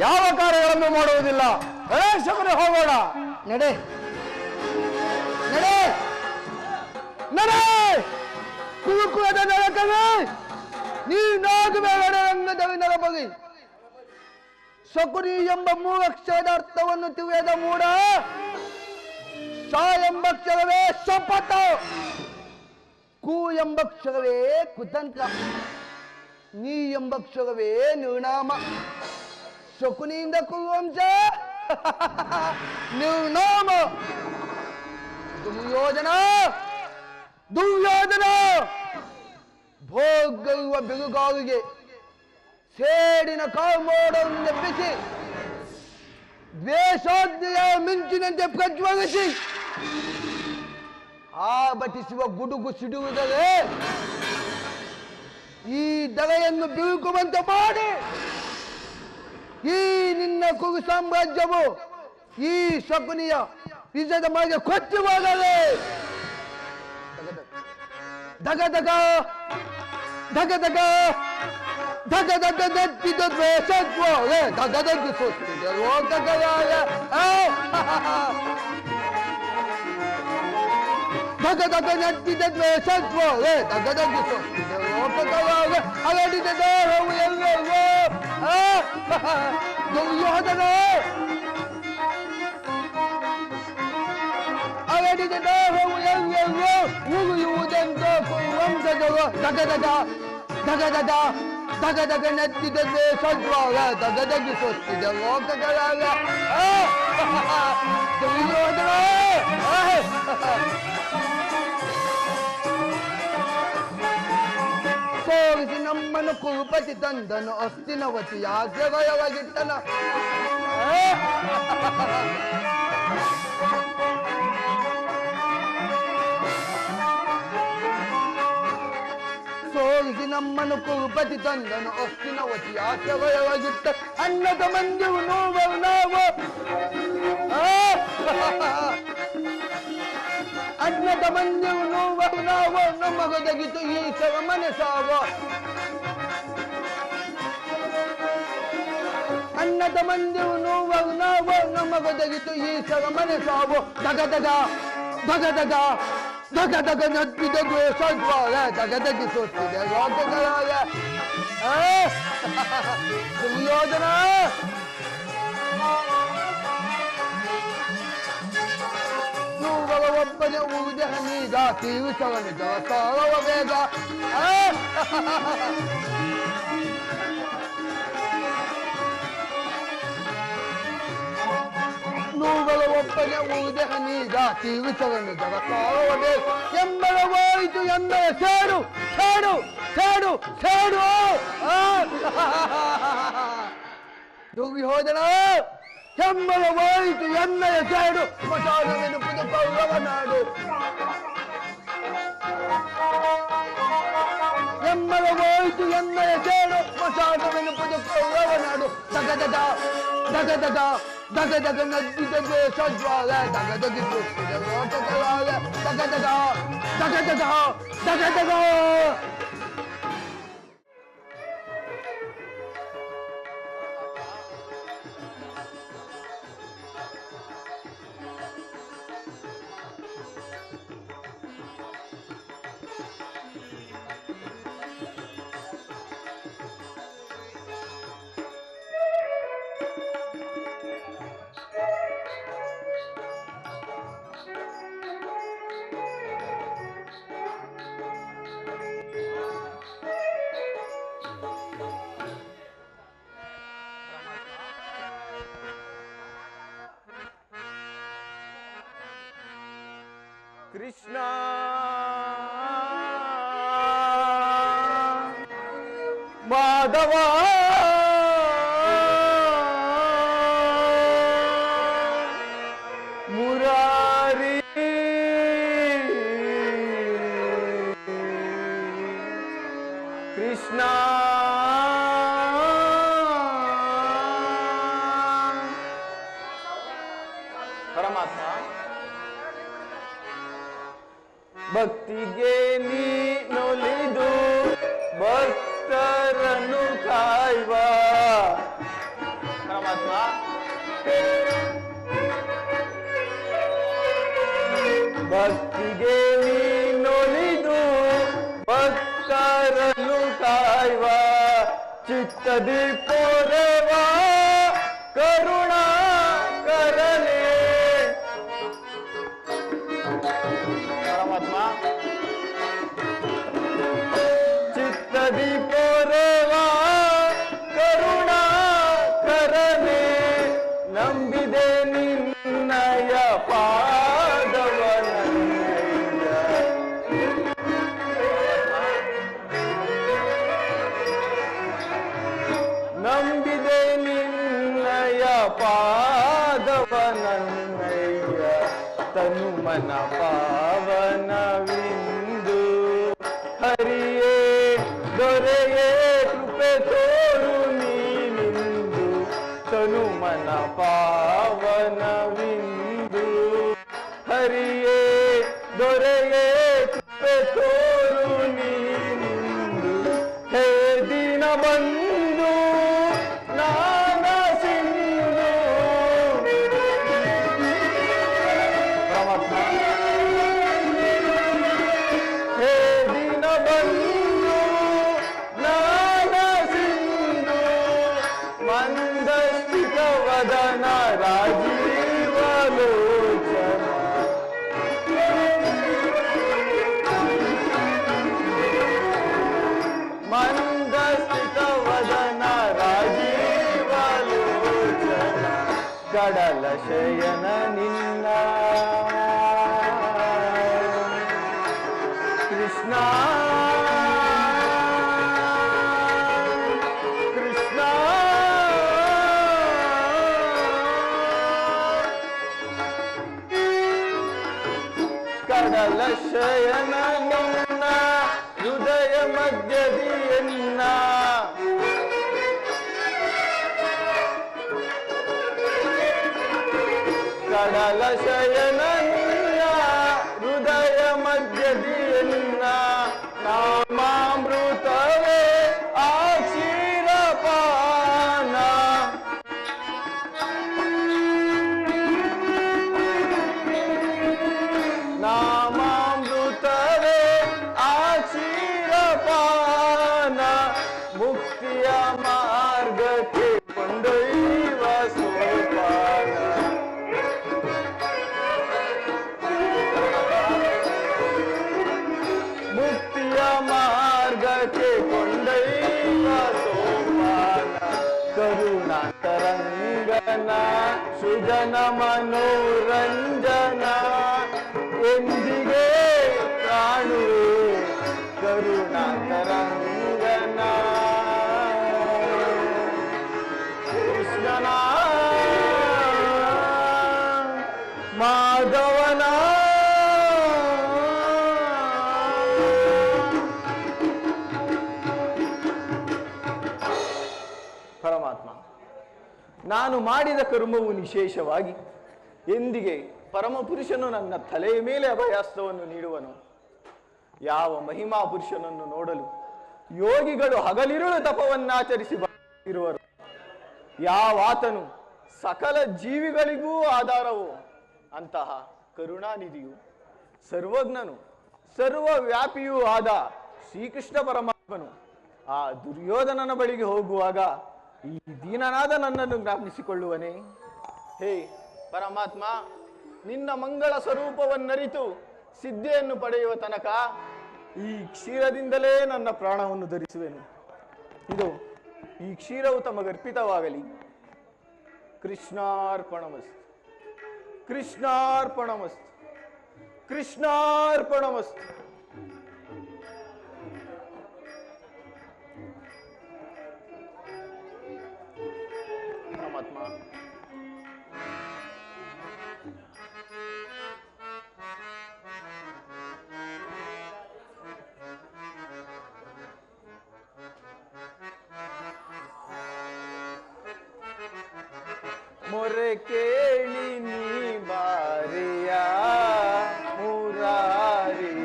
ಯಾವ ಕಾರ್ಯಗಳನ್ನು ಮಾಡುವುದಿಲ್ಲ. ಗಣೇಶಕರೇ ಹೋಗೋಣ. ನಡೆ ನಡೆ ನಡೆ. ಕುರುಕುಲದ ನರಕವೇ, ನೀನಾಗಬೇಡ ರಂಗದಲ್ಲಿ ನರಬಲಿ. ಶಕುನಿ ಎಂಬ ಮೂರಕ್ಷರದ ಅರ್ಥವನ್ನು ತಿಳಿಯದ ಮೂಢ. ಶ ಎಂಬಕ್ಷರವೇ ಶಪಥ, ಕು ಎಂಬಕ್ಷರವೇ ಕುತಂತ್ರ, ನೀ ಎಂಬಕ್ಷರವೇ ನಿರ್ನಾಮ. ಶಕುನಿಯಿಂದ ಕುರುವಂಶ ನಿರ್ನಾಮ. ದುರ್ಯೋಧನ ದುರ್ಯೋಧನ, ಭೋಗರುವ ಬಿರುಗಾವಿಗೆ ಸೇಡಿನ ಕಾಮೋಡವನ್ನು ಎಬ್ಬಿಸಿ ದ್ವೇಷಾಗ್ನಿಯ ಮಿಂಚಿನಂತೆ ಪ್ರಜ್ವಲಿಸಿ ಆಬಟಿಸುವ ಗುಡುಗು ಸಿಡುವುದರೆ ಈ ದರೆಯನ್ನು ಬಿರುಕುವಂತೆ ಮಾಡಿ ಈ ನಿನ್ನ ಕುರು ಸಾಮ್ರಾಜ್ಯವು ಈ ಶಕುನಿಯ ವಿಜಯದ ಮಾರ್ಗ ಕೊಚ್ಚುವಾಗಲೇ ಧಗ ಧಗ ಧಗ ಧಗ ಧಗ ಧಗ ನೆತ್ತಿದ ದ್ವೇಷತ್ವೇ ಧಗ ಧಗಿಸುತ್ತಿದೆ ಲೋಕಗಳಾಯ. ಧಗ ಧಗ ನೆತ್ತಿದ ದ್ವೇಷತ್ವೇ ಧಗ ಧಗಿಸುತ್ತಿದೆ ಲೋಕಗಳಾಯ. ಅರಡಿದ ದೇಹವು ಎಲ್ಲವೋ ದುರ್ಯೋಧನ, ಅರಡಿದ ದೇಹವು ಎಲ್ಲವೋ ಉರಿಯುವುದೆಂತ ವಂಶಗಳು. ಧಗ ಧಗ ಧಗ ಧಗ ಧಗ ಧಗ ನೆತ್ತಿದ ದ್ವೇಷದ್ವಾರ ಧಗ ಧಗಿಸುತ್ತಿದೆ ಲೋಕಗಳಾಗ. ದುರ್ಯೋಧನ, ಸೋಲಿಸಿ ನಮ್ಮನ್ನು ಕುರುಪತಿ ತಂದನು ಅಸ್ತಿನವತಿ ಆಜ್ಞೆಗೊಳಗಿಟ್ಟನ. ಸೋಲಿಸಿ ನಮ್ಮನ್ನು ಕುರುಪತಿ ತಂದನು ಅಸ್ತಿನವತಿ ಆಜ್ಞೆಗೊಳಗಿಟ್ಟ. ಅನ್ನದ ಮಂದಿವು ನೋವು ನಾವು ಅನ್ನದ ಮಂದಿವು ನೋವು ನಾವು ನಮಗೊದಗಿತು ಈಶ್ವರ ಮನೆ ಸಾವ. ಅನ್ನದ ಮಂದಿವು ನೋವು ನಾವು ನಮಗೊದಗಿತು ಈಶ್ವರ ಮನೆ ಸಾವು. ಧಗ ಧಗ ಧಗ ಧಗ ಧಗ ಧಗ ನದ್ದಿದ ದ್ವೇಷದ್ವಾರ ಧಗ ಧಗಿಸುತ್ತಿದೆ ಲೋಕಗಳಾಯ. ದುರ್ಯೋಧನ, ನೋವವ ಒಬ್ಬನೇ ಊದೆ ಹನೀಗ ತೀರಿಸವನು ಜವಸಾರವ ಬೇಗ. ನೋವವ ಒಬ್ಬನೇ ಊದೆ ಹನೀಗ ತೀರಿಸವನ್ನು ಜಗತ್ತಾರವೇ ಎಂಬಳವಾಯಿತು ಎಂದರೆ ಸೇಡು ಸೇಡು ಸೇಡು ಸೇಡು ದುರ್ಯೋಧನ ಎಂಬಳವಾಯಿತು ಎನ್ನಯ ಸೇಡು ಸ್ಮಶಾನವೆನುಪುದು ಕೌರವ ನಾಡು ಎಂಬಳವಾಯಿತು ಎನ್ನಯ ಸೇಡು ಸ್ಮಶಾನವೆನುಪುದು ಕೌರವ ನಾಡು ದಗದಗ ದಗದಗ ದಗದಗ ನದ್ದಿದ ದ್ವೇಷಜ್ವಾಲ ದಗದಗಿಸುತ್ತಿದ ಲೋಕಕಲಾಲ ದಗದಗ ದಗದಗ ದಗದಗ ಕೃಷ್ಣ ಮಾಧವ ಮುರಾರಿ ಕೃಷ್ಣ ಪರಮಾತ್ಮ ಭಕ್ತಿಗೆ ನೀನೊಲಿದು ಭಕ್ತರನ್ನು ಕಾಯುವ ಪರಮಾತ್ಮ ಭಕ್ತಿಗೆ ನೀನೊಲಿದು ಭಕ್ತರನ್ನು ಕಾಯುವ ಚಿತ್ತದಿ ಪೋರವ ಕರುಣಾ ಕರನೆ ಪರಮಾತ್ಮ ಚಿತ್ತದಿ ಪೋರವ ಕರುಣಾ ಕರನೆ ನಂಬಿದೆ ನಿನ್ನಯ ಪಾದವನಯ್ಯ ನಂಬಿದೆ ನಿನ್ನಯ ಪಾದವನಯ್ಯ ತನು ಮನ ಪಾವನವಿಂದು ಹರಿಯೇ ದೊರೆಯೇ ಕೃಪೆ ತೋರು ನೀನಿಂದು ತನು ಮನ ಪಾವನವಿಂದು ಹರಿಯೇ ದೊರೆಯೇ ಕೃಪೆ ತೋರು ನೀನಿಂದು ಹೇ ದಿನ ಬಂದು ನಾನ ಸಿಂಧು ಪರಮಾತ್ಮ ಹೇ ದಿನ ಬಂದು ನಾನ ಸಿಂಧು ಮಂದಸ್ಥಿತ ವದನ ರಾಜೀವ ಲೋಚನ ಮಂದಸ್ಥಿತ ವದನ ರಾಜೀವ ಲೋಚನ ಕಡಲ ಶಯನ ನಿನ್ನ ಕೃಷ್ಣ ಕೃಷ್ಣ ಕಡಲ ಶಯನ ನಿನ್ನ ಹೃದಯ ಮಧ್ಯದಿಯನ್ನ ಕಡಲ ಶಯನ ನಿನ್ನ ಹೃದಯ ಮಧ್ಯದಿಯನ್ನ ನಾಮಾಮೃತವೇ ಆ ಕ್ಷೀರಪಾನ ನಾಮಾಮೃತವೇ ಆ ಕ್ಷೀರಪಾನ ಸುಜನ ಮನೋರಂಜನ ಎಂದಿಗೆ ಕಾಣುವೆ ಕರುಣಾತರಂಗನ ಕೃಷ್ಣನ ಮಾಧವನ ಪರಮಾತ್ಮ, ನಾನು ಮಾಡಿದ ಕರ್ಮವು ನಿಶೇಷವಾಗಿ ಎಂದಿಗೆ ಪರಮಪುರುಷನು ನನ್ನ ತಲೆಯ ಮೇಲೆ ಅಭಯಾಸ್ತವನ್ನು ನೀಡುವನು? ಯಾವ ಮಹಿಮಾ ಪುರುಷನನ್ನು ನೋಡಲು ಯೋಗಿಗಳು ಹಗಲಿರುಳು ತಪವನ್ನಾಚರಿಸಿ ಇರುವರು? ಯಾವಾತನು ಸಕಲ ಜೀವಿಗಳಿಗೂ ಆಧಾರವೋ ಅಂತಹ ಕರುಣಾನಿಧಿಯು ಸರ್ವಜ್ಞನು ಸರ್ವವ್ಯಾಪಿಯೂ ಆದ ಶ್ರೀಕೃಷ್ಣ ಪರಮಾತ್ಮನು ಆ ದುರ್ಯೋಧನನ ಬಳಿಗೆ ಹೋಗುವಾಗ ಈ ದೀನನಾದ ನನ್ನನ್ನು ಜ್ಞಾಪಿಸಿಕೊಳ್ಳುವನೇ? ಹೇ ಪರಮಾತ್ಮ, ನಿನ್ನ ಮಂಗಳ ಸ್ವರೂಪವನ್ನರಿತು ಸಿದ್ಧಿಯನ್ನು ಪಡೆಯುವ ತನಕ ಈ ಕ್ಷೀರದಿಂದಲೇ ನನ್ನ ಪ್ರಾಣವನ್ನು ಧರಿಸುವೆನು. ಇದು ಈ ಕ್ಷೀರವು ತಮಗರ್ಪಿತವಾಗಲಿ. ಕೃಷ್ಣಾರ್ಪಣಮಸ್ತು, ಕೃಷ್ಣಾರ್ಪಣಮಸ್ತು, ಕೃಷ್ಣಾರ್ಪಣಮಸ್ತು. ಪರಮಾತ್ಮ, ಮೊರೆ ಕೇಳಿ ನೀ ಬಾರಿಯ ಮುರಾರಿ,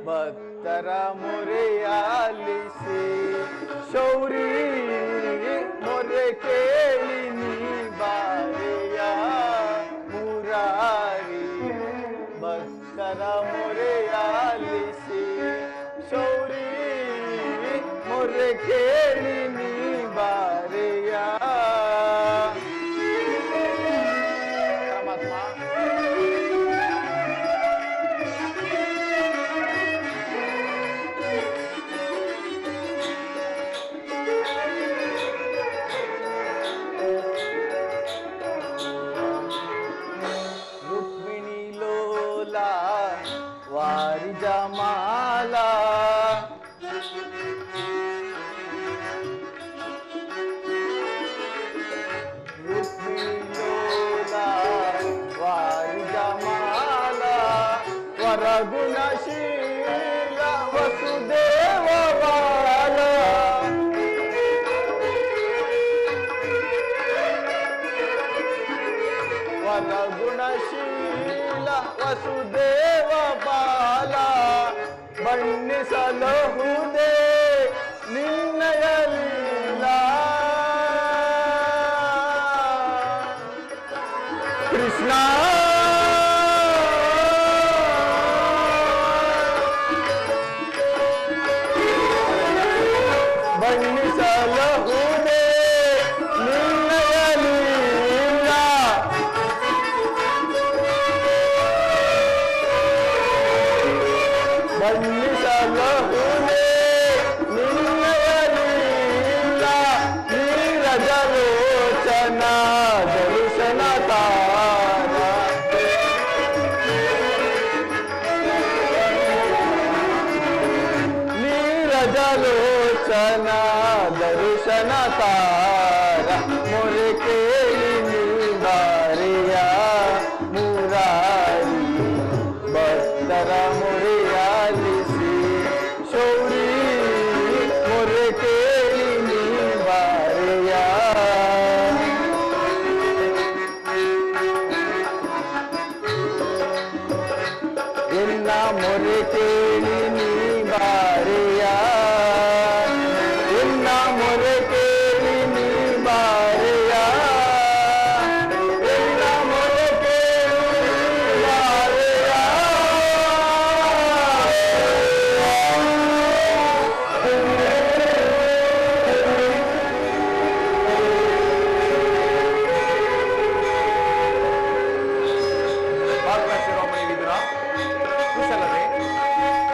ಭಕ್ತರ ಮೊರೆಯಾಲಿಸಿ ಶೌರಿ. ಮೊರೆ ಕೇಳಿ ನೀ ಬಾರಿಯ ಮುರಾರಿ, ಭಕ್ತರ ಮೊರೆಯಾಲಿಸಿ ಶೌರಿ. ಮೊರೆ ಕೇಳಿ ನೀ ಬಾರಿಯ. ವಾರಿಜಮಾಲಾ ರುಕ್ಮಿಣೋಲಾ ವಾರಿಜಮಾಲಾ ವರಗುಣಶೀಲ ವಸುದೇವ ಬಾಲ. ವರಗುಣಶೀಲ ವಸುದೇವ ಬಾಲ, ಬಣ್ಣಿಸಲಹುದೇ ನಿನ್ನಯ ಲೀಲಾ. ಕೃಷ್ಣ ಬಣ್ಣಿಸಲಹುದೇ ನಿನ್ನಯ ಲೀಲಾ. ಬಣ್ಣಿಸಲಹುದೇ ನಿನ್ನಯ ಲೀಲಾ. ನೀರಜಲೋಚನ ದರ್ಶನ ತಾರ, ನೀರಜಲೋಚನ ದರ್ಶನ ತಾರ. ಮೊರೆ ಕೇಳಿ ನೀ ಬಾರಿಯ ಮುರಾರಿ, ಭಕ್ತರ ಮೊರೆಯಾಲಿಸಿ ಶೌರಿ. ಮೊರೆ ಕೇಳಿ ನೀ ಬಾರಿಯ. ಎಲ್ಲ ಮೊರೆ ಕೇಳಿ ನೀ ಬಾರಿಯ, ಎಲ್ಲ ಮೊರೆ ಕೇಳಿ ನೀ ಬಾರಿಯ, ಎಲ್ಲ ಮೊರೆ ಕೇಳಿ ನೀ ಬಾರಿಯ. ಶಿರೋಮಣಿ ವಿದುರ, ಕುಶಲವೇ?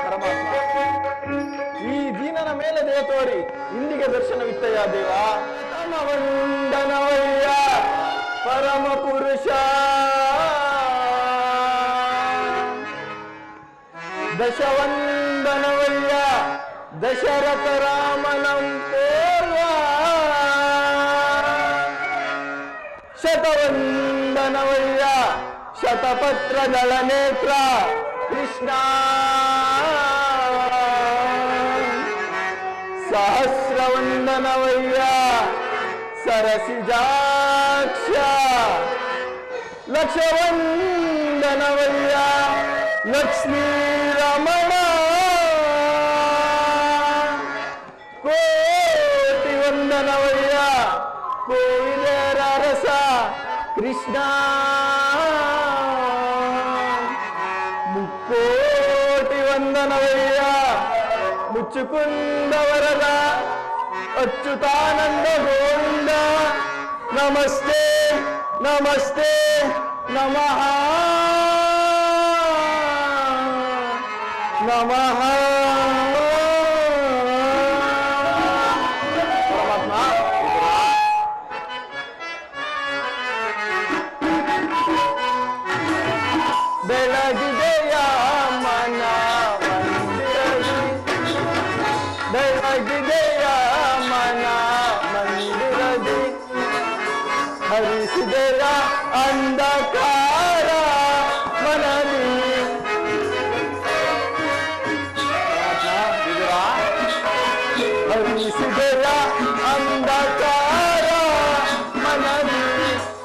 ಪರಮಾತ್ಮ, ಈ ದೀನನ ಮೇಲೆ ದಯ ತೋರಿ ಇಂದಿಗೆ ದರ್ಶನವಿತ್ತಯ್ಯ ದೇವ. ತನವಂದನವಯ್ಯ ಪರಮ ಪುರುಷ ದಶವಂದನವಯ್ಯ ದಶರಥ ರಾಮನಂ ಪೂರ್ವ ಶತವಂದನವಯ್ಯ ಶತಪತ್ರಗಳ ನೇತ್ರ ಕೃಷ್ಣ ಸಹಸ್ರವಂದನವಯ್ಯ ಸರಸಿಜಾಕ್ಷ ಲಕ್ಷವಂದನವಯ್ಯ ಲಕ್ಷ್ಮೀ ರಮಣ ಕೋಟಿ ವಂದನವಯ್ಯ ಕೋಯಿಲೆಯರ ರಸ ಕೃಷ್ಣ ಮುಕ್ಕೋಟಿ ವಂದನವಯ್ಯ ಮುಚ್ಚುಕುಂದವರದ ಅಚ್ಯುತಾನಂದ ಗೋವಿಂದ ನಮಸ್ತೆ ನಮಸ್ತೆ ನಮಃ ನಮಃ ಬೆಳಗಿದೆಯ ಮನ ಮಂದಿರದಿ ಬೆಳಗಿದೆಯ ಮನ ಮಂದಿರದಿ ಹರಿಸಿದೆಯ ಅಂಧಕಾರ ಮನದಿ ಹರಿಸಿದೆಯ ಅಂಧಕಾರ ಮನದಿ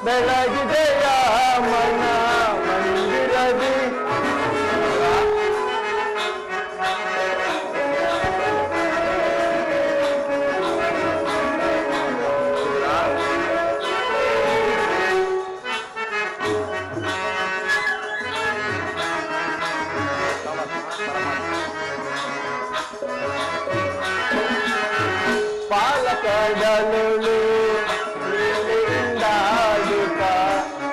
ಬೆಳಗಿದೆಯ ಮನ ಮಂದಿರದಿ ಪಾಲಕಡಲು ನೀಲಿಂದಾಡುತ್ತ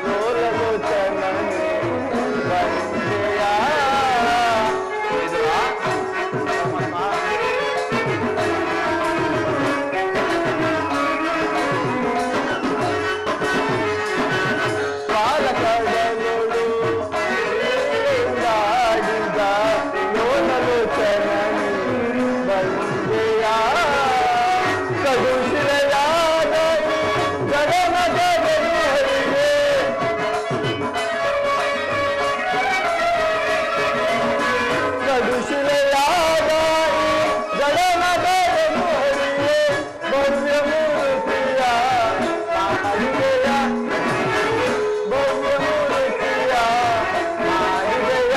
ಲೋಲಗೋಚನನೆ ವಂದೆಯ ಪಾಲಕಡಲು ನೀಲಿಂದಾಡಿದ ಲೋಲಗೋಚನನೆ ವಂದೆಯ ಕಡುಶಿಲೆಯಾದ ಜಗಮಗದಲ್ಲಿ ಹರಿವೆ ಕಡುಶಿಲೆಯಾದ ಜಗಮಗದಲ್ಲಿ ಹರಿವೆ ಭವ್ಯಮೂರ್ತಿಯ ಮಾಳಿಗೆಯ ಭವ್ಯಮೂರ್ತಿಯ ಮಾಳಿಗೆಯ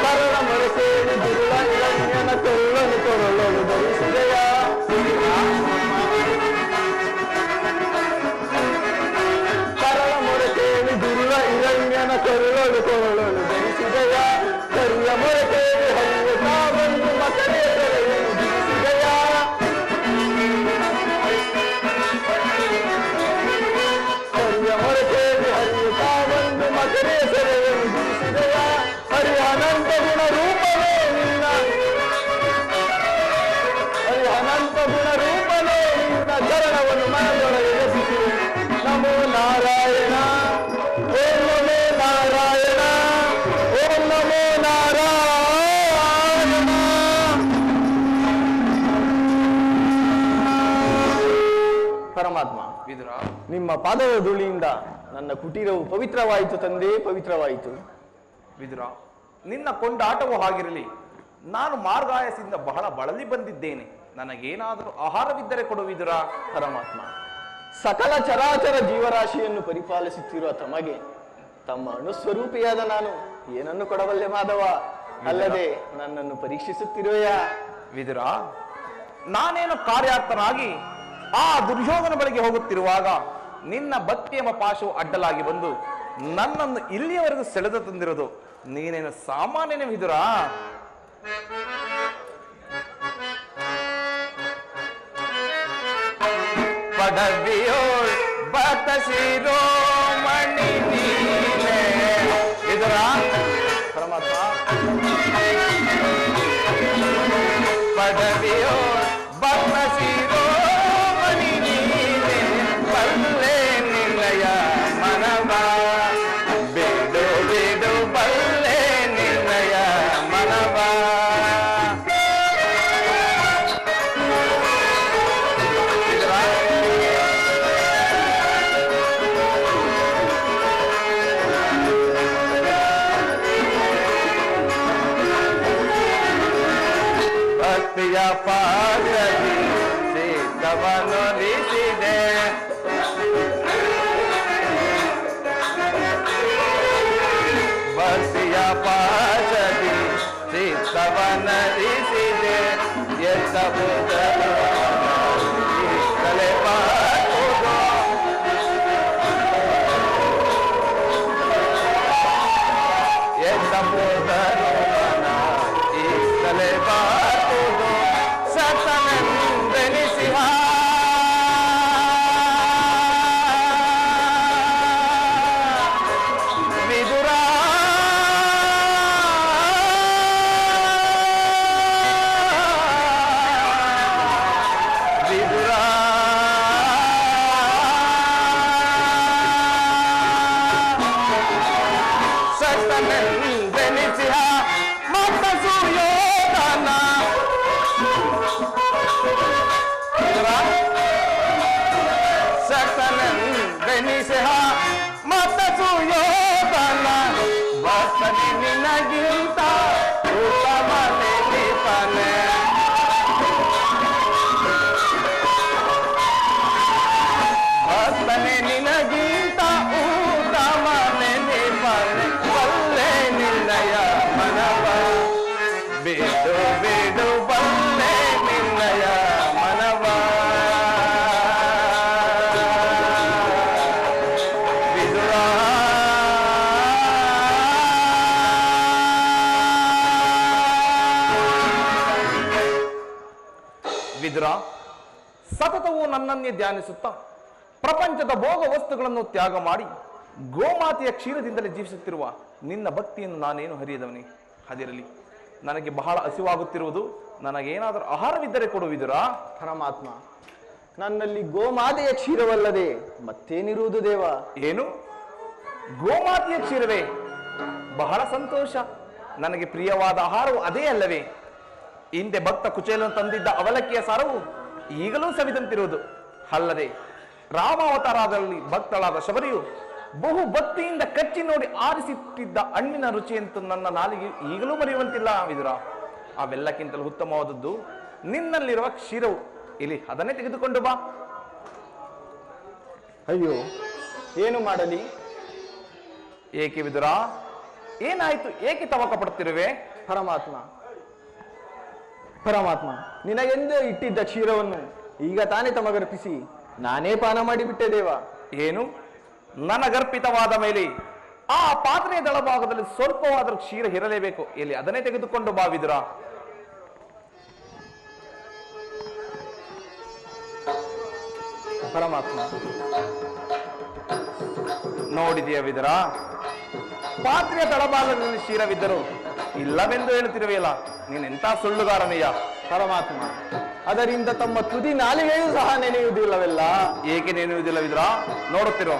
ಕರಳ ಮೊರಸೇರಿ ದುರುಳ ಇಳನ್ಯನ ಕೊಲ್ಲನು ಕೊರಳಲು ಧರಿಸಿದೆಯ ಕರಳ ಮೊರಸೇರಿ ದುರುಳ ಇಳನ್ಯನ ಕೊರಳಲು ಕೊರಳಲು ಧರಿಸಿದೆಯ ಕರಿಯ ಮೊರಸೇರಿ ಹರಿಯ ತಾವನ್ನು ಮಕರೆಯ ಸೆರೆಯನ್ನು ಬಿಡಿಸಿದೆಯ ಕರಿಯ ಮೊರಸೇರಿ ಹರಿಯ ತಾವನ್ನು ಮಕರೆಯ ಸೆರೆಯನ್ನು ಬಿಡಿಸಿದೆಯ ಹರಿಯ ಅನಂತ ಗುಣ ರೂಪವೇ ನಿನ್ನ ಹರಿಯ ಅನಂತ ಗುಣ ರೂಪವೇ ನಿನ್ನ ಚರಣವನ್ನು ಮನದೊಳಗೆ ಎಬ್ಬಿಸಿದೆ ನಮೋ ನಾರಾಯಣ ಓಂ ನಮೋ ನಾರಾಯಣ ಓಂ ನಮೋ ನಾರಾಯಣ. ಪರಮಾತ್ಮ ವಿದುರ ನಿಮ್ಮ ಪಾದದ ಧೂಳಿಯಿಂದ ನನ್ನ ಕುಟೀರವು ಪವಿತ್ರವಾಯಿತು ತಂದೆ, ಪವಿತ್ರವಾಯಿತು. ವಿದುರ ನಿನ್ನ ಕೊಂಡಾಟವೂ ಹಾಗಿರಲಿ. ನಾನು ಮಾರ್ಗಾಯಸದಿಂದ ಬಹಳ ಬಳಲಿ ಬಂದಿದ್ದೇನೆ. ನನಗೇನಾದರೂ ಆಹಾರವಿದ್ದರೆ ಕೊಡು ವಿದುರ. ಪರಮಾತ್ಮ, ಸಕಲ ಚರಾಚರ ಜೀವರಾಶಿಯನ್ನು ಪರಿಪಾಲಿಸುತ್ತಿರುವ ತಮಗೆ ತಮ್ಮ ಅಣುಸ್ವರೂಪಿಯಾದ ನಾನು ಏನನ್ನು ಕೊಡಬಲ್ಲೆ ಮಾಧವ? ಅಲ್ಲದೆ ನನ್ನನ್ನು ಪರೀಕ್ಷಿಸುತ್ತಿರುವೆಯಾ? ವಿದುರ, ನಾನೇನು ಕಾರ್ಯಾರ್ಥನಾಗಿ ಆ ದುರ್ಯೋಧನ ಬಳಿಗೆ ಹೋಗುತ್ತಿರುವಾಗ ನಿನ್ನ ಭಕ್ತಿಯ ಪಾಶವು ಅಡ್ಡಲಾಗಿ ಬಂದು ನನ್ನನ್ನು ಇಲ್ಲಿಯವರೆಗೂ ಸೆಳೆದು ತಂದಿರೋದು ನೀನೇನು ಸಾಮಾನ್ಯನೇ ವಿದುರ? ಪಡವಿಯೋಳ್ ಭಕ್ತ ಶಿರೋಮಣಿ ನೀನೆ ವಿದುರ. ಪರಮಾತ್ಮ, ಪಡವಿಯೋಳ್ ಭಕ್ತ ಶಿರೋಮಣಿ ನೀನೆ ಬಲ್ಲೆ ನಿನ್ನಯ ಪಾಶದಿ ಚಿತ್ತವನ್ನೊಲಿಸಿದೆ. ಭಕ್ತಿಯ ಪಾಶದಿ ಚಿತ್ತವನ್ನೊಲಿಸಿದೆ. ಎತ್ತ ಬುದ್ಧನು ಕಲೆ ಬಾರುವುದು. ಎತ್ತ ಬುದ್ಧನು ಕಲೆ ಬಾರುವುದು. ಸತನೆಂದೆನಿಸಿಹ ವಿದುರ ವಿದುರ ಸತನೆಂದೆನಿಸಿಹ ಮತ್ತ ಸುಯೋಧನ ಸತನೆಂದೆನಿಸಿಹ ಮತ್ತ ಸುಯೋಧನ ವರ್ತನೆ ನಿನಗಿಂತ ಉತ್ತಮನೆ ನಿಪನೆ. ವರ್ತನೆ ನಿನಗಿಂತ ಉತ್ತಮನೆ ನಿಪನೆ. ಬಲ್ಲೆ ನಿನ್ನಯ ಮನವ ಬಿಡು ಬಿಡು ಬಲ್ಲೆ ನಿನ್ನಯ ಮನವ. ವಿದುರ ವಿದುರ ಸತತವು ನನ್ನನ್ನೇ ಧ್ಯಾನಿಸುತ್ತಾ ಪ್ರಪಂಚದ ಭೋಗ ವಸ್ತುಗಳನ್ನು ತ್ಯಾಗ ಮಾಡಿ ಗೋಮಾತೆಯ ಕ್ಷೀರದಿಂದಲೇ ಜೀವಿಸುತ್ತಿರುವ ನಿನ್ನ ಭಕ್ತಿಯನ್ನು ನಾನೇನು ಹರಿಯದವನೇ. ಅದಿರಲಿ, ನನಗೆ ಬಹಳ ಹಸಿವಾಗುತ್ತಿರುವುದು. ನನಗೇನಾದರೂ ಆಹಾರವಿದ್ದರೆ ಕೊಡು ವಿದುರ. ಪರಮಾತ್ಮ, ನನ್ನಲ್ಲಿ ಗೋಮಾತೆಯ ಕ್ಷೀರವಲ್ಲದೆ ಮತ್ತೇನಿರುವುದು ದೇವ? ಏನು, ಗೋಮಾತೆಯ ಕ್ಷೀರವೇ? ಬಹಳ ಸಂತೋಷ. ನನಗೆ ಪ್ರಿಯವಾದ ಆಹಾರವು ಅದೇ ಅಲ್ಲವೇ? ಹಿಂದೆ ಭಕ್ತ ಕುಚೇಲನು ತಂದಿದ್ದ ಅವಲಕ್ಕಿಯ ಸಾರವು ಈಗಲೂ ಸವಿದಂತಿರುವುದು. ಅಲ್ಲದೆ ರಾಮಾವತಾರದಲ್ಲಿ ಭಕ್ತಳಾದ ಶಬರಿಯು ಬಹು ಭಕ್ತಿಯಿಂದ ಕಚ್ಚಿ ನೋಡಿ ಆರಿಸಿಟ್ಟಿದ್ದ ಹಣ್ಣಿನ ರುಚಿಯಂತೂ ನನ್ನ ನಾಲಿಗೆ ಈಗಲೂ ಮರೆಯುವಂತಿಲ್ಲ ವಿದುರ. ಅವೆಲ್ಲಕ್ಕಿಂತಲೂ ಉತ್ತಮವಾದದ್ದು ನಿನ್ನಲ್ಲಿರುವ ಕ್ಷೀರವು. ಇಲ್ಲಿ ಅದನ್ನೇ ತೆಗೆದುಕೊಂಡು ಬಾ. ಅಯ್ಯೋ, ಏನು ಮಾಡಲಿ? ಏಕೆ ವಿದುರ, ಏನಾಯ್ತು? ಏಕೆ ತವಕ ಪಡುತ್ತಿರುವೆ? ಪರಮಾತ್ಮ, ಪರಮಾತ್ಮ, ನಿನಗೆಂದೇ ಇಟ್ಟಿದ್ದ ಕ್ಷೀರವನ್ನು ಈಗ ತಾನೇ ತಮಗರ್ಪಿಸಿ ನಾನೇ ಪಾನ ಮಾಡಿಬಿಟ್ಟೆ ದೇವ. ಏನು, ನನಗರ್ಪಿತವಾದ ಮೇಲೆ ಆ ಪಾತ್ರೆಯ ದಳಭಾಗದಲ್ಲಿ ಸ್ವಲ್ಪವಾದರೂ ಕ್ಷೀರ ಇರಲೇಬೇಕು. ಇಲ್ಲಿ ಅದನ್ನೇ ತೆಗೆದುಕೊಂಡು ಬಾ ವಿದುರ. ಪರಮಾತ್ಮ, ನೋಡಿದೆಯಾ ವಿದುರ, ಪಾತ್ರೆಯ ತಳಭಾಗದಲ್ಲಿ ಕ್ಷೀರವಿದ್ದರು ಇಲ್ಲವೆಂದು ಹೇಳುತ್ತಿರುವೆಯಲ್ಲ, ನೀನೆಂತ ಸುಳ್ಳುಗಾರನೆಯ. ಪರಮಾತ್ಮ, ಅದರಿಂದ ತಮ್ಮ ತುದಿ ನಾಲಿಗೆಯೂ ಸಹ ನೆನೆಯುವುದಿಲ್ಲವೆಲ್ಲ. ಏಕೆ ನೆನೆಯುವುದಿಲ್ಲ ವಿದುರ? ನೋಡುತ್ತಿರೋ.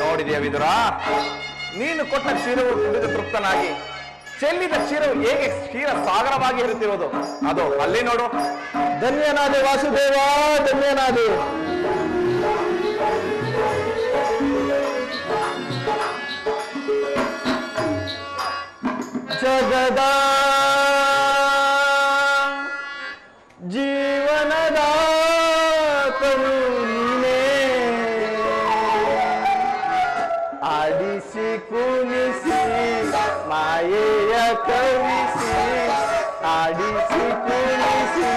ನೋಡಿದೆಯಾ ವಿದುರ, ನೀನು ಕೊಟ್ಟ ಕ್ಷೀರವು ಕುಡಿದು ತೃಪ್ತನಾಗಿ ಚೆಲ್ಲಿದ ಕ್ಷೀರವು ಹೇಗೆ ಕ್ಷೀರ ಸಾಗರವಾಗಿ ಇರುತ್ತಿರುವುದು ಅದು ಅಲ್ಲಿ ನೋಡು. ಧನ್ಯನಾದೆ ವಾಸುದೇವ, ಧನ್ಯನಾದೆ. ಜಗದ ಜೀವನದ ಕರುಣೆ ಆಡಿಸಿ ಕುಣಿಸಿ ಮಾಯೆಯ ಕವಿಸಿ, ಆಡಿಸಿ ಕುಣಿಸಿ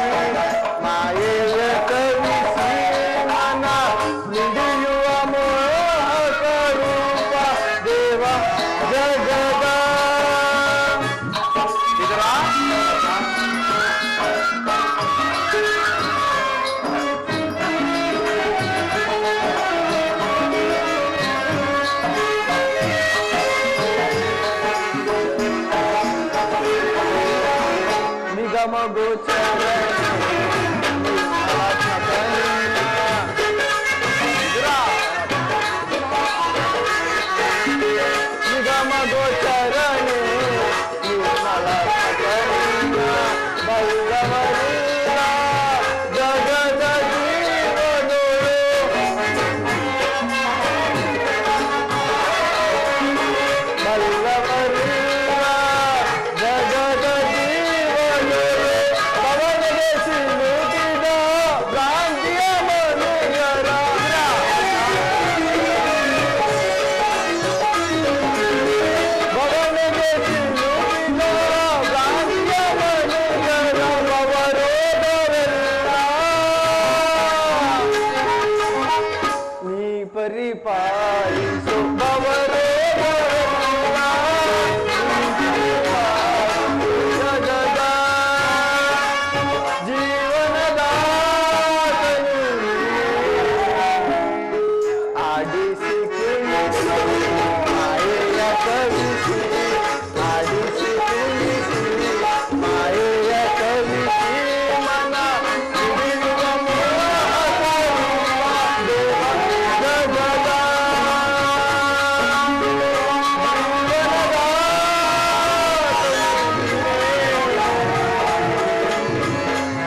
ಮಾಯೆಯ ಕವಿಸಿ, ಮನ ಮಿಡಿಯುವ ಮೋಹಕ ರೂಪ ದೇವ ಜಗದ. ನಿಗಮ ಗೋಚರ ಪರಿಪಾಲಿಸು ಬವರೋ ಜಗದ ಜೀವನದ ಆಡಿಸಿ ಕುಣಿಸಿ ಮಾಯೆಯ ಕವಿಸಿ ಆಡಿಸಿ ಕುಣಿಸಿ ಮಾಯೆಯ ಕವಿಸಿ ಮನ ಹಿಡಿಯುವ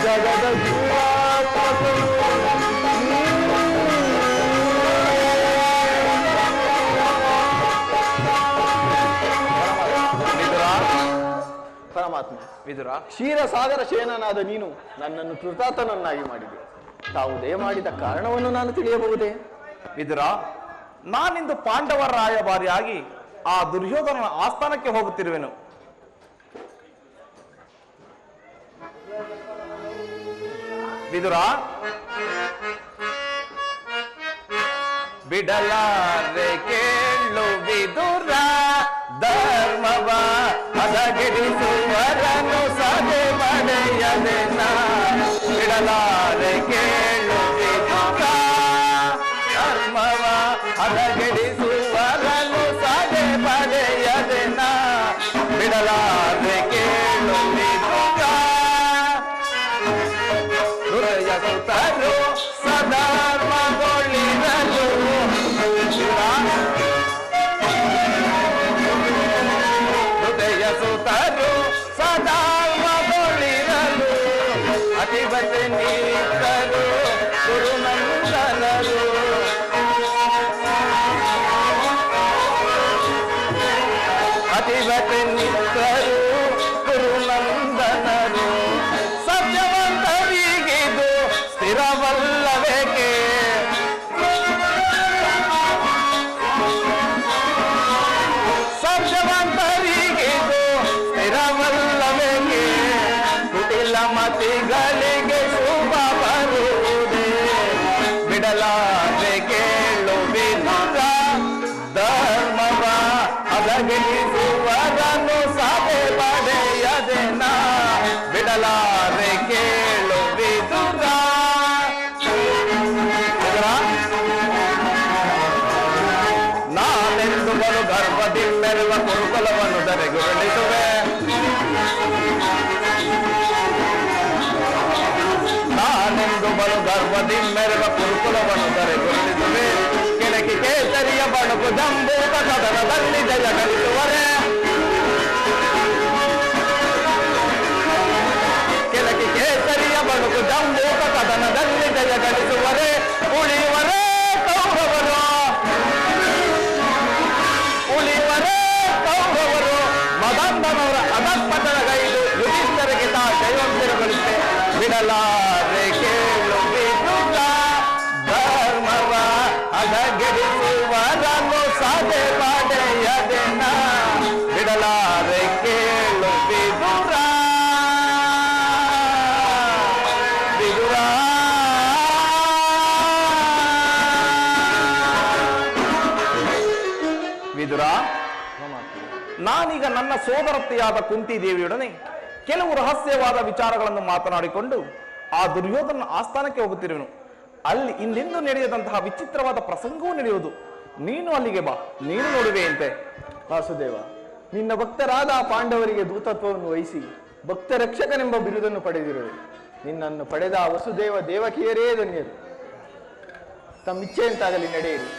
ಜಗದ ಪರಮಾತ್ಮ ವಿದುರ, ಕ್ಷೀರಸಾಗರ ಶೇನನಾದ ನೀನು ನನ್ನನ್ನು ಕೃತಾರ್ಥನನ್ನಾಗಿ ಮಾಡಿದೆ. ತಾವು ದಯ ಮಾಡಿದ ಕಾರಣವನ್ನು ನಾನು ತಿಳಿಯಬಹುದೇ? ವಿದುರ, ನಾನಿಂದು ಪಾಂಡವರ ರಾಯಭಾರಿಯಾಗಿ ಆ ದುರ್ಯೋಧನನ ಆಸ್ಥಾನಕ್ಕೆ ಹೋಗುತ್ತಿರುವೆನು. ವಿದುರ, ಬಿಡಲಾರೆ ಕೇಳು ವಿದುರ ಧರ್ಮವ ಹದಗೆಡಿಸುವರನು ಸದೆ ಪಡೆಯದೆನ. ಬಿಡಲಾರೆ ಕೇಳು ವಿದುರ ಧರ್ಮವ ಹದಗೆಡಿಸುವರನು ಸದೆ ಪಡೆಯದೆನ. ಬಿಡಲಾರೆ ಕೇಳು ವಿದುರ ಹೃದಯ ಸುತರು ಸಧರ್ಮಗೊಳಿರಲು. ಹೃದಯ ಸುತರು ಸಧರ್ಮಗೊಳಿರಲು ಅತಿವತೆ ನೀತರು ಗುರುನಂದನರು. ಅತಿವತೆ ನಿತ್ತರು ಗುರುನಂದನರು. ಸತ್ಯವಂತರಿಗಿದು ಸ್ಥಿರವಲ್ಲವೇಕೆ? ಸತ್ಯವಂತರಿಗಿದು ಸ್ಥಿರವಲ್ಲವೇಕೆ? ಕುಟಿಲ ಮತಿಗಳಿಗೆ ಶುಭ ಬರುವುದೇ? ಬಿಡಲಾರೆ ಕೇಳು ವಿದುರ ಧರ್ಮವ ಹದಗೆಡಿಸುವರನು ಸದೆ ಪಡೆಯದೆನ. ಬಿಡಲಾರೆ ಕೇಳು ವಿದುರ. ನಾನೆಂದು ಬಲು ಗರ್ಭದಿಂದೆಲ್ಲ ಕುರುಕುಲವನ್ನು ಧರೆಗುರುಳಿಸುವೆ. ನಾನೆಂದು ಬಲು ಗರ್ಭದಿಂದೆಲ್ಲ ಕುರುಕುಲವನ್ನು ಧರೆಗುರುಳಿಸುವೆ. ಕೆಳಕಿ ಕೇಸರಿಯ ಬಣಕು ಜಂಬೂತ ಕದನದಲ್ಲಿ ಜಯ ಗಳಿಸುವರೆ. ಕೆಳಕಿ ಕೇಸರಿಯ ಬಣಕು ಜಂಬೂತ ಕದನದಲ್ಲಿ ಜಯ ಗಳಿಸುವರೆ. ಉಳಿಯುವರೇ ಕೌರವರು, ಉಳಿಯುವರೇ ಕೌರವರು. ಮದಂಬನವರ ಅಧಪತನಗೈದು ಯುಧಿಷ್ಠರಿಗೆ ತಾ ಜಯವಂತಿರಗೊಳಿಸಿ. ಬಿಡಲಾರೆ ಕೇಳು ವಿದುರ ಧರ್ಮವ ಹದಗೆಡಿಸುವರನು ಸದೆ ಪಡೆಯದೆನ. ಬಿಡಲಾರೆ ಕೇಳು ವಿದುರ ವಿದುರ. ವಿದುರ, ನಾನೀಗ ನನ್ನ ಸೋದರತ್ತೆಯಾದ ಕುಂತಿದೇವಿಯೊಡನೆ ಕೆಲವು ರಹಸ್ಯವಾದ ವಿಚಾರಗಳನ್ನು ಮಾತನಾಡಿಕೊಂಡು ಆ ದುರ್ಯೋಧನ ಆಸ್ಥಾನಕ್ಕೆ ಹೋಗುತ್ತಿರುವೆನು. ಅಲ್ಲಿ ಇನ್ನೆಂದು ನಡೆಯದಂತಹ ವಿಚಿತ್ರವಾದ ಪ್ರಸಂಗವೂ ನಡೆಯುವುದು. ನೀನು ಅಲ್ಲಿಗೆ ಬಾ, ನೀನು ನೋಡುವೆಯಂತೆ. ವಾಸುದೇವ, ನಿನ್ನ ಭಕ್ತರಾದ ಆ ಪಾಂಡವರಿಗೆ ದೂತತ್ವವನ್ನು ವಹಿಸಿ ಭಕ್ತ ರಕ್ಷಕನೆಂಬ ಬಿರುದನ್ನು ಪಡೆದಿರುವೆ. ನಿನ್ನನ್ನು ಪಡೆದ ಆ ವಸುದೇವ ದೇವಕಿಯರೇ ಧನ್ಯರು. ತಮ್ಮಿಚ್ಛೆಯಂತಾಗಲಿ, ನಡೆಯಿರಿ.